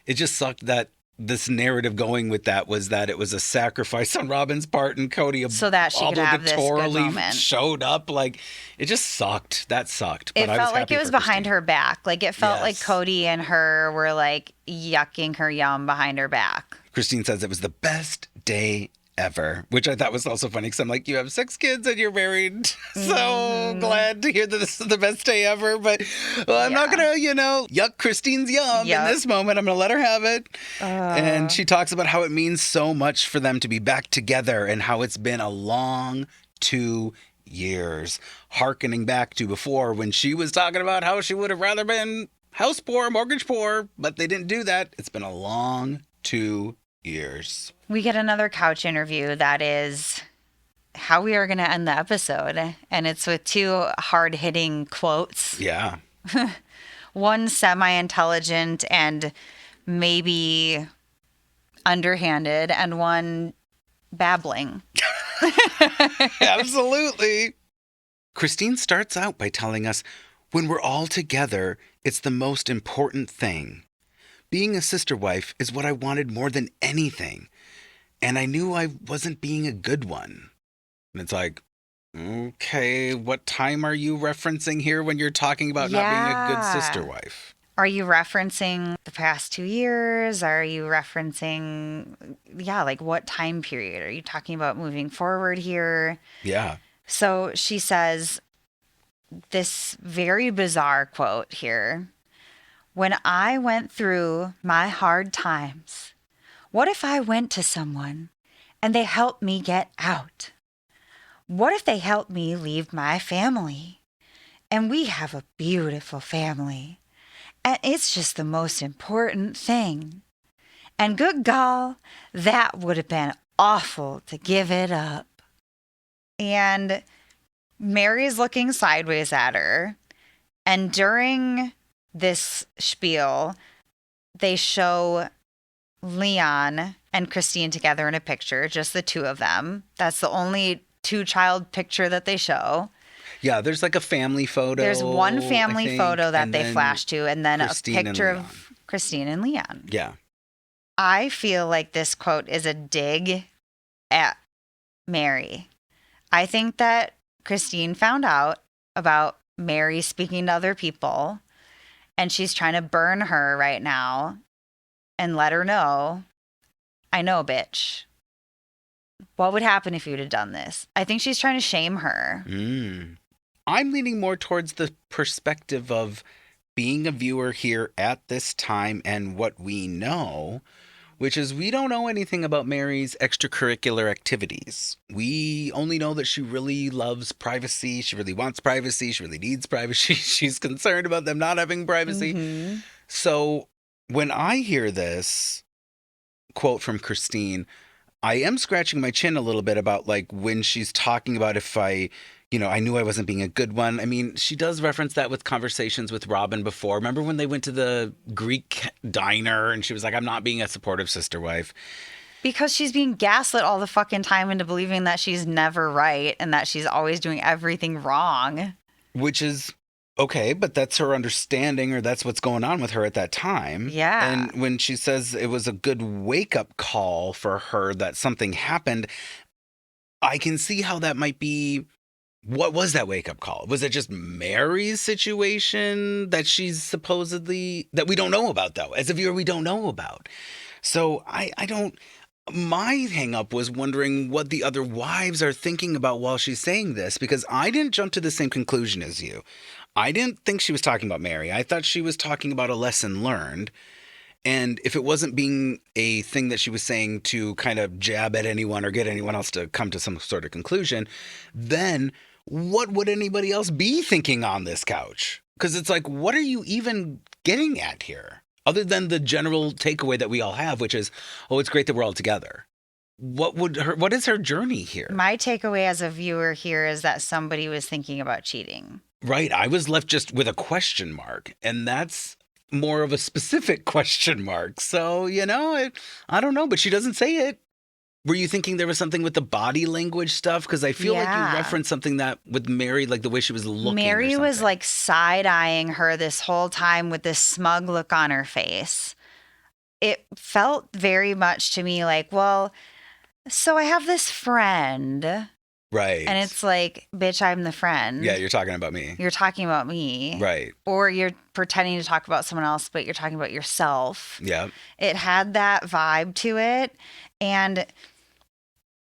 it just sucked that this narrative going with that was that it was a sacrifice on Robyn's part and Kody so that she could have this good moment. Showed up. Like, it just sucked. That sucked. But it felt like it was behind her back. Like, it felt like Kody and her were like yucking her yum behind her back. Christine says it was the best day ever, which I thought was also funny because I'm like, you have 6 kids and you're married. So glad to hear that this is the best day ever. But I'm not going to, yuck Christine's yum in this moment. I'm going to let her have it. And she talks about how it means so much for them to be back together and how it's been a long 2 years. Hearkening back to before when she was talking about how she would have rather been house poor, mortgage poor, but they didn't do that. It's been a long 2 years. We get another couch interview that is how we are going to end the episode. And it's with 2 hard-hitting quotes. Yeah. One semi-intelligent and maybe underhanded, and one babbling. Absolutely. Christine starts out by telling us, when we're all together, it's the most important thing. Being a sister wife is what I wanted more than anything. And I knew I wasn't being a good one. And it's like, okay, what time are you referencing here when you're talking about not being a good sister wife? Are you referencing the past 2 years? Are you referencing, like what time period? Are you talking about moving forward here? Yeah. So she says this very bizarre quote here. When I went through my hard times, what if I went to someone and they helped me get out? What if they helped me leave my family? And we have a beautiful family. And it's just the most important thing. And good gall, that would have been awful to give it up. And Meri's looking sideways at her. And during this spiel, they show Leon and Christine together in a picture, just the two of them. That's the only two-child picture that they show. Yeah, there's like a family photo. There's one family I think, photo that and they then flash to, and then Christine a and picture Leon. of Christine and Leon. Yeah. I feel like this quote is a dig at Meri. I think that Christine found out about Meri speaking to other people, and she's trying to burn her right now and let her know, I know, bitch. What would happen if you'd have done this? I think she's trying to shame her. I'm leaning more towards the perspective of being a viewer here at this time and what we know, which is we don't know anything about Meri's extracurricular activities. We only know that she really loves privacy. She really wants privacy. She really needs privacy. She's concerned about them not having privacy. Mm-hmm. So when I hear this quote from Christine, I am scratching my chin a little bit about like when she's talking about if I knew I wasn't being a good one. I mean, she does reference that with conversations with Robyn before. Remember when they went to the Greek diner and she was like, I'm not being a supportive sister wife. Because she's being gaslit all the fucking time into believing that she's never right and that she's always doing everything wrong. Which is okay, but that's her understanding, or that's what's going on with her at that time. Yeah. And when she says it was a good wake-up call for her that something happened, I can see how that might be. What was that wake-up call? Was it just Meri's situation that she's supposedly, that we don't know about, though? As a viewer, we don't know about. So I don't, my hang-up was wondering what the other wives are thinking about while she's saying this, because I didn't jump to the same conclusion as you. I didn't think she was talking about Meri. I thought she was talking about a lesson learned. And if it wasn't being a thing that she was saying to kind of jab at anyone or get anyone else to come to some sort of conclusion, then what would anybody else be thinking on this couch? Because it's like, what are you even getting at here? Other than the general takeaway that we all have, which is, oh, it's great that we're all together. What is her journey here? My takeaway as a viewer here is that somebody was thinking about cheating. Right. I was left just with a question mark, and that's more of a specific question mark. So, I don't know, but she doesn't say it. Were you thinking there was something with the body language stuff? Because I feel like you referenced something that with Meri, like the way she was looking. Meri was like side-eyeing her this whole time with this smug look on her face. It felt very much to me like, well, so I have this friend. Right. And it's like, bitch, I'm the friend. Yeah, you're talking about me. You're talking about me. Right. Or you're pretending to talk about someone else, but you're talking about yourself. Yeah. It had that vibe to it. And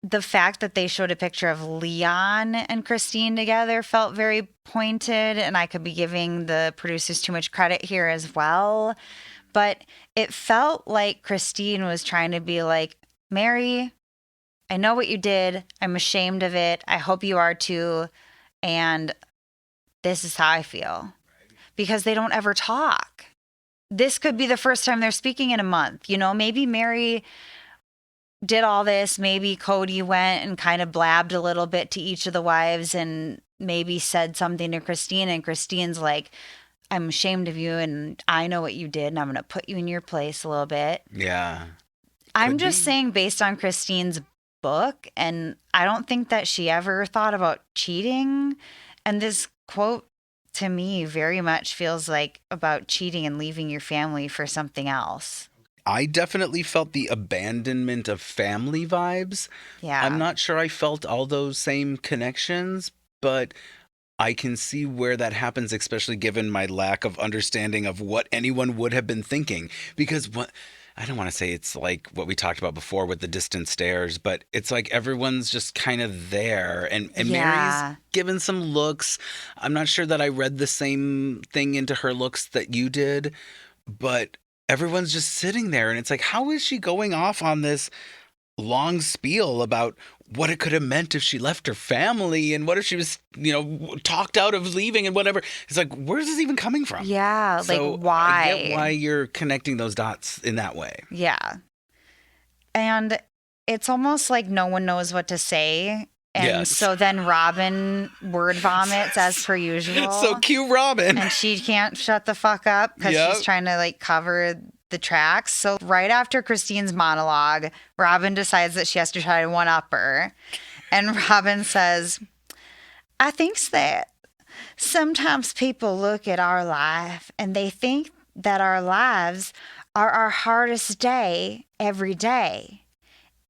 the fact that they showed a picture of Leon and Christine together felt very pointed. And I could be giving the producers too much credit here as well. But it felt like Christine was trying to be like, Meri, I know what you did. I'm ashamed of it. I hope you are too. And this is how I feel. Because they don't ever talk. This could be the first time they're speaking in a month. Maybe Meri did all this. Maybe Kody went and kind of blabbed a little bit to each of the wives and maybe said something to Christine. And Christine's like, I'm ashamed of you and I know what you did and I'm going to put you in your place a little bit. Yeah. I'm just saying based on Christine's book, and I don't think that she ever thought about cheating. And this quote to me very much feels like about cheating and leaving your family for something else. I definitely felt the abandonment of family vibes. Yeah. I'm not sure I felt all those same connections, but I can see where that happens, especially given my lack of understanding of what anyone would have been thinking. Because I don't want to say it's like what we talked about before with the distant stares, but it's like everyone's just kind of there. And Meri's given some looks. I'm not sure that I read the same thing into her looks that you did, but everyone's just sitting there. And it's like, how is she going off on this long spiel about what it could have meant if she left her family and what if she was, talked out of leaving and whatever. It's like, where's this even coming from? Yeah, So like why? I get why you're connecting those dots in that way. Yeah. And it's almost like no one knows what to say. And Yes. so then Robyn word vomits as per usual. So cue Robyn. And she can't shut the fuck up because Yep. she's trying to like cover the tracks. So right after Christine's monologue, Robyn decides that she has to try to one-up her. And Robyn says, I think that sometimes people look at our life and they think that our lives are our hardest day every day.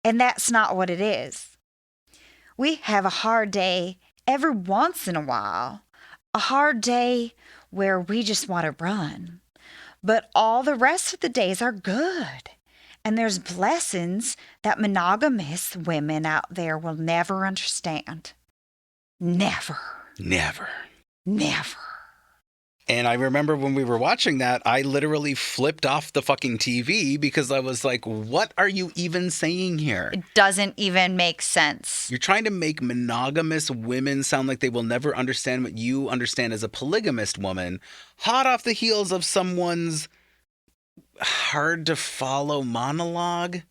And that's not what it is. We have a hard day every once in a while, a hard day where we just want to run. But all the rest of the days are good. And there's blessings that monogamous women out there will never understand. Never. Never. Never. And I remember when we were watching that, I literally flipped off the fucking TV because I was like, what are you even saying here? It doesn't even make sense. You're trying to make monogamous women sound like they will never understand what you understand as a polygamist woman, hot off the heels of someone's hard to follow monologue.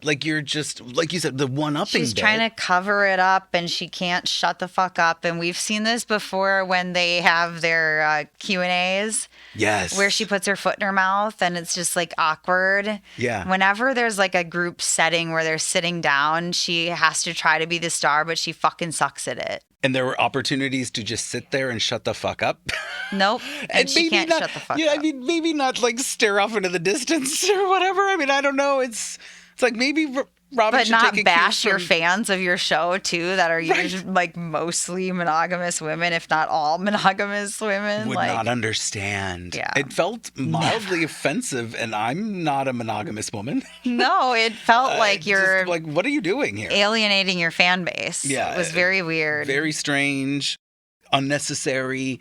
Like you're just, like you said, the one-upping She's bit. trying to cover it up and she can't shut the fuck up. And we've seen this before when they have their Q&As. Yes. Where she puts her foot in her mouth and it's just like awkward. Yeah. Whenever there's like a group setting where they're sitting down, she has to try to be the star, but she fucking sucks at it. And there were opportunities to just sit there and shut the fuck up. Nope. And she can't shut the fuck up. I mean, maybe not like stare off into the distance or whatever. I mean, I don't know. It's like maybe Robyn But should not take a bash cue your from- fans of your show too that are usually like mostly monogamous women, if not all monogamous women. Would like, not understand. Yeah. It felt mildly offensive, and I'm not a monogamous woman. No, it felt like you're Just like, what are you doing here? alienating your fan base. Yeah, It was very weird. Very strange, unnecessary.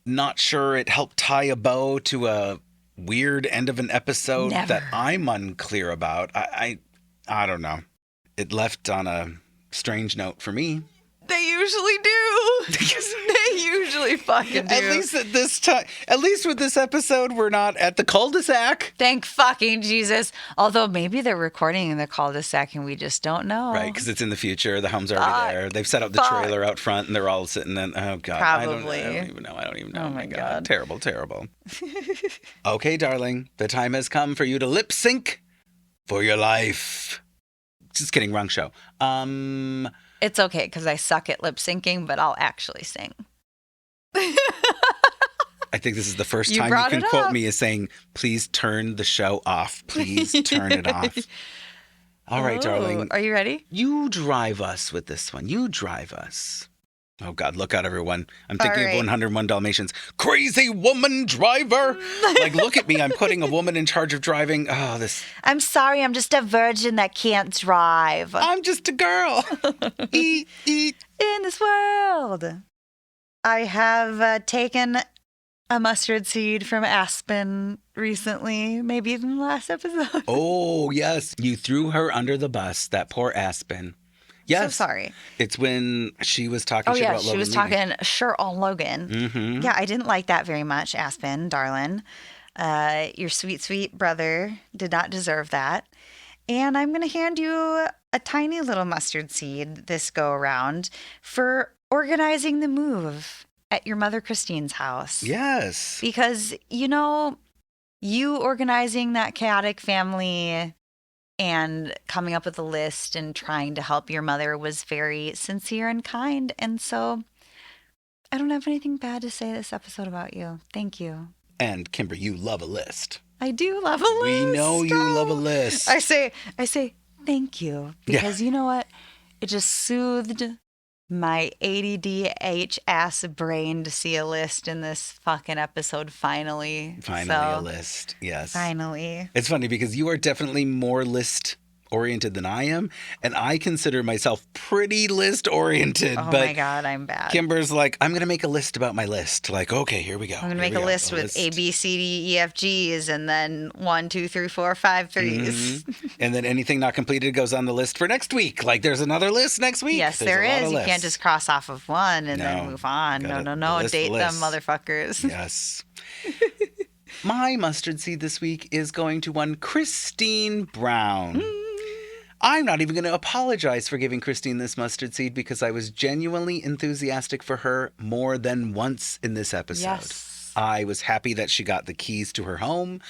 Not sure it helped tie a bow to a weird end of an episode Never. that I'm unclear about. I don't know. It left on a strange note for me. They usually do. They usually fucking do. At least at this time, at least with this episode, we're not at the cul-de-sac. Thank fucking Jesus. Although maybe they're recording in the cul-de-sac and we just don't know. Right, because it's in the future. The home's already there. They've set up the Fuck. trailer out front, and they're all sitting in. Oh, God. Probably. I don't even know. Oh, my God. Terrible, terrible. Okay, darling. The time has come for you to lip sync for your life. Just kidding. Wrong show. It's okay because I suck at lip syncing, but I'll actually sing. I think this is the first You time you brought can it quote up. me as saying, please turn the show off. Please turn it off. All right, darling. Are you ready? You drive us with this one. You drive us. Oh, God, look out, everyone. I'm thinking All right. of 101 Dalmatians. Crazy woman driver. Like, look at me. I'm putting a woman in charge of driving. Oh, this. I'm sorry, I'm just a virgin that can't drive I'm just a girl. Eat. in this world. I have taken a mustard seed from Aspen recently, maybe in the last episode. Oh, yes. You threw her under the bus, that poor Aspen. Yes. So sorry. It's when she was talking Oh, shit yeah, about she Logan was leaving. talking sure on Logan. Mm-hmm. Yeah, I didn't like that very much, Aspen, darling. Your sweet, sweet brother did not deserve that. And I'm going to hand you a tiny little mustard seed this go around for organizing the move at your mother Christine's house. Yes. Because, you know, you organizing that chaotic family and coming up with a list and trying to help your mother was very sincere and kind. And so I don't have anything bad to say this episode about you. Thank you. And Kimber, you love a list. I do love a list. We know you love a list. I say thank you because you know what? It just soothed my ADDH ass brain to see a list in this fucking episode finally. A list. Yes. Finally. It's funny because you are definitely more list oriented than I am, and I consider myself pretty list oriented. Oh but my God, I'm bad. Kimber's like, I'm gonna make a list about my list. Like, okay, here we go. I'm gonna make a list with A, B, C, D, E, F, G's, and then 1, 2, 3, 4, 5 threes. And then anything not completed goes on the list for next week. Like, there's another list next week. Yes, There's there a lot is. of You can't lists. just cross off of one and No, then move on. gotta No. list Date the them, list. motherfuckers. Yes. My mustard seed this week is going to one Christine Brown. I'm not even going to apologize for giving Christine this mustard seed because I was genuinely enthusiastic for her more than once in this episode. Yes. I was happy that she got the keys to her home.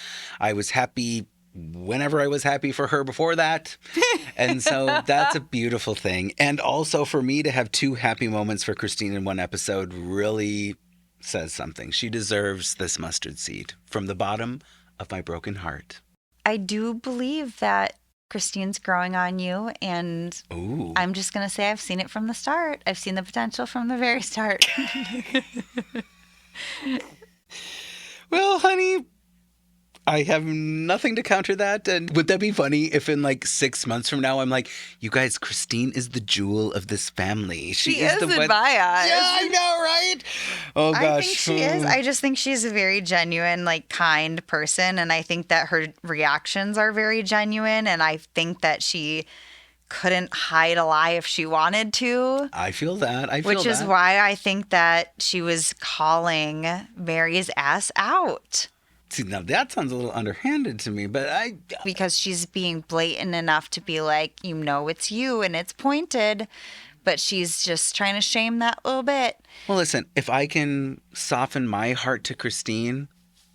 I was happy whenever I was happy for her before that. And so that's a beautiful thing. And also for me to have 2 happy moments for Christine in one episode really says something. She deserves this mustard seed from the bottom of my broken heart. I do believe that Christine's growing on you, and Ooh. I'm just going to say I've seen it from the start. I've seen the potential from the very start. Well, honey, I have nothing to counter that. And would that be funny if in like 6 months from now, I'm like, you guys, Christine is the jewel of this family. She is the in one. my eyes. Yeah, I know, right? Oh, gosh. I think she is. I just think she's a very genuine, like, kind person. And I think that her reactions are very genuine. And I think that she couldn't hide a lie if she wanted to. I feel that. Which is why I think that she was calling Meri's ass out. See, now that sounds a little underhanded to me, but Because she's being blatant enough to be like, you know, it's you and it's pointed. But she's just trying to shame that little bit. Well, listen, if I can soften my heart to Christine,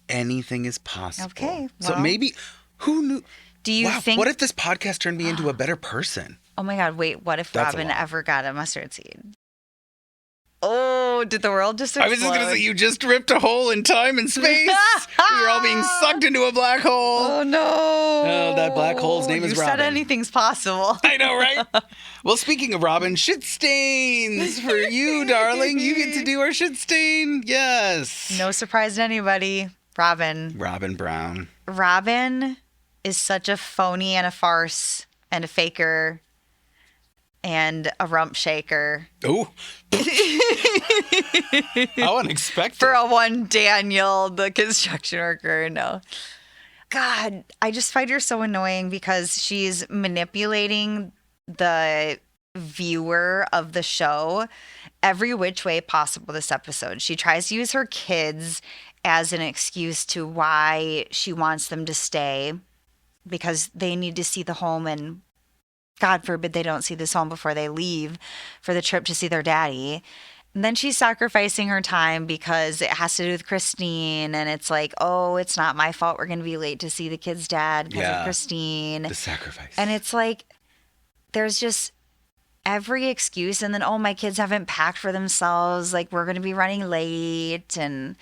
anything is possible. Okay, So well- maybe, who knew? Do you Wow, think... what if this podcast turned me into a better person? Oh my God, wait, what if That's a Robyn lot. ever got a mustard seed? Oh, did the world just explode? I was just going to say, you just ripped a hole in time and space. We were all being sucked into a black hole. Oh no. Oh, that black hole's name is You said Robyn. anything's possible. I know, right? Well, speaking of Robyn, shit stains for you, darling. You get to do our shit stain. Yes. No surprise to anybody. Robyn. Robyn Brown. Robyn is such a phony and a farce and a faker and a rump shaker. Oh. How unexpected. For a one Daniel, the construction worker. No. God, I just find her so annoying because she's manipulating the viewer of the show every which way possible this episode. She tries to use her kids as an excuse to why she wants them to stay because they need to see the home, and God forbid they don't see this home before they leave for the trip to see their daddy. And then she's sacrificing her time because it has to do with Christine. And it's like, oh, it's not my fault. We're going to be late to see the kid's dad because of Christine. The sacrifice. And it's like, there's just every excuse. And then, oh, my kids haven't packed for themselves. Like, we're going to be running late. And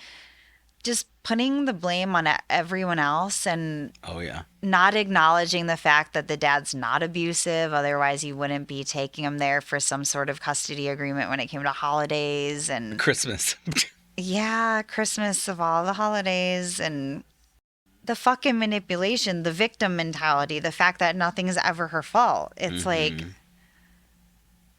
just putting the blame on everyone else and Oh, yeah. not acknowledging the fact that the dad's not abusive. Otherwise, he wouldn't be taking him there for some sort of custody agreement when it came to holidays and Christmas. yeah, Christmas of all the holidays and the fucking manipulation, the victim mentality, the fact that nothing is ever her fault. It's like,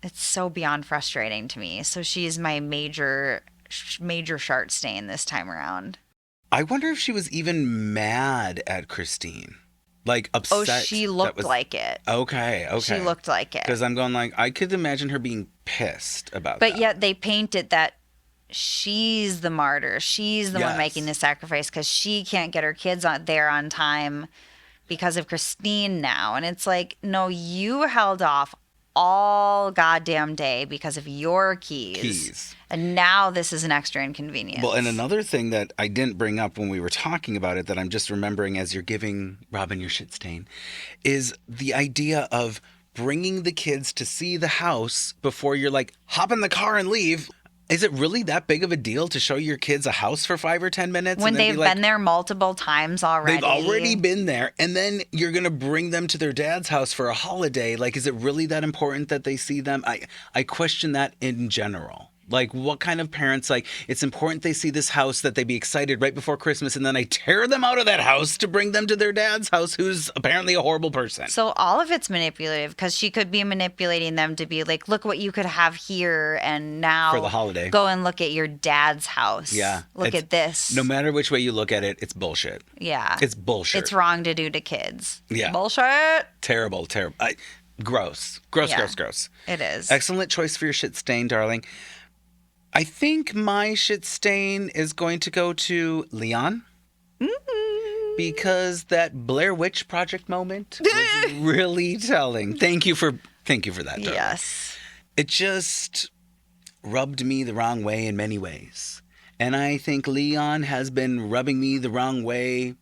it's so beyond frustrating to me. So she's my major shart stain this time around. I wonder if she was even mad at Christine. Like, upset. Oh, she looked like it. Okay. She looked like it. Because I'm going like, I could imagine her being pissed about But that. yet they painted that she's the martyr. She's the one making the sacrifice because she can't get her kids there on time because of Christine now. And it's like, no, you held off all goddamn day because of your keys. And now this is an extra inconvenience. Well, and another thing that I didn't bring up when we were talking about it that I'm just remembering as you're giving Robyn your shit stain is the idea of bringing the kids to see the house before you're like, hop in the car and leave. Is it really that big of a deal to show your kids a house for 5 or 10 minutes? When they've been there multiple times already. They've already been there. And then you're going to bring them to their dad's house for a holiday. Like, is it really that important that they see them? I question that in general. Like, what kind of parents, like, it's important they see this house, that they be excited right before Christmas, and then I tear them out of that house to bring them to their dad's house, who's apparently a horrible person. So all of it's manipulative because she could be manipulating them to be like, look what you could have here, and now For the holiday. go and look at your dad's house. Yeah. Look at this. No matter which way you look at it, it's bullshit. Yeah. It's bullshit. It's wrong to do to kids. Yeah. Bullshit. Terrible. Gross. Yeah. Gross. It is. Excellent choice for your shit stain, darling. I think my shit stain is going to go to Leon. because that Blair Witch Project moment was really telling. Thank you for that, darling. Yes. It just rubbed me the wrong way in many ways. And I think Leon has been rubbing me the wrong way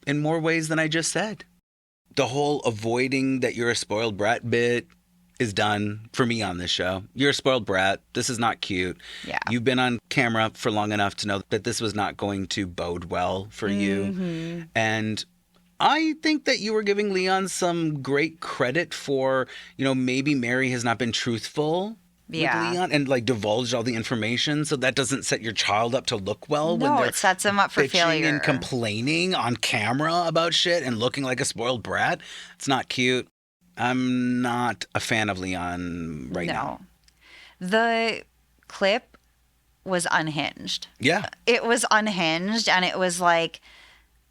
in more ways than I just said. The whole avoiding that you're a spoiled brat bit is done for me on this show. You're a spoiled brat. This is not cute. Yeah. You've been on camera for long enough to know that this was not going to bode well for you. Mm-hmm. And I think that you were giving Leon some great credit for, maybe Meri has not been truthful with Leon and like divulged all the information, so that doesn't set your child up to look well when they're it sets him up for bitching failure and complaining on camera about shit and looking like a spoiled brat. It's not cute. I'm not a fan of Leon right now. The clip was unhinged. Yeah. It was unhinged, and it was like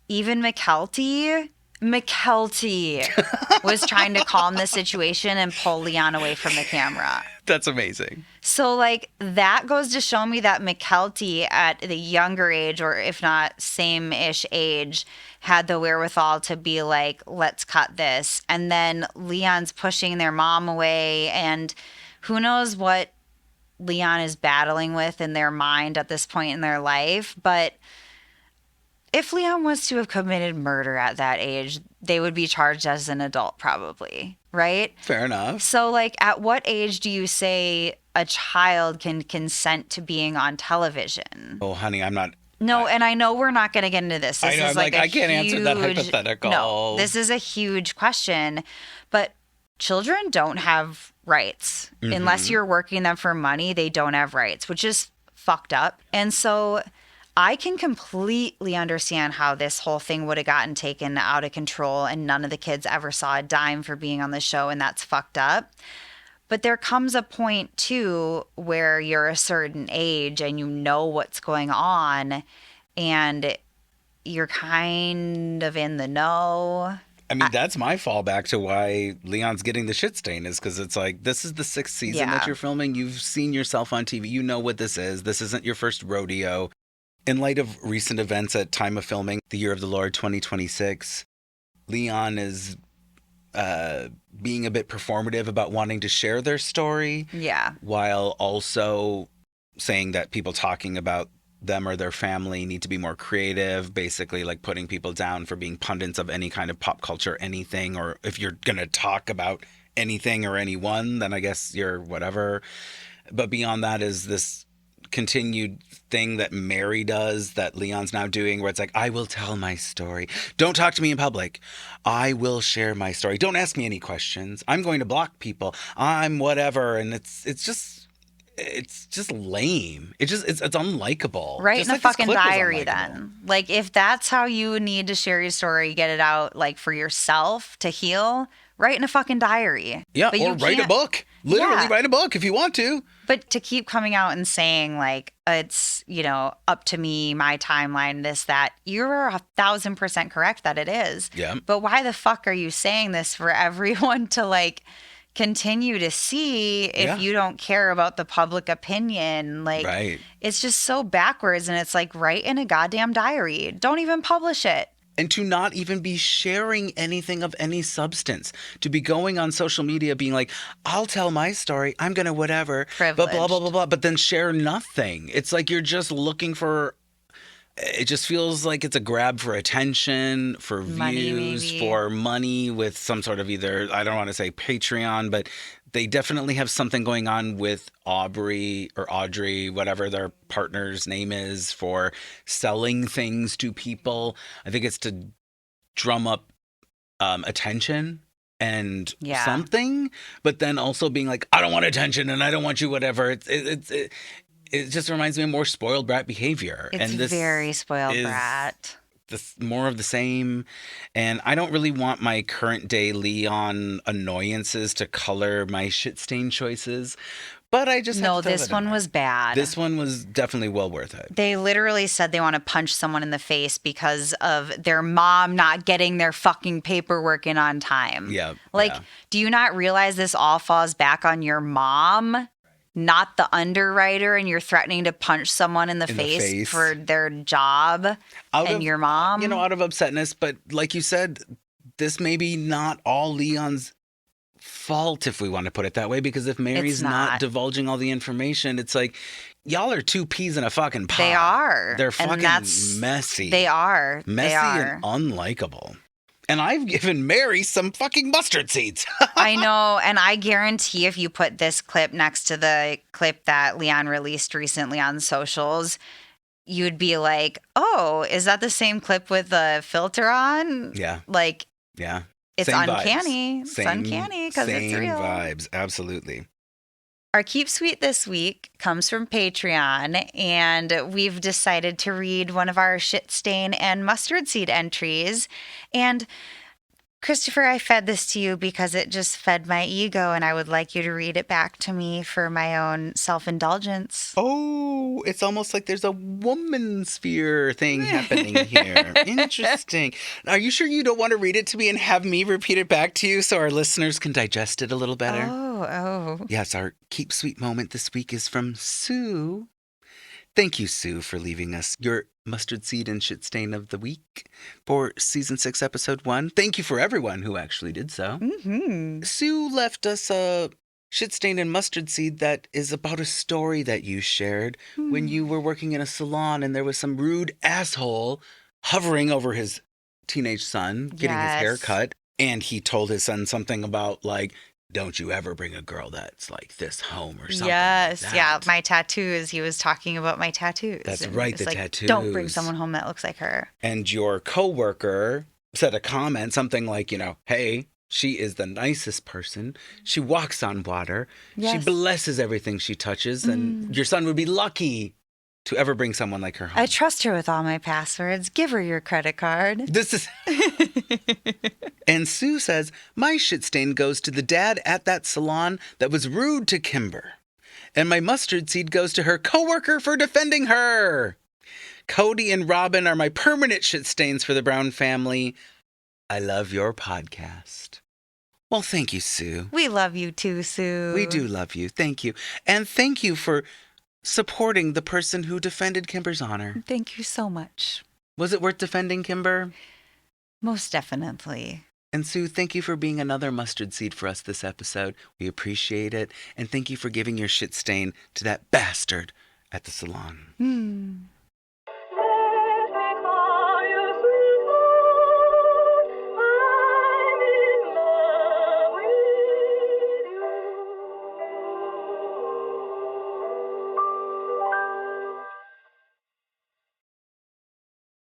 even McKelty was trying to calm the situation and pull Leon away from the camera. That's amazing. So, like, that goes to show me that McKelty at the younger age, or if not same-ish age, had the wherewithal to be like, let's cut this. And then Leon's pushing their mom away, and who knows what Leon is battling with in their mind at this point in their life. But if Leon was to have committed murder at that age, they would be charged as an adult probably, right? Fair enough. So, like, at what age do you say a child can consent to being on television? Oh, honey, I'm not... No, and I know we're not going to get into this. I know, is I'm like I can't answer that hypothetical. No, this is a huge question. But children don't have rights. Mm-hmm. Unless you're working them for money, they don't have rights, which is fucked up. And so I can completely understand how this whole thing would have gotten taken out of control and none of the kids ever saw a dime for being on the show, and that's fucked up. But there comes a point, too, where you're a certain age and you know what's going on and you're kind of in the know. I mean, that's my fallback to why Leon's getting the shit stain is because it's like, this is the 6th season that you're filming. You've seen yourself on TV. You know what this is. This isn't your first rodeo. In light of recent events at time of filming, the year of the Lord 2026, Leon is being a bit performative about wanting to share their story. Yeah. While also saying that people talking about them or their family need to be more creative, basically like putting people down for being pundits of any kind of pop culture, anything, or if you're going to talk about anything or anyone, then I guess you're whatever. But beyond that is this continued thing that Meri does that Leon's now doing where it's like, I will tell my story. Don't talk to me in public. I will share my story. Don't ask me any questions. I'm going to block people. I'm whatever. And it's just lame. It's unlikable. Write just in like a this fucking clip was diary unlikable. then. Like, if that's how you need to share your story, get it out, like, for yourself to heal, write in a fucking diary. Yeah, But or you write a can't- book. Literally Yeah. write a book if you want to. But to keep coming out and saying, like, it's, up to me, my timeline, this, that, you're 1,000% correct that it is. Yeah. But why the fuck are you saying this for everyone to, like, continue to see if you don't care about the public opinion? Like, Right. It's just so backwards, and it's like, write in a goddamn diary. Don't even publish it. And to not even be sharing anything of any substance. To be going on social media being like, I'll tell my story. I'm going to whatever. But blah, blah, blah, blah. But then share nothing. It's like you're just looking for... It just feels like it's a grab for attention, for Money, views, maybe. for money with some sort of either, I don't want to say Patreon, but they definitely have something going on with Aubrey or Audrey, whatever their partner's name is, for selling things to people. I think it's to drum up attention and something, but then also being like, I don't want attention and I don't want you, whatever. It just reminds me of more spoiled brat behavior. It's and this very spoiled is brat. more of the same. And I don't really want my current day Leon annoyances to color my shit stain choices. But I just No, this one was bad. This one was definitely well worth it. They literally said they want to punch someone in the face because of their mom not getting their fucking paperwork in on time. Yeah. Like, do you not realize this all falls back on your mom? not the underwriter and you're threatening to punch someone in the face for their job your mom. Out of upsetness. But like you said, this may be not all Leon's fault, if we want to put it that way, because if Meri's not divulging all the information, it's like, y'all are two peas in a fucking pod. They are. They're fucking messy. They are. Messy and unlikable. And I've given Meri some fucking mustard seeds. I know. And I guarantee if you put this clip next to the clip that Leon released recently on socials, you'd be like, oh, is that the same clip with the filter on? Yeah. Yeah. It's same uncanny. Vibes. It's uncanny because it's real. Same vibes. Absolutely. Our Keep Sweet this week comes from Patreon, and we've decided to read one of our shit stain and mustard seed entries. And Christopher, I fed this to you because it just fed my ego, and I would like you to read it back to me for my own self-indulgence. Oh, it's almost like there's a woman sphere thing happening here. Interesting. Are you sure you don't want to read it to me and have me repeat it back to you so our listeners can digest it a little better? Oh. Yes, our Keep Sweet moment this week is from Sue. Thank you, Sue, for leaving us your mustard seed and shit stain of the week for season 6, episode 1. Thank you for everyone who actually did so. Mm-hmm. Sue left us a shit stain and mustard seed that is about a story that you shared when you were working in a salon and there was some rude asshole hovering over his teenage son, getting his hair cut. And he told his son something about, like, don't you ever bring a girl that's like this home or something. Yes, like that. yeah, my tattoos. He was talking about my tattoos. That's and right, it's the like, tattoos. Don't bring someone home that looks like her. And your coworker said a comment, something like, hey, she is the nicest person. She walks on water. Yes. She blesses everything she touches. And your son would be lucky to ever bring someone like her home. I trust her with all my passwords. Give her your credit card. This is... And Sue says, my shit stain goes to the dad at that salon that was rude to Kimber. And my mustard seed goes to her coworker for defending her. Kody and Robyn are my permanent shit stains for the Brown family. I love your podcast. Well, thank you, Sue. We love you too, Sue. We do love you. Thank you. And thank you for supporting the person who defended Kimber's honor. Thank you so much. Was it worth defending Kimber? Most definitely. And Sue, thank you for being another mustard seed for us this episode. We appreciate it. And thank you for giving your shit stain to that bastard at the salon.